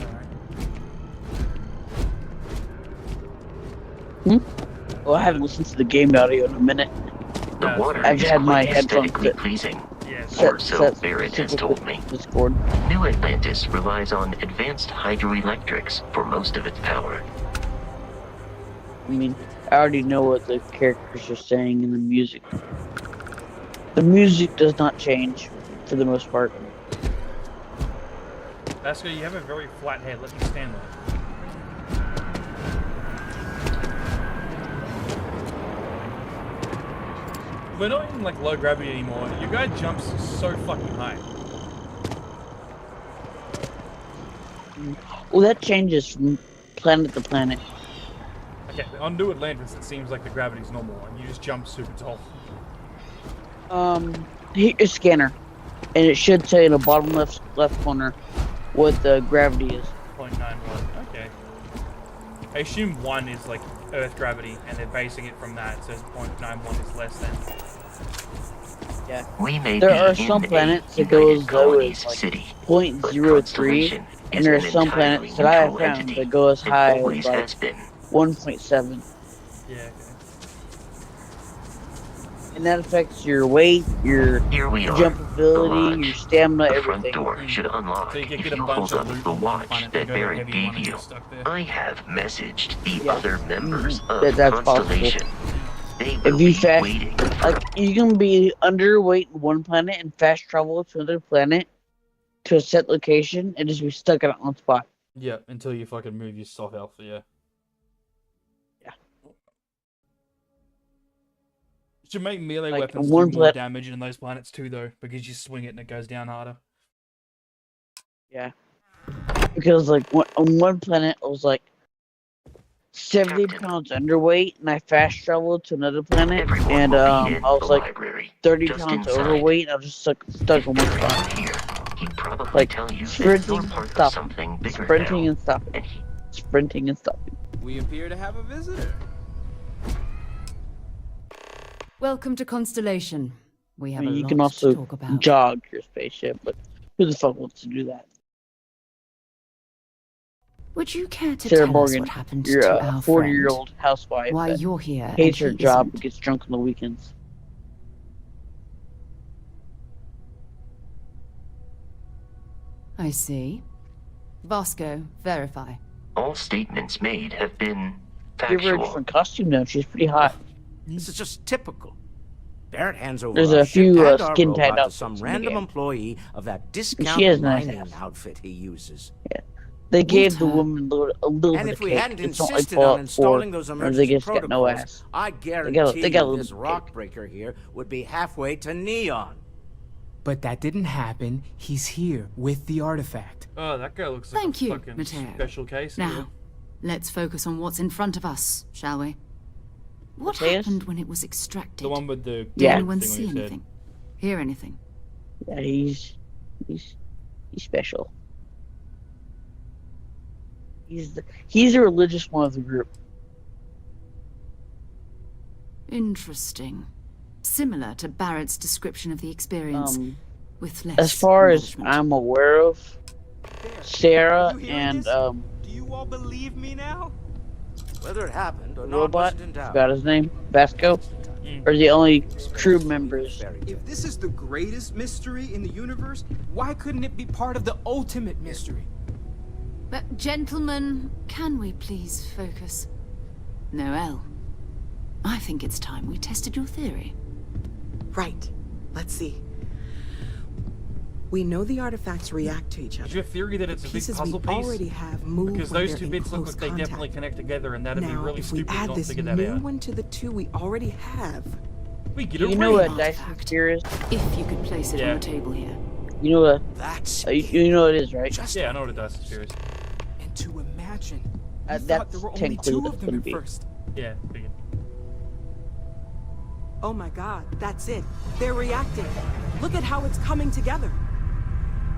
Alright. Well, I haven't listened to the game audio in a minute. The water I've is had my quite headphones aesthetically pleasing, or so Barrett has told me. Discord. New Atlantis relies on advanced hydroelectrics for most of its power. I mean, I already know what the characters are saying in the music. The music does not change, for the most part. Vasco, you have a very flat head. Let me stand there. We're not in like low gravity anymore. Your guy jumps so fucking high. Well, that changes from planet to planet. Okay, on New Atlantis, it seems like the gravity's normal, and you just jump super tall. Hit your scanner, and it should say in the bottom left corner what the gravity is. 0.91. Okay. I assume 1 is like Earth gravity, and they're basing it from that, so 0.91 is less than. Yeah. We may There be are in some a planets that United go as low Colonies as like city, 0.03, Constellation and is there are an some entirely planets that I have neutral found entity that go as and high as always like has been. 1.7. Yeah, okay. And that affects your weight, your Here we are, jump the ability, lodge. your stamina, The front everything. door should unlock So you can if get a you bunch hold of up loot the on one watch planet that and go to a Barrett heavy one gave and you. get stuck there. I have messaged the Yeah. other members of That's possible. Constellation. They If will you be fast, waiting. like you can be underweight in one planet and fast travel to another planet to a set location and just be stuck at one spot. Yeah, until you fucking move yourself out, yeah. Yeah. Should make melee Like, weapons one do more damage in those planets too, though, because you swing it and it goes down harder. Yeah. Because like on one planet I was like 70 pounds underweight and I fast traveled to another planet and I was like 30 pounds overweight and I was just stuck on one spot. He'd probably Like tell you that sprinting, you're part of stopping, something bigger sprinting now. and stopping, sprinting and stopping. We appear to have a visitor. Welcome to Constellation. We I have mean, a you lot can to also talk about. jog your spaceship, but who the fuck wants to do that? Would you care to Sarah tell Morgan, us what happened you're to a our 40-year-old housewife Why that you're here hates her and he job isn't. and gets drunk on the weekends. I see. Vasco, verify. All statements made have been Give her a factual. different costume though, she's pretty hot. This is just typical. Barrett hands over There's our a few, ship and our skin-tight robot to outfits some in the random game. employee of that And discount she has a nice mining ass. outfit he uses. Yeah. They gave the woman a little And bit if of we cake. hadn't It's not like insisted on Fallout 4, installing those where emergency they just got no protocols, ass. I They guarantee got a this little bit rock breaker here would be halfway to Neon. But that didn't happen. He's here with the artifact. Oh, that guy looks like Thank a you, fucking Mateo. special case. Now, let's focus on what's in front of us, shall we? What Mateus? happened when it was extracted? The one with the Did Yeah. anyone thing on see his head. anything? Hear anything? Yeah, he's special. He's the religious one of the group. Interesting. Similar to Barrett's description of the experience, with less. As far as embellishment. I'm aware of, Sarah You hearing and this? Do you all believe me now? Whether it happened or not Robot, wasn't in doubt. forgot his name, Vasco, are the only crew members. If this is the greatest mystery in the universe, why couldn't it be part of the ultimate mystery? But, gentlemen, can we please focus? Noel, I think it's time we tested your theory. Right. Let's see. We know the artifacts react to each other. Is your theory that it's a big Pieces puzzle we piece? already have move Because when those they're two in bits look close like they contact. definitely connect together, and that'd be Now, really if we stupid add not to this figure that new out. one to the two we already have, We get You a know ring. what Dyson Sphere is? If you could place it on the table here. You know what? That's you know what it is, right? Yeah, I know what a Dyson Sphere is. And to imagine, you thought That's there were only technically two what of it's them gonna at be. first. Yeah, figured. oh my god, that's it. They're reacting. Look at how it's coming together.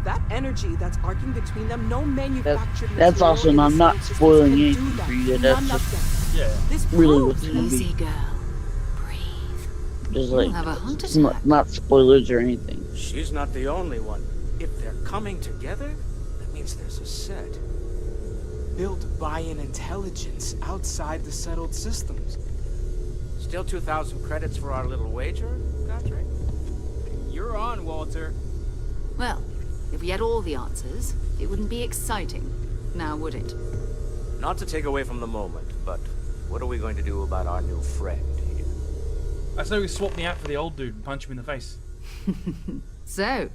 That energy that's arcing between them, no manufactured That's material awesome. in I'm the not solar spoiling system can anything do that. for you. None That's of just them. Yeah. This really proves what's gonna Easy, be. girl. Just You'll like have a heart it's not spoilers or anything. She's not the only one. If they're coming together, that means there's a set. Built by an intelligence outside the settled systems. Still 2,000 credits for our little wager, Godfrey? You're on, Walter. Well, if we had all the answers, it wouldn't be exciting. Now, would it? Not to take away from the moment, but what are we going to do about our new friend here? I say we swap me out for the old dude and punch him in the face. So,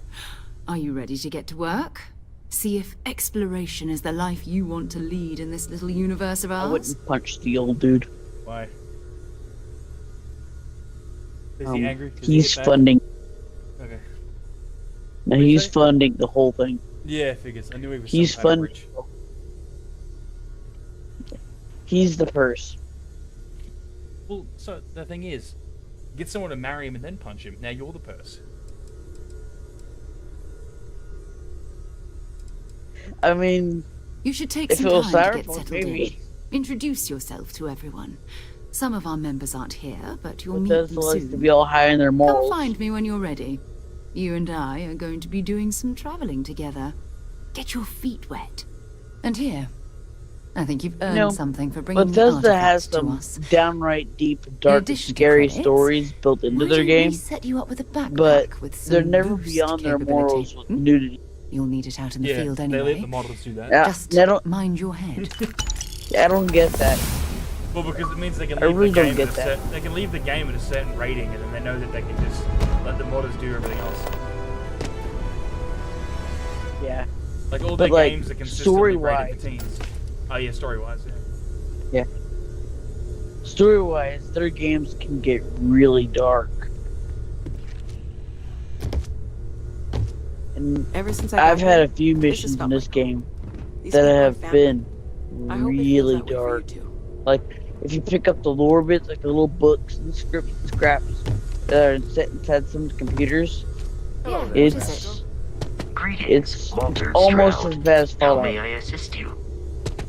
are you ready to get to work? See if exploration is the life you want to lead in this little universe of I ours? wouldn't punch the old dude. Why? Is he angry? 'Cause he He's hit back? funding. Okay. No, he's funding the whole thing. Yeah, figures. I knew he was He's some kind of funding. rich. He's the purse. Well, so the thing is, get someone to marry him and then punch him. Now you're the purse. I mean, You should take if some it was time to get Cyberpunk, settled maybe. in. Introduce yourself to everyone. Some of our members aren't here, but you'll meet Bethesda them likes soon. to be all high in their Come morals. find me when you're ready. You and I are going to be doing some traveling together. Get your feet wet. And here, I think you've earned something for bringing the Bethesda has artifacts to some us. downright deep, dark, and addition to scary credits, stories built into their game, We set you up with a backpack but with some they're never boost beyond their capability. morals with nudity. You'll need it out in the Yeah, field they anyway. let the models do that. Yeah, Just I don't, mind your head. I don't get that. Well, because it means they can I leave really the don't game get at a that. certain, they can leave the game at a certain rating, and then they know that they can just let the modders do everything else. Yeah. Like all But, the like, games are consistently rated story-wise- for teens. Oh yeah, story-wise, yeah. Yeah. Story-wise, their games can get really dark. And Ever since I got I've had here, a few this missions has in felt this like game These that people are have family. been I hope it feels really that way for you dark. too. Like, if you pick up the lore bits, like the little books and scripts and scraps that are set inside some computers, it's almost Stroud. as bad as How Fallout may I assist you?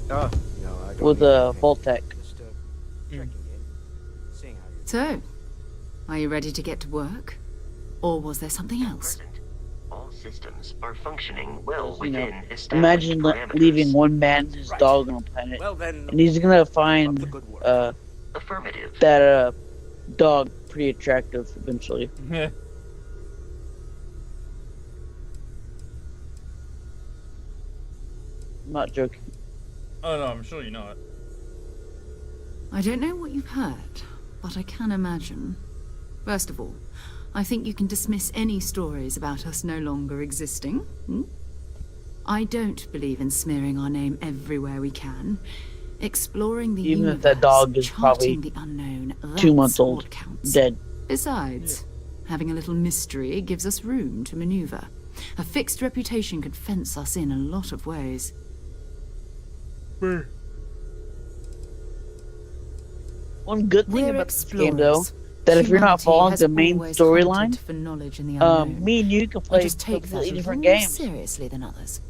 No, I don't with need anything. Vault-Tec. Just checking in, seeing how you're So, are you ready to get to work? Or was there something else? All systems are functioning well You know, within established imagine parameters. leaving one man and his dog on a planet, Well, then, and he's gonna find Affirmative. that dog pretty attractive eventually. Yeah. I'm not joking. Oh no, I'm sure you're not. I don't know what you've heard, but I can imagine. First of all, I think you can dismiss any stories about us no longer existing. I don't believe in smearing our name everywhere we can. Exploring the Even universe, if that dog is probably charting the unknown, 2 months that's old, what counts. dead. Besides, having a little mystery gives us room to maneuver. A fixed reputation could fence us in a lot of ways. One good thing We're about this game, though, explorers. that if you're not Humanity following has the main always storyline, hunted for knowledge in the unknown. me and you can I play just take that completely a different little more games. seriously than others.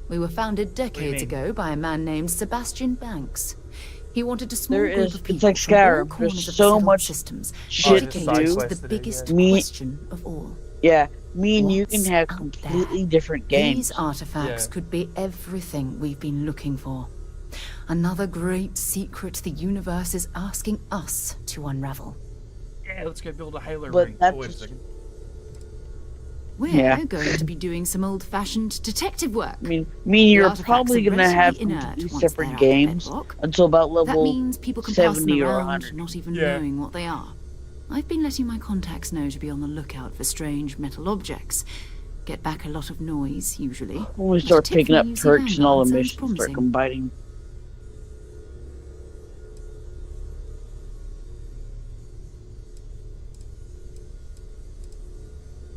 We were founded decades ago by a man named Sebastian Banks. He wanted a small There group is, of people it's like from all Skyrim. corners There's of so the much systems shit to dedicated do. to the biggest Me- question of all. Yeah, me and you can What's have out completely different games. These artifacts could be everything we've been looking for. Another great secret the universe is asking us to unravel. Yeah, let's go build a Halo But ring. that's Oh, wait a just- second. We're going to be doing some old-fashioned detective work. I mean, me and you The are artifacts probably are going to have relatively inert completely once they're separate out of games bedrock. until about That level means people can pass them 70 or around 100. not even Yeah. knowing what they are. I've been letting my contacts know to be on the lookout for strange metal objects. Get back a lot of noise, usually. When we But a start tip picking from up UC perks and all the Vanguard sounds missions start promising. combining.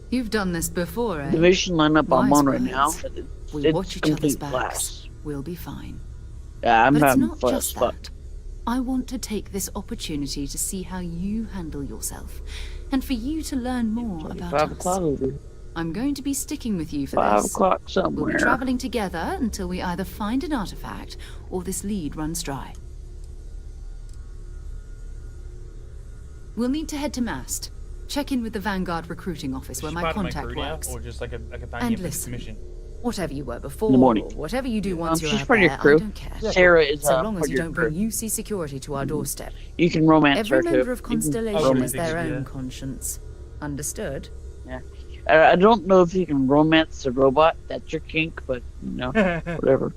You've done this before, eh? The mission lineup I'm Wise on right now, words. We it's watch each other's complete backs. blast. We'll be fine. Yeah, I'm But it's having not fun as just fuck. that. I want to take this opportunity to see how you handle yourself, and for you to learn more about 5 us. o'clock over. I'm going to be sticking with you for 5 this. o'clock We'll somewhere. be traveling together until we either find an artifact or this lead runs dry. We'll need to head to Mast. Check in with the Vanguard recruiting office where Just my part of contact crew now, works. or just like a companion And for this listen, mission. whatever you were before, In the morning. or whatever you do once you're she's out part of your there, crew. I don't care. Sarah is so long part as of you your don't crew. bring UC security to our doorstep. You can romance Every her too. member of You can Constellation romance has their her. own conscience. Understood? Yeah. I don't know if you can romance a robot. That's your kink, but you know, whatever.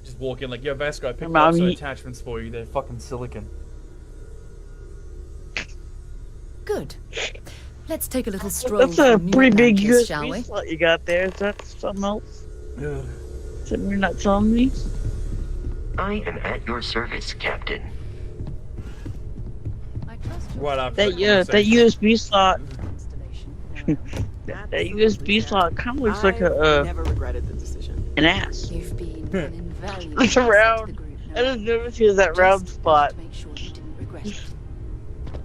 Just walk in like, yo, Vasco, I picked I up some mean- attachments for you. They're fucking silicon. Good. Let's take a little stroll. That's a through pretty New big Atlantis, shall we? USB slot you got there. Is that something else? Something you're not telling me? I am at your service, Captain. Right after That USB slot. that USB slot kind of looks like never regretted the decision. an ass. You've been an invaluable It's a asset to the round. group, I just noticed he has that round spot.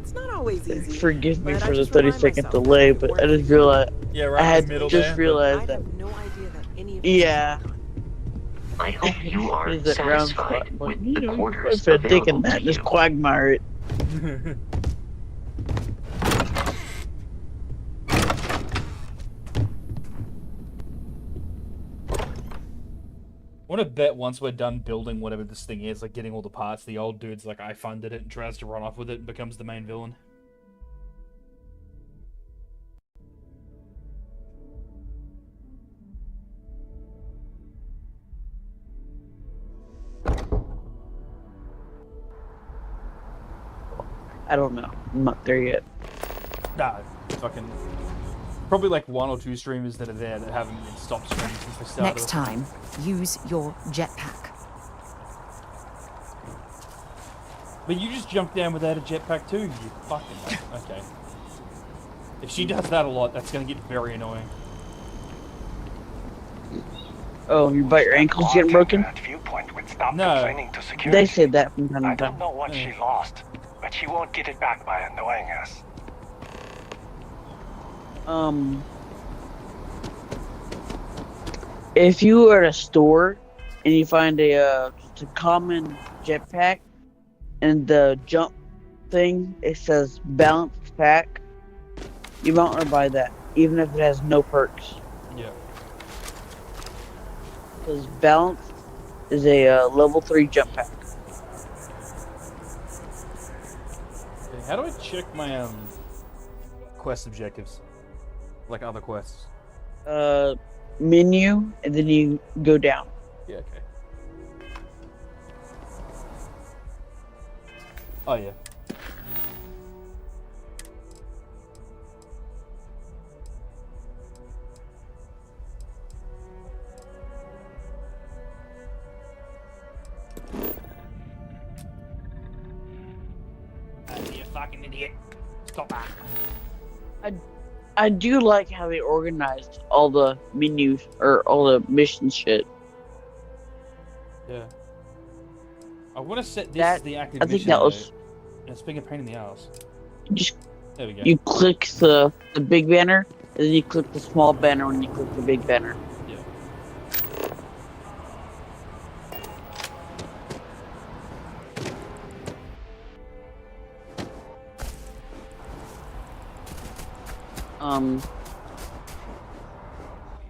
It's not always easy. Forgive me but I for the just remind 30-second myself delay, that but I just realized Yeah, right I in had the middle just there. realized I'd that. have no idea that any of Yeah. I hope you are Is that round satisfied spot? with You the know, quarters if I'm taking available that, to just you. quagmire it. I want to bet once we're done building whatever this thing is, like getting all the parts, the old dude's like, I funded it and tries to run off with it and becomes the main villain. I don't know. I'm not there yet. Nah, fucking... Probably like 1 or 2 streamers that are there that haven't been stopped streaming since they started. Next time, use your jetpack. But you just jumped down without a jetpack too, you fucking... Okay. If she does that a lot, that's gonna get very annoying. Oh, you bite your ankles getting broken? Viewpoint would stop No. complaining to security. They say that from time I to time. don't know what she lost, but she won't get it back by annoying us. If you are at a store and you find just a common jetpack and the jump thing, it says balanced pack, you might want to buy that, even if it has no perks. Yeah. Because balanced is a level 3 jump pack. Okay, how do I check my quest objectives? Like other quests? Menu, and then you go down. Yeah, okay. Oh yeah. You fucking idiot. Stop that. I do like how they organized all the menus, or all the mission shit. Yeah. I want to set this That- as the active I think mission that was- mode. And it's being a pain in the ass. Just There we go. you click the big banner, and then you click the small banner when you click the big banner. Yeah.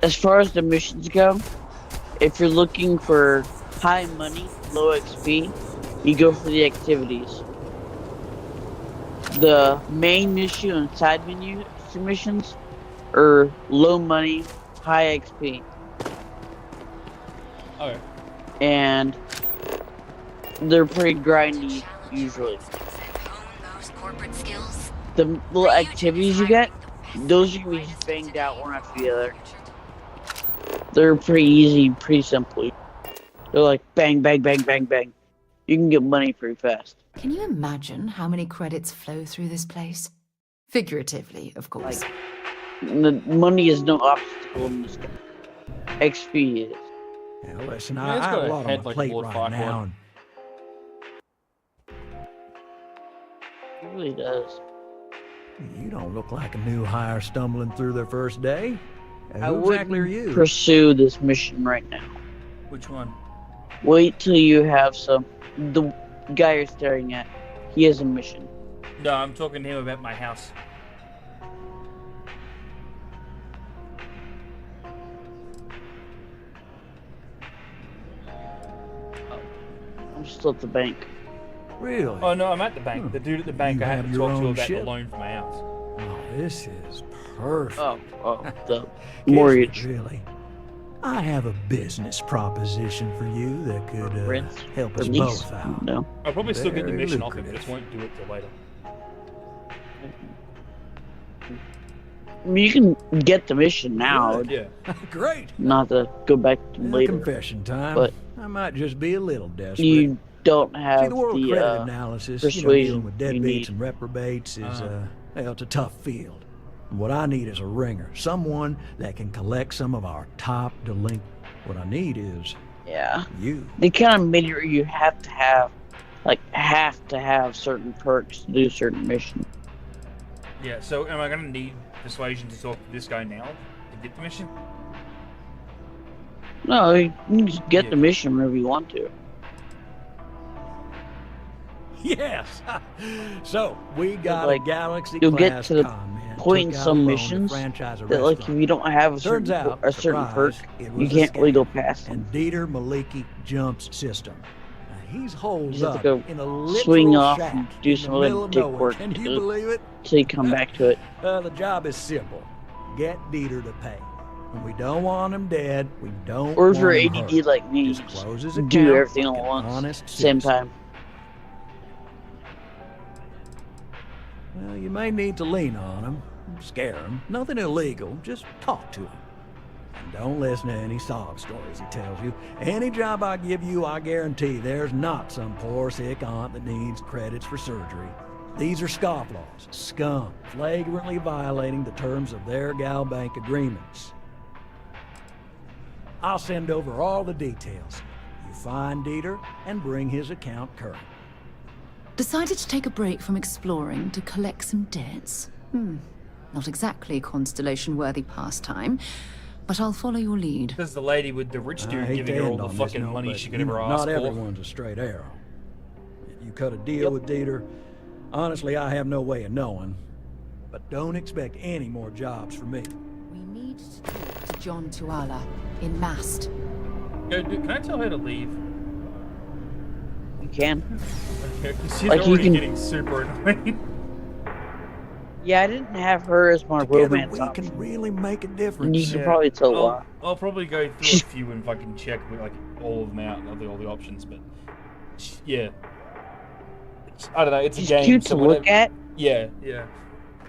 As far as the missions go, if you're looking for high money, low XP, you go for the activities. The main mission and side menu missions are low money, high XP. Okay. And they're pretty grindy usually. The little activities you get, those you can be just banged out one after the other. They're pretty easy, pretty simple. They're like bang, bang, bang, bang, bang. You can get money pretty fast. Can you imagine how many credits flow through this place? Figuratively, of course. The money is no obstacle in this game. XP is. Now listen, Yeah, I it's have got a a lot head on my like plate Lord right Farquaad. now. It really does. You don't look like a new hire stumbling through their first day. I Who exactly are wouldn't you? pursue this mission right now. Which one? Wait till you have some. The guy you're staring at, he has a mission. No, I'm talking to him about my house. I'm still at the bank. Really? Oh no, I'm at the bank. The dude at the bank You I have had to your talk to own about ship? the loan for my house. Oh, this is perfect. The Kiss mortgage. me, really. I have a business proposition for you that could Rent? help us Release? both out. No. I'll probably still get the Very mission off him, lucrative. just won't do it till later. I mean, you can get the mission now. Yeah. Great. Not to go back to later. Confession time. But I might just be a little desperate. you don't have See, the World the Credit Analysis, persuasion dealing with you deadbeats need. and reprobates is, well, it's a tough field. And what I need is a ringer, someone that can collect some of our top delinquents. What I need is Yeah. you. They kind of made it where you have to have certain perks to do certain missions. Yeah, so am I gonna need persuasion to talk to this guy now to get the mission? No, you can just get the mission whenever you want to. Yes. So we got Like, a Galaxy you'll get class to the comment, point in took out some a loan to missions franchise a that, like, if restaurant. you don't have a Turns certain, out, a certain perk, surprise, it you was a can't really go scam. past them. And Dieter Maliki jumps system. Now, he's holed You just up have to in a go literal swing off shack and do in some the other middle of dick nowhere. work Can you to- believe it? till you come back to it. The job is simple. Get Dieter to pay. When we don't want him dead, we don't Or if you're want him ADD hurt. like me, Just close his do account everything like at an once, honest same citizen. time. Well, you may need to lean on him, scare him. Nothing illegal, just talk to him. And don't listen to any sob stories he tells you. Any job I give you, I guarantee there's not some poor sick aunt that needs credits for surgery. These are scofflaws, scum, flagrantly violating the terms of their Gal Bank agreements. I'll send over all the details. You find Dieter and bring his account current. Decided to take a break from exploring to collect some debts? Not exactly a Constellation-worthy pastime, but I'll follow your lead. There's the lady with the rich I dude hate giving to her all end the on this fucking note, money but, she could you ever know, ask not for. everyone's a straight arrow. If you cut a deal with Dieter, honestly, I have no way of knowing. But don't expect any more jobs from me. We need to talk to John Tuala in Mast. Yo, dude, can I tell her to leave? You can. Okay, 'cause she's Like, you already can- getting super annoying. Yeah, I didn't have her as my Together romance we option. can really make a And difference. you can probably tell I'll, why. I'll probably go through a few and fucking check like all of them out, all the options, but yeah. I don't know, it's a She's game. cute so to look whenever- at. Yeah, yeah.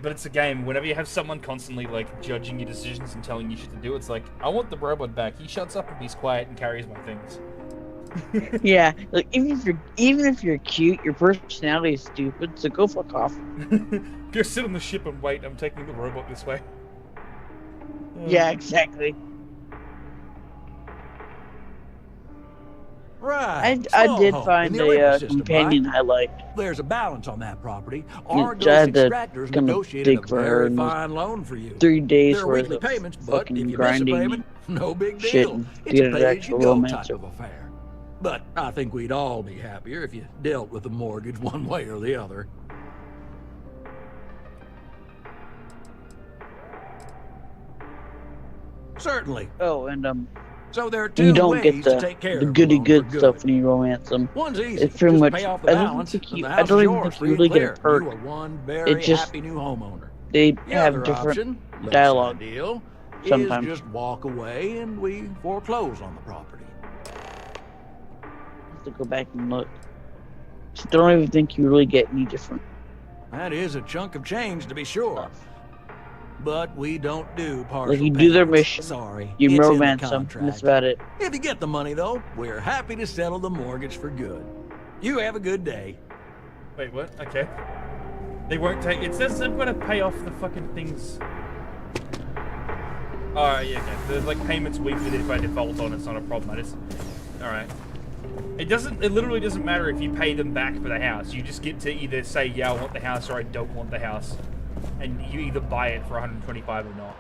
But it's a game. Whenever you have someone constantly like judging your decisions and telling you shit to do, it's like, I want the robot back. He shuts up and he's quiet and carries my things. Yeah, like even if you're cute, your personality is stupid. So go fuck off. Go sit on the ship and wait. I'm taking the robot this way. Yeah, exactly. Right. I did Smallholm, find in the Olympus a system, companion right? I liked. There's a balance on that property. I Argos had to Extractors kinda negotiated dig a for her very and fine loan for you. 3 days There are worth weekly of payments, but fucking if you miss a grinding payment, no big shit deal. and It's get a an pay-as-you-go actual type romancer. of affair. But I think we'd all be happier if you dealt with the mortgage one way or the other. Certainly. Oh, and So there are two you don't ways get to take care the of goody a loan good for stuff when you romance them. One's easy. It's pretty Just much. pay off the I don't balance, think and you. the I house don't is even yours, think free you and really get a clear. perk. You are one very It just happy new homeowner. they The have other different option, less dialogue. ideal, sometimes. is just walk away and we foreclose on the property. Have to go back and look. So don't even think you really get any different. That is a chunk of change to be sure. But we don't do partial Like you do their payments. mission, Sorry, you it's in the romance them, and contract. that's about it. If you get the money though, we're happy to settle the mortgage for good. You have a good day. Wait, what? Okay. They won't take. It says they've got to pay off the fucking things. Alright, yeah, okay. There's like payments weekly that if I default on, it's not a problem. I just. Alright. It literally doesn't matter if you pay them back for the house. You just get to either say, yeah, I want the house or I don't want the house. And you either buy it for 125 or not.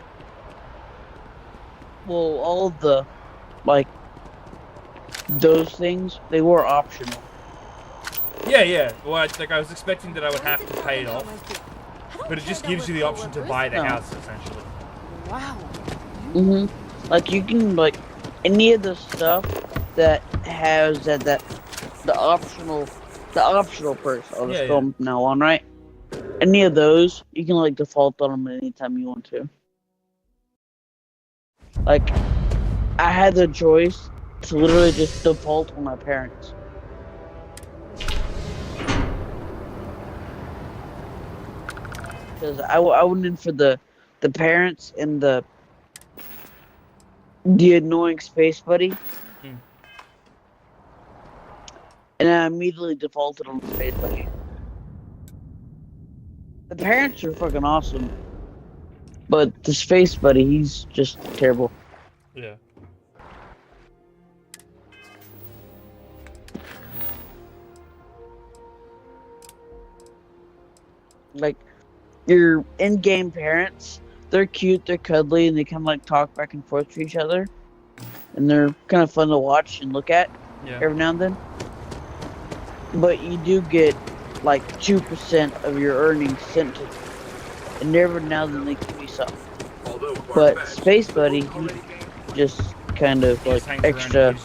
Well, all of the, like, those things, they were optional. Yeah, yeah. Well, I was expecting that I would have to pay it off. But it just gives you the option to buy the No. house, essentially. Wow. Like, you can, like, any of the stuff that has the optional perks, I'll just Yeah, call them from now on, right? Any of those, you can, like, default on them anytime you want to. Like, I had the choice to literally just default on my parents. Because I went in for the parents and the annoying space buddy. And I immediately defaulted on the space buddy. The parents are fucking awesome. But the space buddy, he's just terrible. Yeah. Like, your in-game parents, they're cute, they're cuddly, and they kind of like talk back and forth to each other. and they're kind of fun to watch and look at every now and then. But you do get like 2% of your earnings sent to them, and every now and then they give you some. But Space Buddy, he just kind of like extra.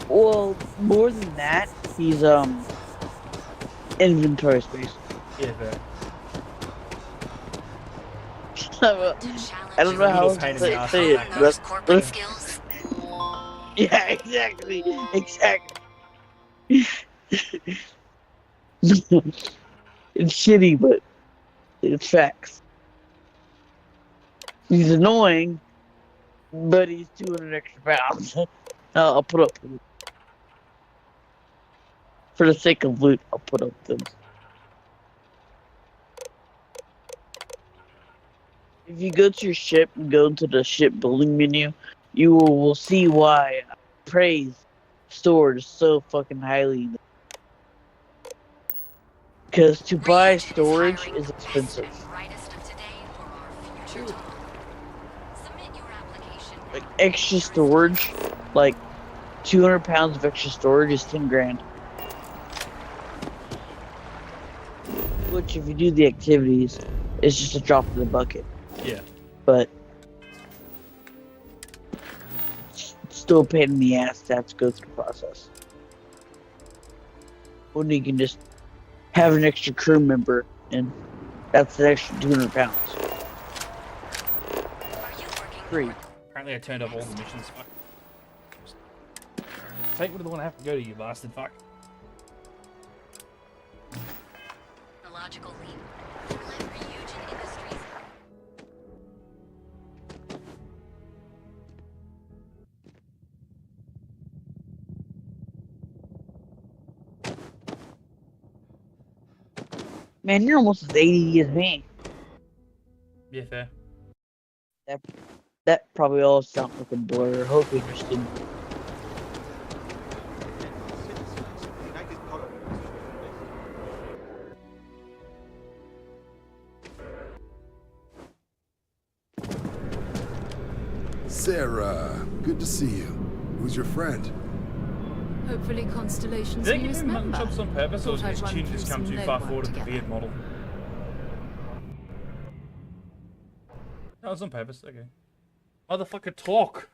Well, more than that, he's inventory space. Yeah, fair. I don't know how to say it. Yeah, exactly. It's shitty, but it's facts. He's annoying, but he's 200 extra pounds. I'll put up with it. For the sake of loot, I'll put up with them. If you go to your ship and go into the ship building menu, you will see why I praise storage so fucking highly. Because to buy storage is expensive. Like extra storage, like 200 pounds of extra storage is 10 grand. Which, if you do the activities, is just a drop in the bucket. Yeah. But it's still a pain in the ass to have to go through the process. When you can just have an extra crew member, and that's an extra 200 pounds. Free. Apparently I turned off all the missions. Fuck. Take me to the one I have to go to, you bastard. Fuck. The logical leap. Ryujin Industries. Man, you're almost as ADD as me. Yeah, fair. That probably all sounds like a blur. Hope you understood. Sarah, good to see you. Who's your friend? Hopefully Constellation's Did they give newest him mutton member. chops on purpose, or Thought did I'd run Chin through just come some too far legwork forward with the together. beard model? That was on purpose, okay. Motherfucker, talk!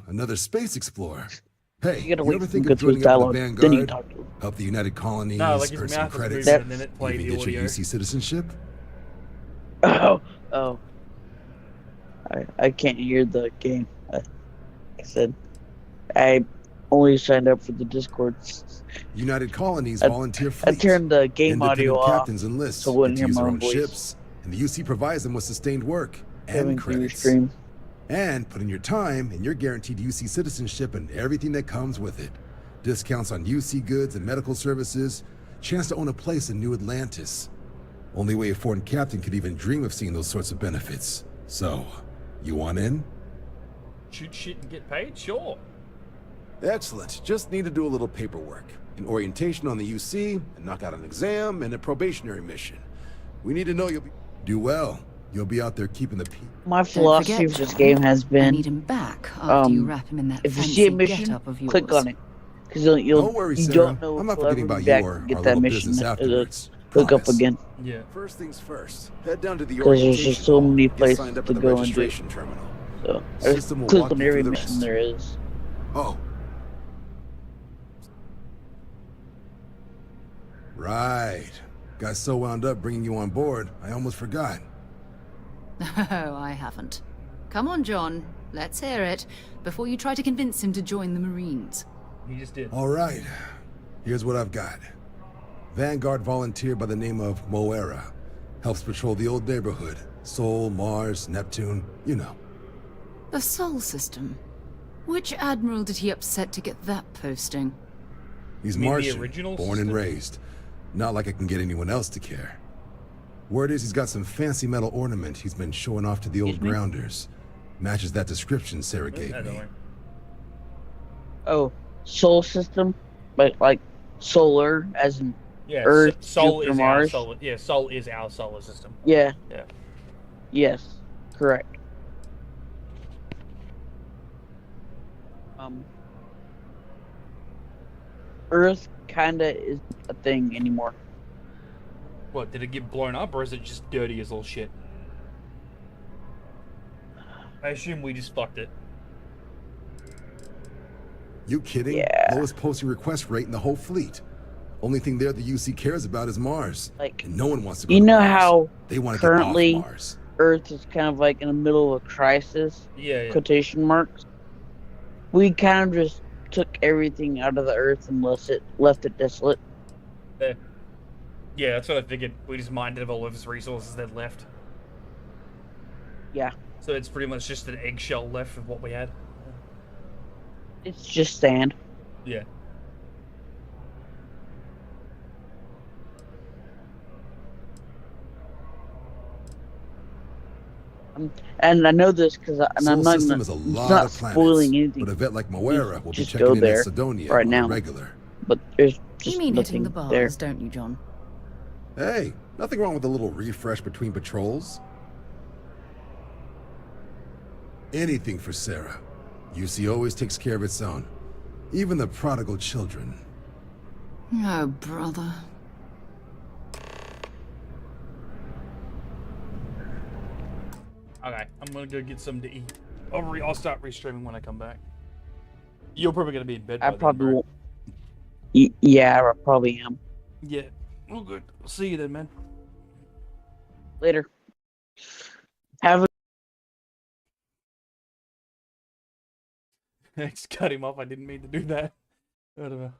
Another space explorer. Hey, You gotta you wait ever for think him of to go through joining up his with the dialogue, then you can Vanguard? talk to him. Help the United Colonies, No, like his earn some mouth was credits, moving and then it played even the get your audio. UC citizenship? Oh. I can't hear the game. I said I only signed up for the Discord. United Colonies I volunteer I fleet. turned the game audio Independent off, captains enlist so I wouldn't to hear use my their own own voice. ships, and the UC provides them with sustained work Coming and through your credits. stream. And put in your time, and you're guaranteed UC citizenship and everything that comes with it. Discounts on UC goods and medical services, chance to own a place in New Atlantis. Only way a foreign captain could even dream of seeing those sorts of benefits. So, you want in? Shoot shit and get paid? Sure. Excellent. Just need to do a little paperwork. An orientation on the UC, and knock out an exam, and a probationary mission. We need to know you'll be... Do well. You'll be out there keeping the peace. My philosophy forget, for this John, game has been, I need him back after you wrap him in that if you fancy see a mission, get-up of yours. click on it. Because you'll Don't worry, you Sarah. don't know I'm if not you'll forgetting ever about be back you or to get our that little mission business to afterwards. hook up Promise. again. Yeah. First things first. Head down to the Because there's orientation just so hall. many Get places signed up to at the go and do. registration terminal. So I System will click walk on you every through the mission rest. there is. Oh. Right. Got so wound up bringing you on board, I almost forgot. Oh, I haven't. Come on, John. Let's hear it, before you try to convince him to join the Marines. He just did. All right. Here's what I've got. Vanguard volunteer by the name of Moera. Helps patrol the old neighborhood. Sol, Mars, Neptune, you know. The Sol system. Which admiral did he upset to get that posting? He's You mean the Martian, original born and system? raised. Not like I can get anyone else to care. Word is he's got some fancy metal ornament he's been showing off to the old grounders. Matches that description Sarah gave me. Oh, Sol system? But like solar, as in Yeah, Earth, Sol Jupiter, is Mars? our solar. Yeah, Sol is our solar system. Yeah. Yeah. Yes. Correct. Earth kinda is a thing anymore. What, did it get blown up, or is it just dirty as all shit? I assume we just fucked it. You kidding? Yeah. Lowest posting request rate in the whole fleet. Only thing there the UC cares about is Mars. Like, and no one wants to go you to know Mars. how They want to currently get off Mars. Earth is kind of like in the middle of a crisis, Yeah. quotation marks. We kind of just took everything out of the Earth and left it desolate. Yeah, that's what I figured. We just mined of all of his resources that left. Yeah. So it's pretty much just an eggshell left of what we had. It's just sand. Yeah. And I know this because I'm Solar not system gonna, is a it's lot not of planets, spoiling anything. but a vet like Moira will be Just checking go in there at Sidonia right on now. a regular. But there's just You mean hitting the nothing there. bars, don't you, John? Hey, nothing wrong with a little refresh between patrols. Anything for Sarah. UC always takes care of its own. Even the prodigal children. Oh, brother. Okay, I'm gonna go get something to eat. I'll start restreaming when I come back. You're probably gonna be in bed by I then, probably right? won't. Yeah, I probably am. Yeah. Well, good. See you then, man. Later. Have a I just cut him off. I didn't mean to do that. Whatever.